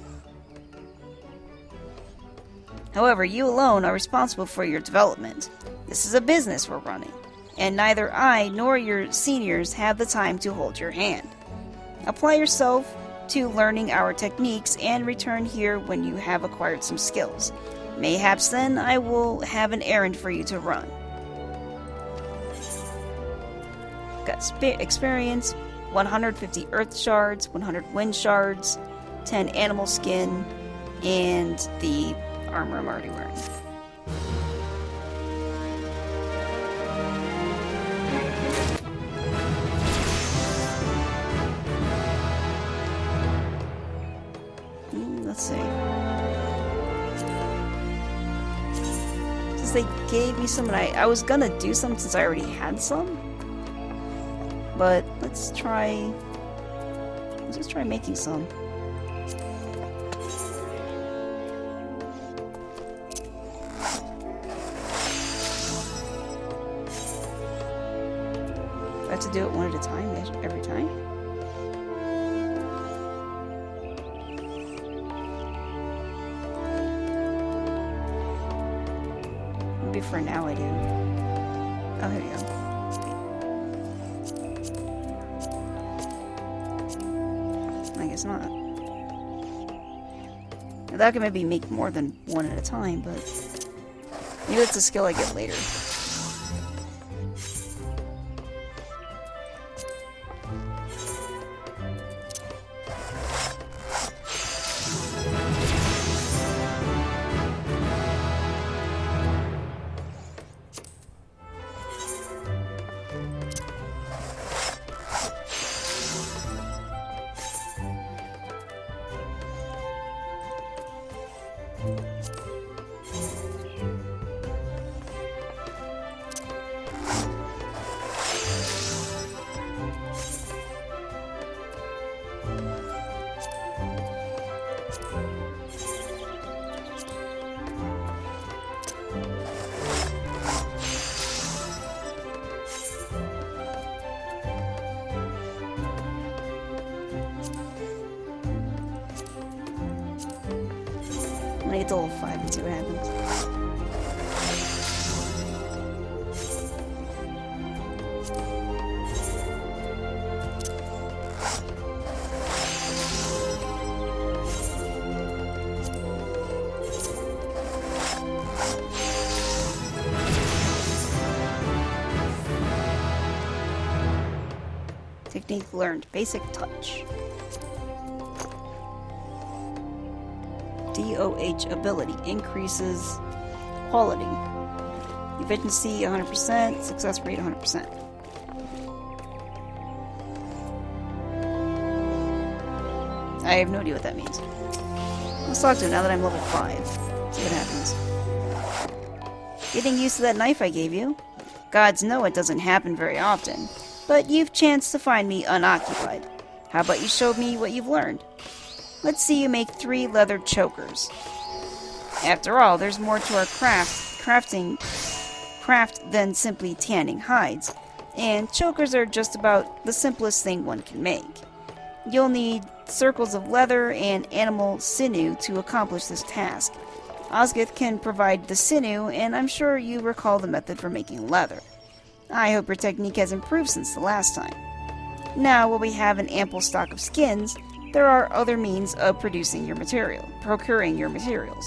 However, you alone are responsible for your development. This is a business we're running, and neither I nor your seniors have the time to hold your hand. Apply yourself to learning our techniques and return here when you have acquired some skills. Mayhaps then I will have an errand for you to run. Got experience, 150 earth shards, 100 wind shards, 10 animal skin, and the armor I'm already wearing. Let's see. Since they gave me some, and I was gonna do some since I already had some. But let's just try making some. I have to do it one at a time every time. Maybe for now I do. Oh, here we go. I guess not. Now, that can maybe make more than one at a time, but maybe that's a skill I get later. I'm gonna get to level 5 and see what happens. Technique learned. Basic touch. DOH ability increases quality. Efficiency 100%, success rate 100%. I have no idea what that means. Let's talk to him now that I'm level 5. See what happens. Getting used to that knife I gave you? Gods know it doesn't happen very often, but you've chanced to find me unoccupied. How about you show me what you've learned? Let's see you make 3 leather chokers. After all, there's more to our craft than simply tanning hides, and chokers are just about the simplest thing one can make. You'll need circles of leather and animal sinew to accomplish this task. Osgoth can provide the sinew, and I'm sure you recall the method for making leather. I hope your technique has improved since the last time. Now, while we have an ample stock of skins, there are other means of procuring your materials.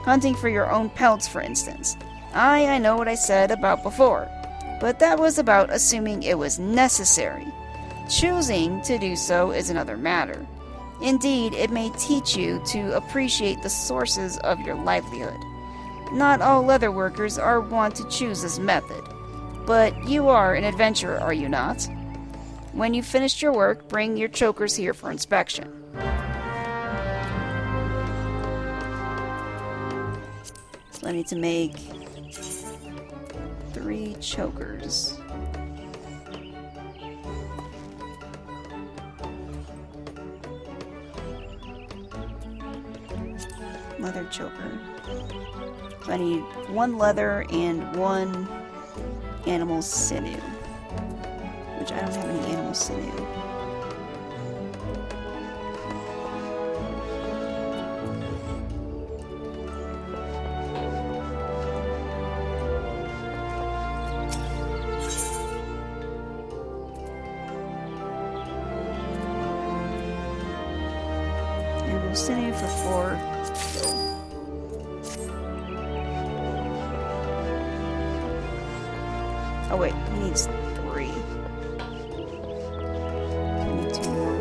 Hunting for your own pelts, for instance. I know what I said about before, but that was about assuming it was necessary. Choosing to do so is another matter. Indeed, it may teach you to appreciate the sources of your livelihood. Not all leather workers are wont to choose this method. But you are an adventurer, are you not? When you've finished your work, bring your chokers here for inspection. So I need to make 3 chokers. Leather choker. So I need 1 leather and 1 animal sinew. Which I don't have any animal sinew. Animal sinew for 4. Oh wait, he needs 3. I need 2 more.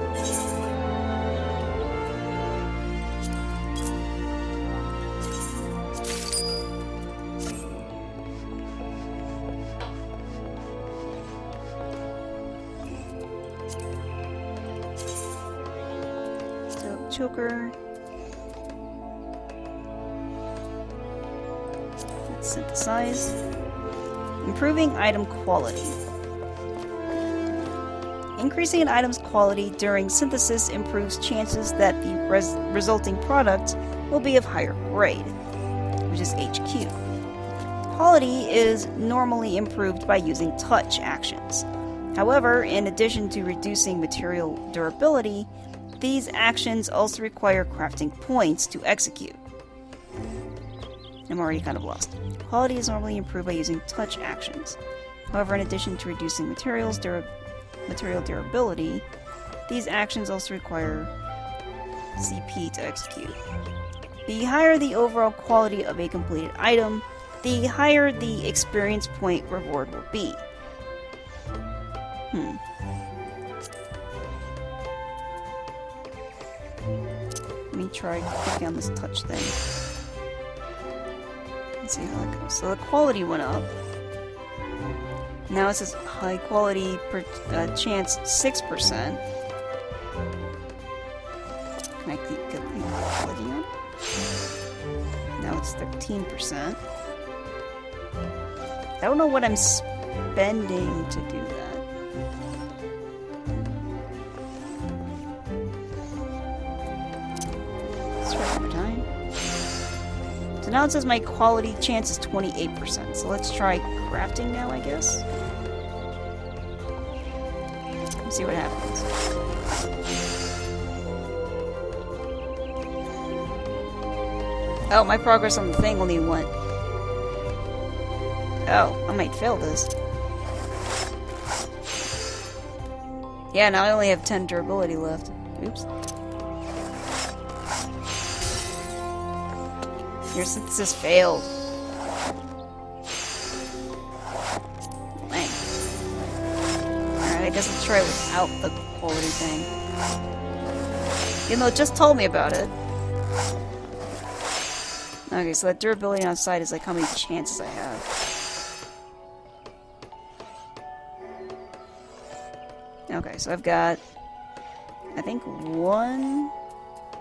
So, choker. Let's synthesize. Improving item quality. Increasing an item's quality during synthesis improves chances that the resulting product will be of higher grade, which is HQ. Quality is normally improved by using touch actions. However, in addition to reducing material durability, these actions also require crafting points to execute. I'm already kind of lost. Quality is normally improved by using touch actions. However, in addition to reducing material durability, these actions also require CP to execute. The higher the overall quality of a completed item, the higher the experience point reward will be. Let me try clicking on this touch thing. Let's see how that goes. So the quality went up. Now it says high quality chance 6%. Can I keep the quality on? Now it's 13%. I don't know what I'm spending to do that. Let's try one more time. So now it says my quality chance is 28%. So let's try crafting now, I guess. Let's see what happens. Oh, my progress on the thing only went. Oh, I might fail this. Yeah, now I only have 10 durability left. Oops. Your synthesis failed. Dang. Alright, I guess let's try it without the quality thing. Even though it just told me about it. Okay, so that durability outside is like how many chances I have. Okay, so I've got, I think 1,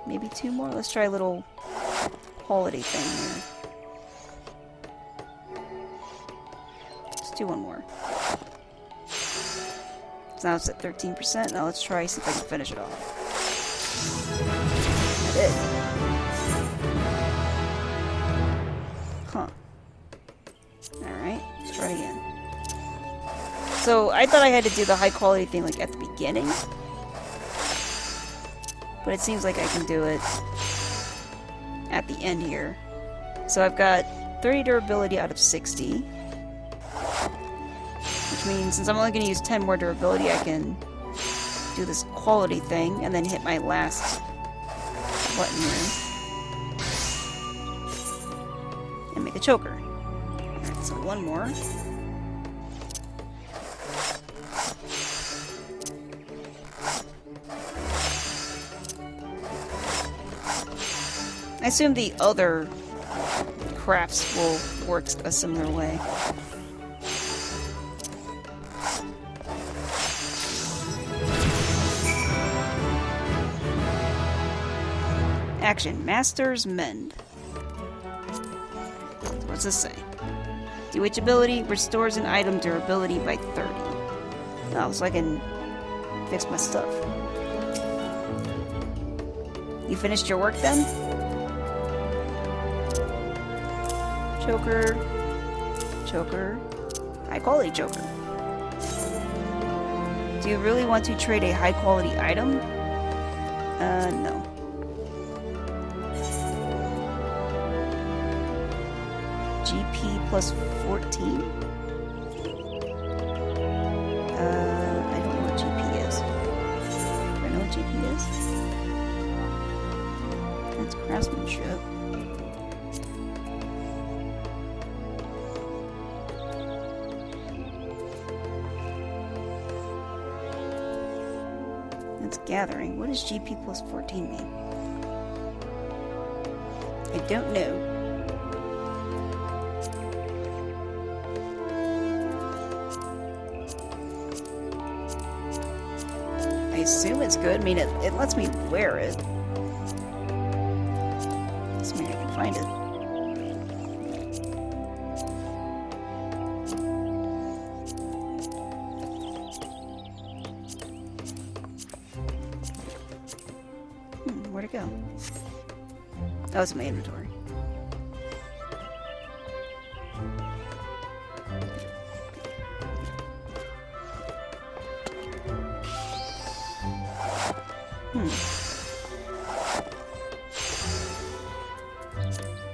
maybe 2 more. Let's try a little quality thing here. Let's do 1 more. So now it's at 13%. Now let's try, see if I can finish it off. I did. Huh. Alright, let's try it again. So, I thought I had to do the high quality thing like at the beginning. But it seems like I can do it at the end here. So I've got 30 durability out of 60. Which means since I'm only going to use 10 more durability, I can do this quality thing and then hit my last button here. And make a choker. Alright, so 1 more. I assume the other crafts will work a similar way. Action. Master's Mend. What's this say? DH ability restores an item durability by 30. Oh, so I can fix my stuff. You finished your work then? Choker. Choker. High quality choker. Do you really want to trade a high quality item? No. GP plus 14? I don't know what GP is. Do I know what GP is? That's craftsmanship. That's gathering. What does GP plus 14 mean? I don't know. I assume it's good. I mean, it lets me wear it. Let's see if I can find it. Where'd it go? Oh, it's in my inventory.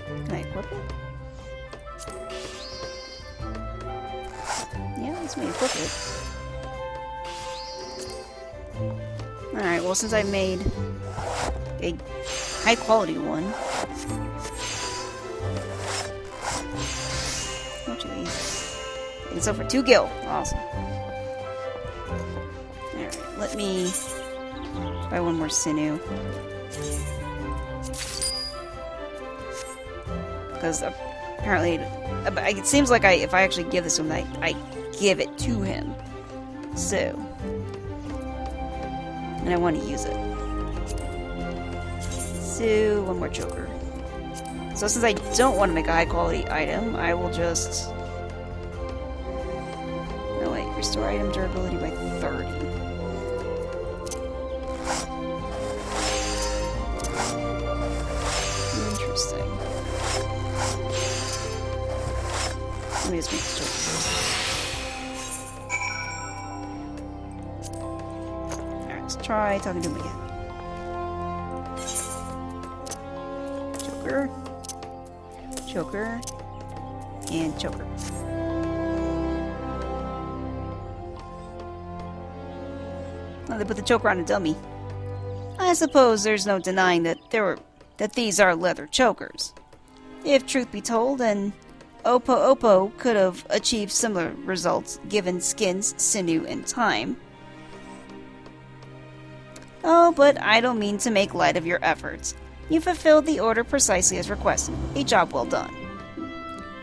Can I equip it? Yeah, let's me equip it. Alright, well, since I made a high quality one. How much of these? And so for 2 gil. Awesome. Alright, let me buy one more sinew. Because apparently, it seems like if I actually give this to him, I give it to him. So, and I want to use it. So, one more choker. So since I don't want to make a high quality item, I will just... No, wait. Restore item durability by 30. Interesting. Let me just make the choker first. Alright, let's try talking to him again. Choker, and choker. Oh, they put the choker on a dummy. I suppose there's no denying that these are leather chokers. If truth be told, then Oppo could have achieved similar results given skins, sinew, and time. Oh, but I don't mean to make light of your efforts. You fulfilled the order precisely as requested. A job well done.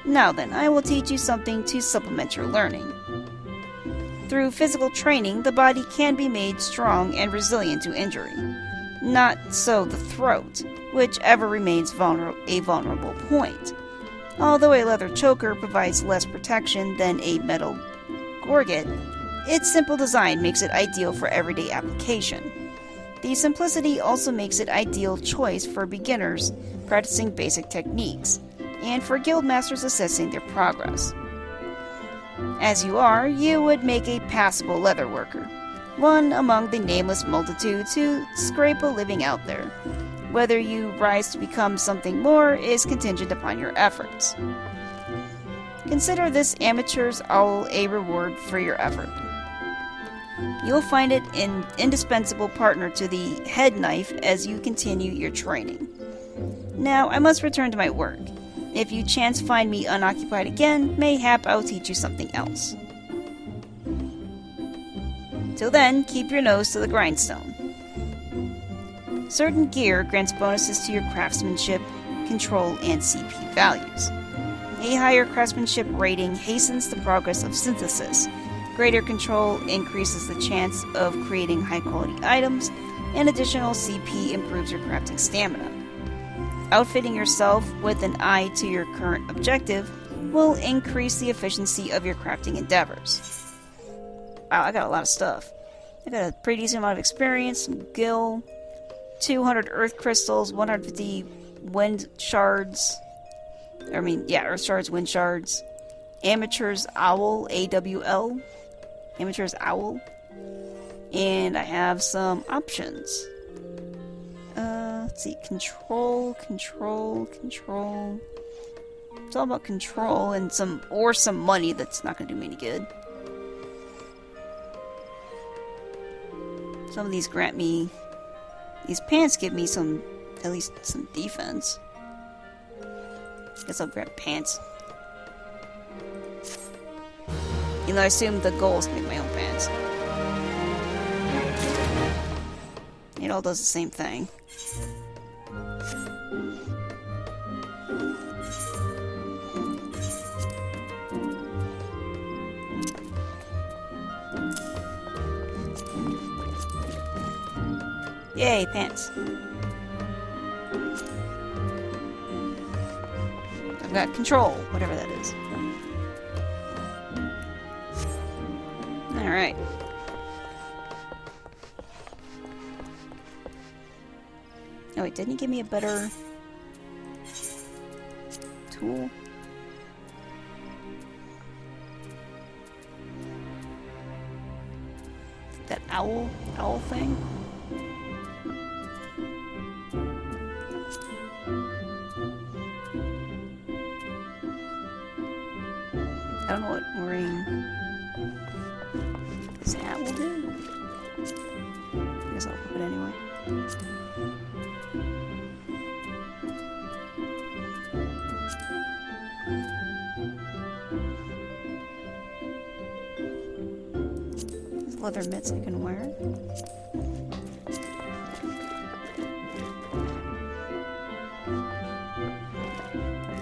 Now then, I will teach you something to supplement your learning. Through physical training, the body can be made strong and resilient to injury. Not so the throat, which ever remains a vulnerable point. Although a leather choker provides less protection than a metal gorget, its simple design makes it ideal for everyday application. The simplicity also makes it ideal choice for beginners practicing basic techniques, and for guildmasters assessing their progress. As you are, you would make a passable leather worker, one among the nameless multitudes who scrape a living out there. Whether you rise to become something more is contingent upon your efforts. Consider this amateur's owl a reward for your effort. You'll find it an indispensable partner to the head knife as you continue your training. Now, I must return to my work. If you chance find me unoccupied again, mayhap I'll teach you something else. Till then, keep your nose to the grindstone. Certain gear grants bonuses to your craftsmanship, control, and CP values. A higher craftsmanship rating hastens the progress of synthesis. Greater control increases the chance of creating high-quality items, and additional CP improves your crafting stamina. Outfitting yourself with an eye to your current objective will increase the efficiency of your crafting endeavors. Wow, I got a lot of stuff. I got a pretty decent amount of experience, some gil, 200 earth crystals, 150 wind shards. Earth shards, wind shards. Amateur's Owl, AWL. Amateur's Owl. And I have some options. Let's see. Control. It's all about control and some money that's not going to do me any good. Some of these grant me... These pants give me at least some defense. Guess I'll grab pants. You know, I assume the goal is to make my own pants. It all does the same thing. Yay, pants. I've got control, whatever that is. Alright. Oh wait, didn't he give me a better tool? That owl thing? I don't know what wearing this hat will do. I guess I'll flip it anyway. These leather mitts I can wear.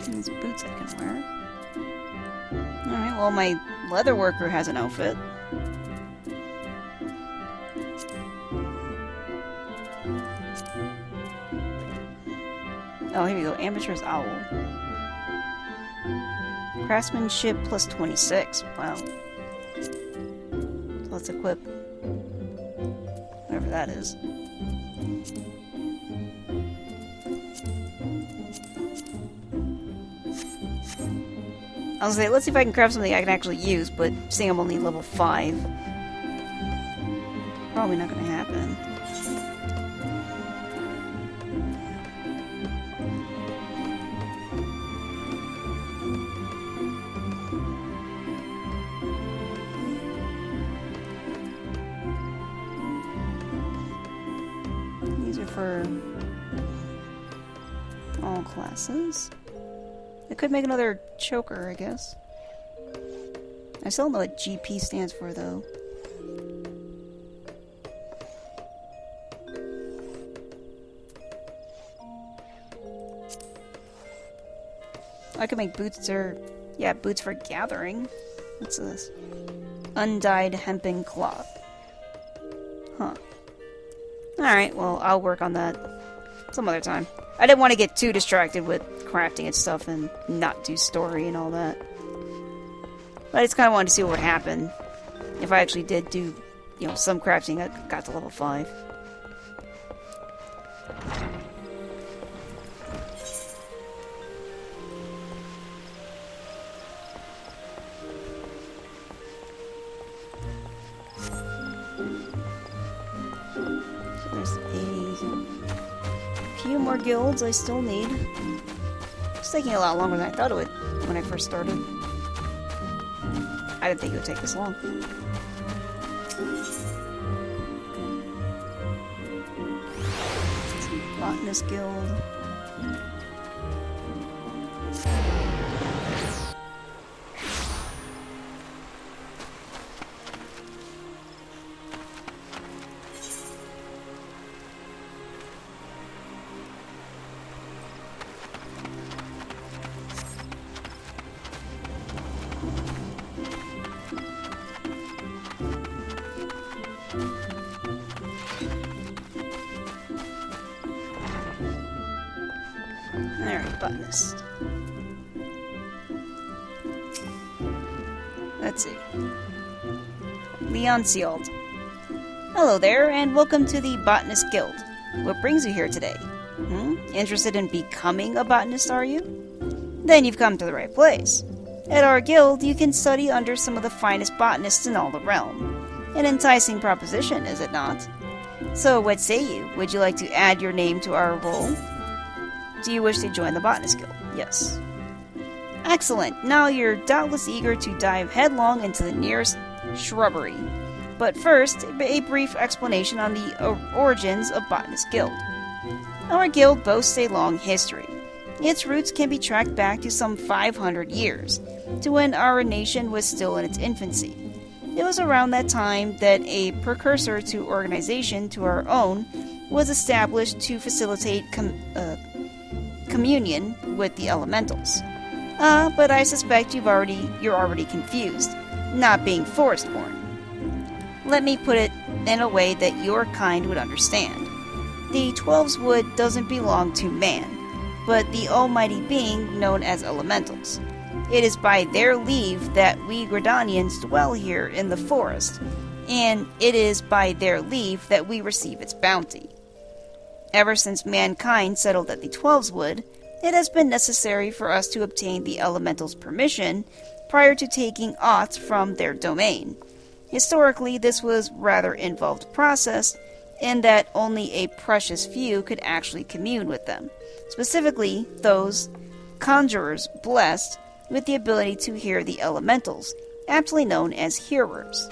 And these boots I can wear. Alright, well, my leather worker has an outfit. Oh, here we go. Amateur's Owl. Craftsmanship plus 26. Wow. So let's equip whatever that is. I was gonna say, let's see if I can craft something I can actually use, but seeing I'm only level 5, probably not gonna happen. These are for all classes. I could make another choker, I guess. I still don't know what GP stands for, though. I could make boots boots for gathering. What's this? Undyed hempen cloth. Huh. Alright, well, I'll work on that some other time. I didn't want to get too distracted with crafting and stuff and not do story and all that. But I just kind of wanted to see what would happen if I actually did do, some crafting that got to level 5. So there's a few more guilds I still need. It's taking a lot longer than I thought it would when I first started. I didn't think it would take this long. Botanist Guild. botanist. Let's see. Leonciald. Hello there, and welcome to the Botanist Guild. What brings you here today? Interested in becoming a botanist, are you? Then you've come to the right place. At our guild, you can study under some of the finest botanists in all the realm. An enticing proposition, is it not? So, what say you? Would you like to add your name to our roll? Do you wish to join the Botanist Guild? Yes. Excellent. Now you're doubtless eager to dive headlong into the nearest shrubbery. But first, a brief explanation on the origins of Botanist Guild. Our guild boasts a long history. Its roots can be tracked back to some 500 years, to when our nation was still in its infancy. It was around that time that a precursor to organization to our own was established to facilitate communion with the elementals. But I suspect you're already confused, not being forest-born. Let me put it in a way that your kind would understand. The Twelves Wood doesn't belong to man, but the almighty being known as elementals. It is by their leave that we Gridanians dwell here in the forest, and it is by their leave that we receive its bounty. Ever since mankind settled at the Twelves Wood, it has been necessary for us to obtain the elementals' permission prior to taking aught from their domain. Historically, this was a rather involved process, in that only a precious few could actually commune with them, specifically those conjurers blessed with the ability to hear the elementals, aptly known as hearers.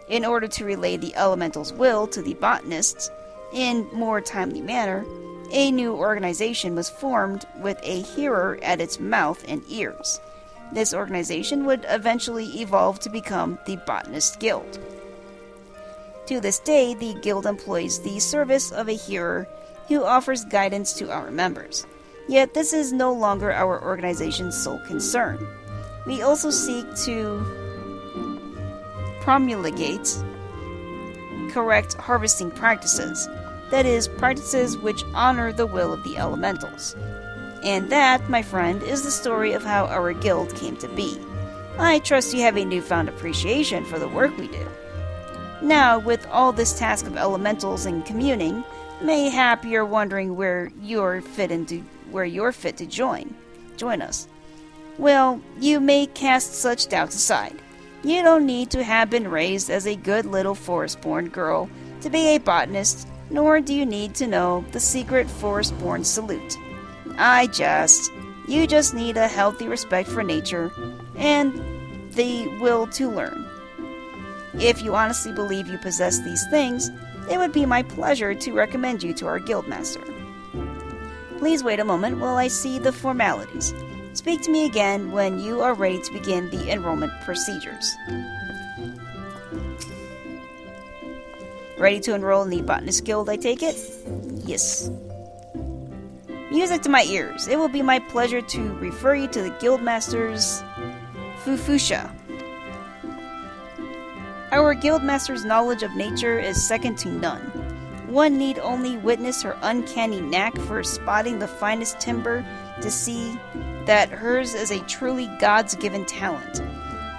In order to relay the elementals' will to the botanists in more timely manner, a new organization was formed with a hearer at its mouth and ears. This organization would eventually evolve to become the Botanist Guild. To this day, the guild employs the service of a hearer who offers guidance to our members. Yet this is no longer our organization's sole concern. We also seek to promulgate correct harvesting practices, that is, practices which honor the will of the elementals. And that, my friend, is the story of how our guild came to be. I trust you have a newfound appreciation for the work we do. Now, with all this task of elementals and communing, mayhap you're wondering where you're fit to join us. Well, you may cast such doubts aside. You don't need to have been raised as a good little forest-born girl to be a botanist, nor do you need to know the secret forest-born salute. You just need a healthy respect for nature and the will to learn. If you honestly believe you possess these things, it would be my pleasure to recommend you to our guildmaster. Please wait a moment while I see the formalities. Speak to me again when you are ready to begin the enrollment procedures. Ready to enroll in the Botanist Guild, I take it? Yes. Music to my ears. It will be my pleasure to refer you to the Guildmaster's Fufusha. Our Guildmaster's knowledge of nature is second to none. One need only witness her uncanny knack for spotting the finest timber to see that hers is a truly God's-given talent.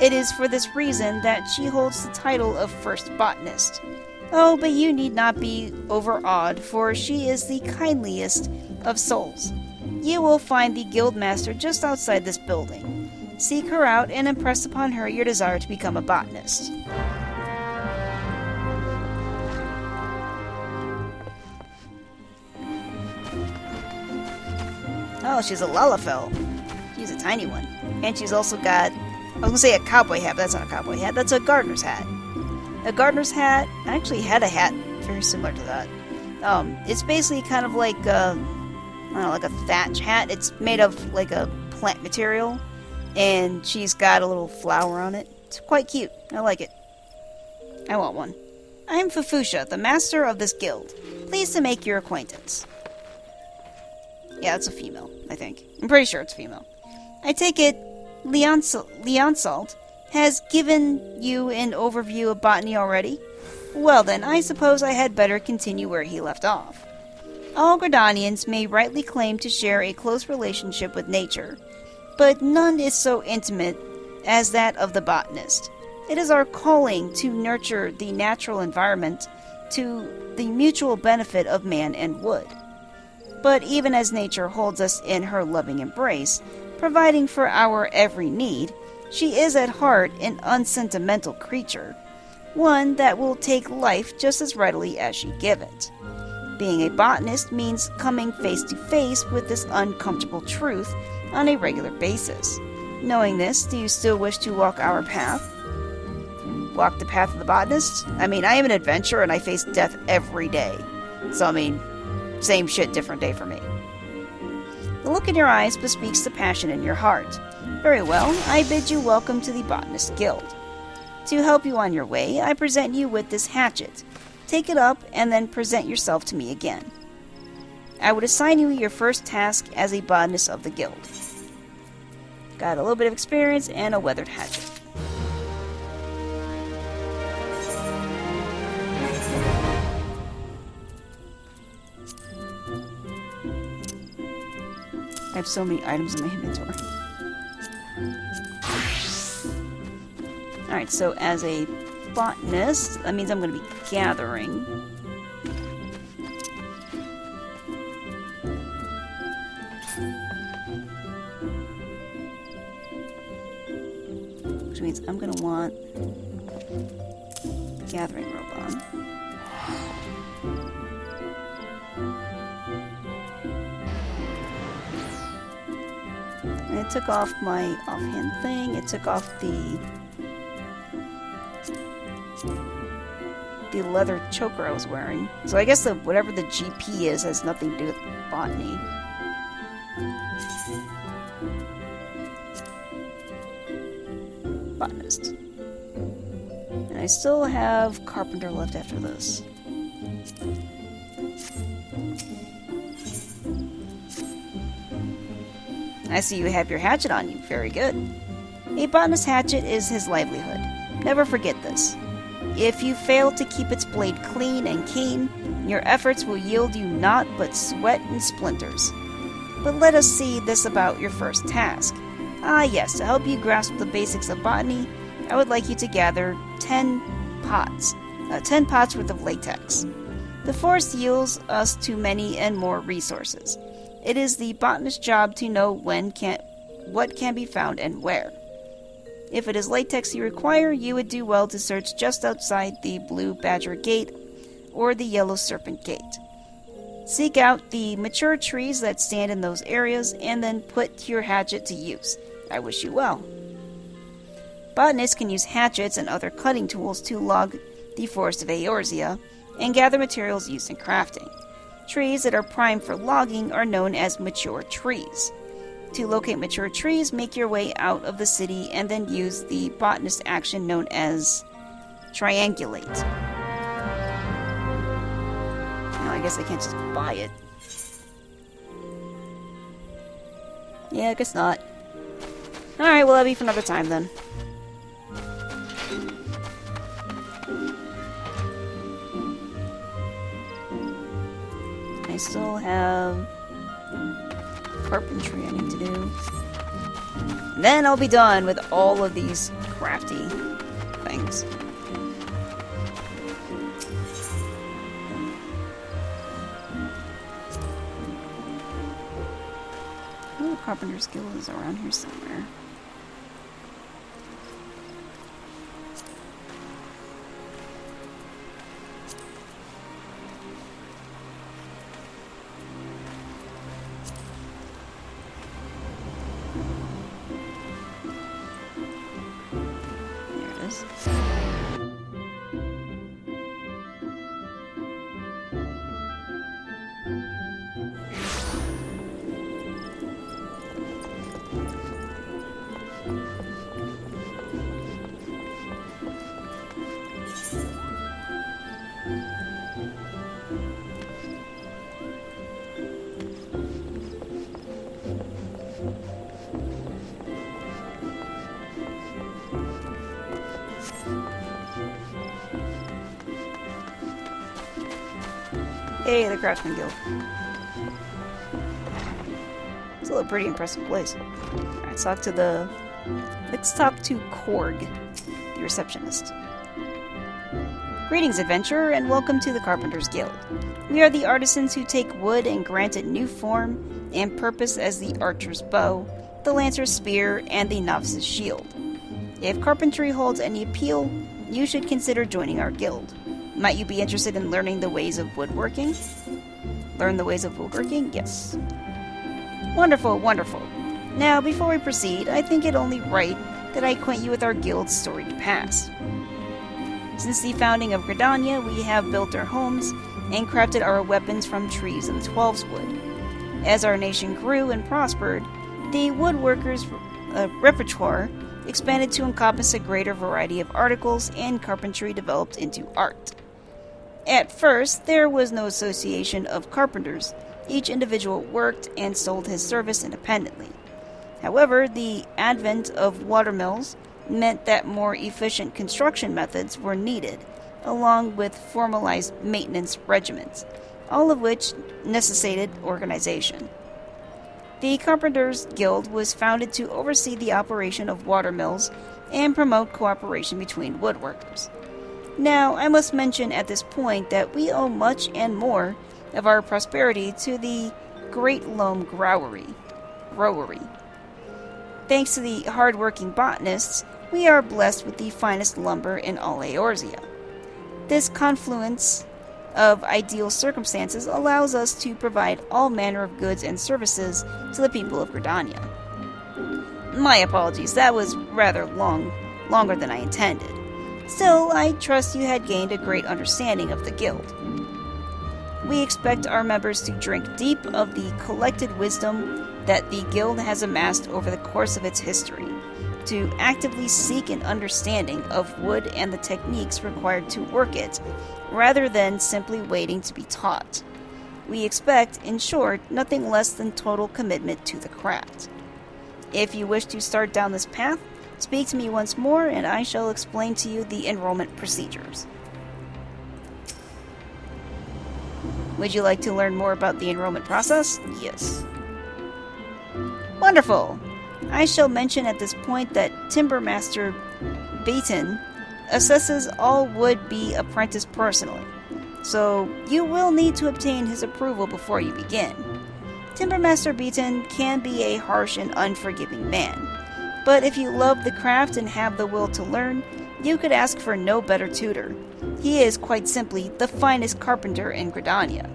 It is for this reason that she holds the title of First Botanist. Oh, but you need not be overawed, for she is the kindliest of souls. You will find the Guildmaster just outside this building. Seek her out and impress upon her your desire to become a botanist. Oh, she's a Lalafell. She's a tiny one. And she's also got, I was going to say a cowboy hat, but that's not a cowboy hat. That's a gardener's hat. A gardener's hat, I actually had a hat very similar to that. It's basically kind of like like a thatch hat. It's made of like a plant material, and she's got a little flower on it. It's quite cute. I like it. I want one. I'm Fufusha, the master of this guild. Pleased to make your acquaintance. Yeah, it's a female, I think. I'm pretty sure it's female. I take it Leonsalt has given you an overview of botany already? Well then, I suppose I had better continue where he left off. All Gridanians may rightly claim to share a close relationship with nature, but none is so intimate as that of the botanist. It is our calling to nurture the natural environment to the mutual benefit of man and wood. But even as nature holds us in her loving embrace, providing for our every need, she is at heart an unsentimental creature, one that will take life just as readily as she give it. Being a botanist means coming face to face with this uncomfortable truth on a regular basis. Knowing this, do you still wish to walk our path? Walk the path of the botanist? I mean, I am an adventurer and I face death every day. So, I mean, same shit, different day for me. The look in your eyes bespeaks the passion in your heart. Very well, I bid you welcome to the Botanist Guild. To help you on your way, I present you with this hatchet. Take it up and then present yourself to me again. I would assign you your first task as a botanist of the guild. Got a little bit of experience and a weathered hatchet. I have so many items in my inventory. Alright, so as a botanist, that means I'm going to be gathering. Which means I'm going to want the gathering robe on. And it took off my offhand thing. It took off the leather choker I was wearing. So I guess whatever the GP is has nothing to do with botany. Botanist. And I still have carpenter left after this. I see you have your hatchet on you. Very good. A botanist's hatchet is his livelihood. Never forget this. If you fail to keep its blade clean and keen, your efforts will yield you naught but sweat and splinters. But let us see this about your first task. Ah yes, to help you grasp the basics of botany, I would like you to gather 10 pots. 10 pots worth of latex. The forest yields us too many and more resources. It is the botanist's job to know what can be found and where. If it is latex you require, you would do well to search just outside the Blue Badger Gate or the Yellow Serpent Gate. Seek out the mature trees that stand in those areas and then put your hatchet to use. I wish you well. Botanists can use hatchets and other cutting tools to log the forest of Eorzea and gather materials used in crafting. Trees that are primed for logging are known as mature trees. To locate mature trees, make your way out of the city and then use the botanist action known as triangulate. Now, I guess I can't just buy it. Yeah, I guess not. Alright, well, that'll be for another time then. I still have carpentry I need to do. And then I'll be done with all of these crafty things. Oh, the carpenter's guild is around here somewhere. Hey, the Craftsman Guild. Still a pretty impressive place. Alright, let's talk to Korg, the receptionist. Greetings, adventurer, and welcome to the Carpenters Guild. We are the artisans who take wood and grant it new form and purpose as the archer's bow, the lancer's spear, and the novice's shield. If carpentry holds any appeal, you should consider joining our guild. Might you be interested in learning the ways of woodworking? Learn the ways of woodworking? Yes. Wonderful, wonderful. Now, before we proceed, I think it only right that I acquaint you with our guild's storied past. Since the founding of Gridania, we have built our homes and crafted our weapons from trees and 12's wood. As our nation grew and prospered, the woodworkers' repertoire expanded to encompass a greater variety of articles, and carpentry developed into art. At first, there was no association of carpenters. Each individual worked and sold his service independently. However, the advent of watermills meant that more efficient construction methods were needed, along with formalized maintenance regimens, all of which necessitated organization. The Carpenters Guild was founded to oversee the operation of watermills and promote cooperation between woodworkers. Now, I must mention at this point that we owe much and more of our prosperity to the Great Loam Growery. Thanks to the hard-working botanists, we are blessed with the finest lumber in all Eorzea. This confluence of ideal circumstances allows us to provide all manner of goods and services to the people of Gridania. My apologies, that was rather longer than I intended. Still, I trust you had gained a great understanding of the guild. We expect our members to drink deep of the collected wisdom that the guild has amassed over the course of its history, to actively seek an understanding of wood and the techniques required to work it, rather than simply waiting to be taught. We expect, in short, nothing less than total commitment to the craft. If you wish to start down this path, speak to me once more and I shall explain to you the enrollment procedures. Would you like to learn more about the enrollment process? Yes. Wonderful! I shall mention at this point that Timbermaster Beaton assesses all would-be apprentice personally, so you will need to obtain his approval before you begin. Timbermaster Beaton can be a harsh and unforgiving man, but if you love the craft and have the will to learn, you could ask for no better tutor. He is quite simply the finest carpenter in Gridania.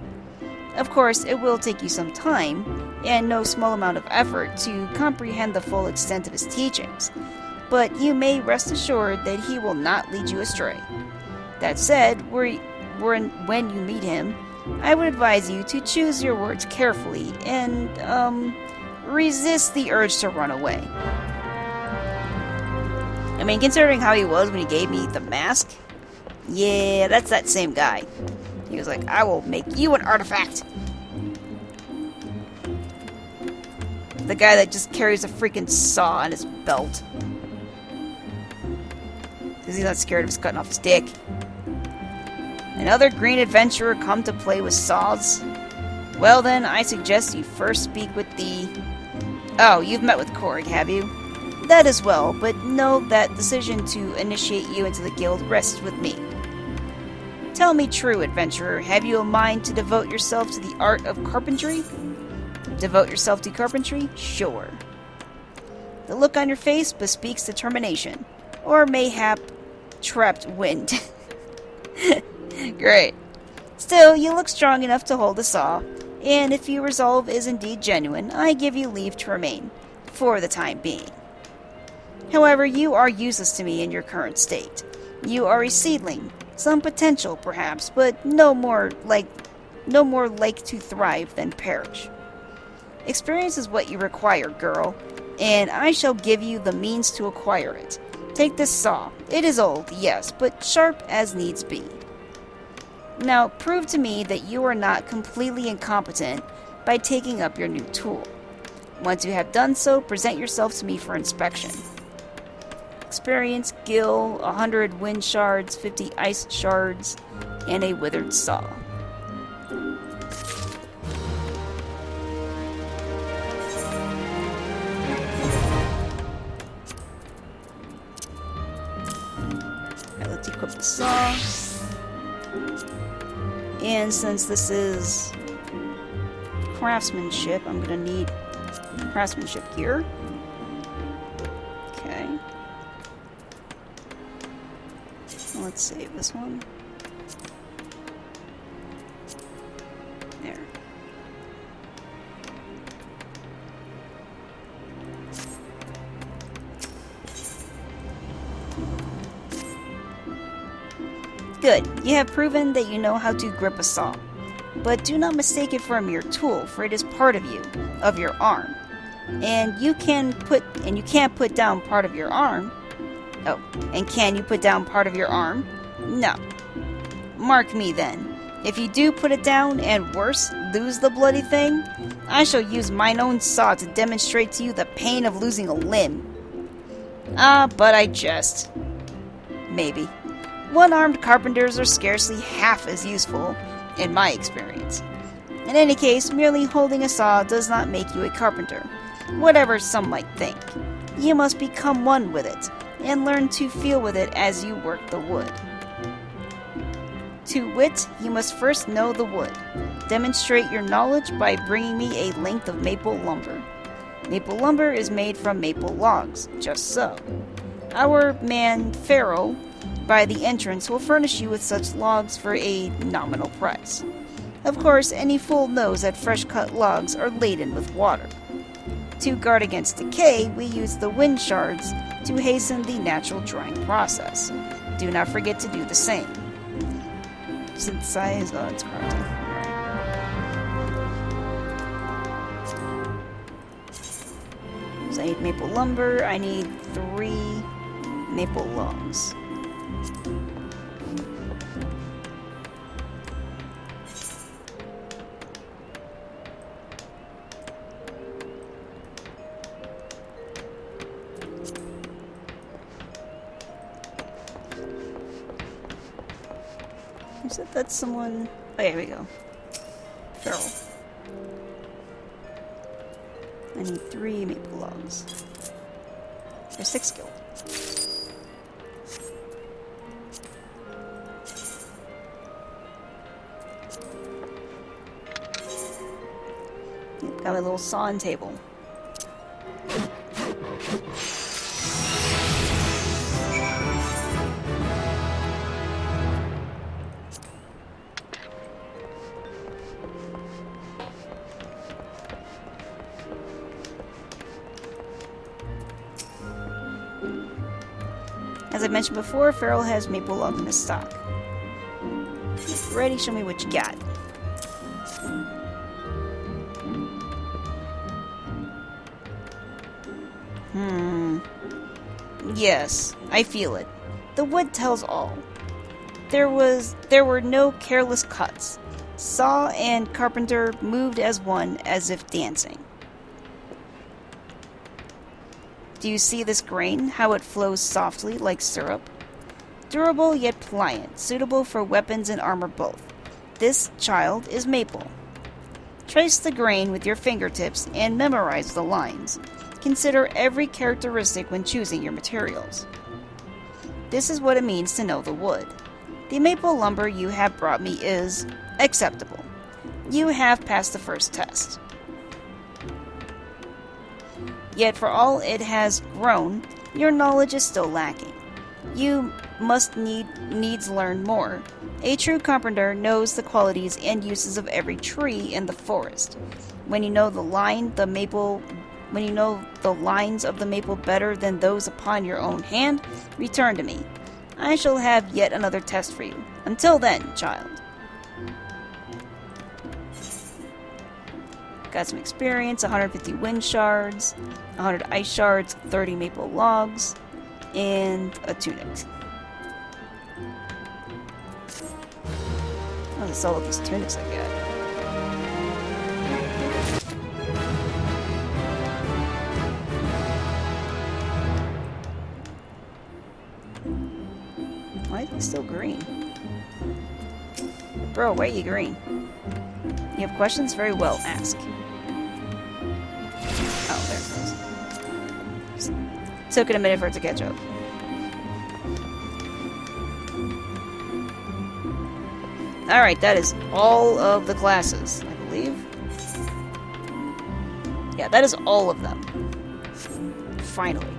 Of course, it will take you some time, and no small amount of effort, to comprehend the full extent of his teachings, but you may rest assured that he will not lead you astray. That said, when you meet him, I would advise you to choose your words carefully and, resist the urge to run away. I mean, considering how he was when he gave me the mask, yeah, that's that same guy. He was like, I will make you an artifact. The guy that just carries a freaking saw on his belt. Because he's not scared of us cutting off his dick. Another green adventurer come to play with saws? Well then, I suggest you first speak with the... Oh, you've met with Korg, have you? That as well, but know that decision to initiate you into the guild rests with me. Tell me true, adventurer, have you a mind to devote yourself to the art of carpentry? Devote yourself to carpentry? Sure. The look on your face bespeaks determination, or mayhap trapped wind. Great. Still, you look strong enough to hold a saw, and if your resolve is indeed genuine, I give you leave to remain, for the time being. However, you are useless to me in your current state. You are a seedling, some potential perhaps, but no more like to thrive than perish. Experience is what you require, girl, and I shall give you the means to acquire it. Take this saw. It is old, yes, but sharp as needs be. Now, prove to me that you are not completely incompetent by taking up your new tool. Once you have done so, present yourself to me for inspection. Experience, gil, 100 wind shards, 50 ice shards, and a withered saw. Alright, let's equip the saw. And since this is craftsmanship, I'm gonna need craftsmanship gear. Okay. Let's save this one. There. Good. You have proven that you know how to grip a saw. But do not mistake it for a mere tool, for it is part of you, of your arm. And you can't put down part of your arm. Oh, and can you put down part of your arm? No. Mark me then. If you do put it down, and worse, lose the bloody thing, I shall use mine own saw to demonstrate to you the pain of losing a limb. Ah, but I jest. Maybe. One-armed carpenters are scarcely half as useful, in my experience. In any case, merely holding a saw does not make you a carpenter, whatever some might think. You must become one with it, and learn to feel with it as you work the wood. To wit, you must first know the wood. Demonstrate your knowledge by bringing me a length of maple lumber. Maple lumber is made from maple logs, just so. Our man, Pharaoh, by the entrance, will furnish you with such logs for a nominal price. Of course, any fool knows that fresh-cut logs are laden with water. To guard against decay, we use the wind shards to hasten the natural drying process. Do not forget to do the same. Synthesize, it's crafting. So I need maple lumber, I need 3 maple logs. You said that's someone... Oh, yeah, here we go. Feral. I need 3 maple logs. There's 6 skill. Got my little sawing table. As I mentioned before, Feral has maple logs in his stock. If you're ready, show me what you got. Yes, I feel it. The wood tells all. There were no careless cuts. Saw and carpenter moved as one, as if dancing. Do you see this grain, how it flows softly like syrup? Durable yet pliant, suitable for weapons and armor both. This, child, is maple. Trace the grain with your fingertips and memorize the lines. Consider every characteristic when choosing your materials. This is what it means to know the wood. The maple lumber you have brought me is acceptable. You have passed the first test. Yet for all it has grown, your knowledge is still lacking. You must needs learn more. A true carpenter knows the qualities and uses of every tree in the forest. When you know the lines of the maple better than those upon your own hand, return to me. I shall have yet another test for you. Until then, child. Got some experience, 150 wind shards, 100 ice shards, 30 maple logs, and a tunic. Oh, that's all of these tunics I got. Why is he still green? Bro, why are you green? You have questions? Very well, ask. Oh, there it goes. Took it a minute for it to catch up. Alright, that is all of the classes, I believe. Yeah, that is all of them. Finally.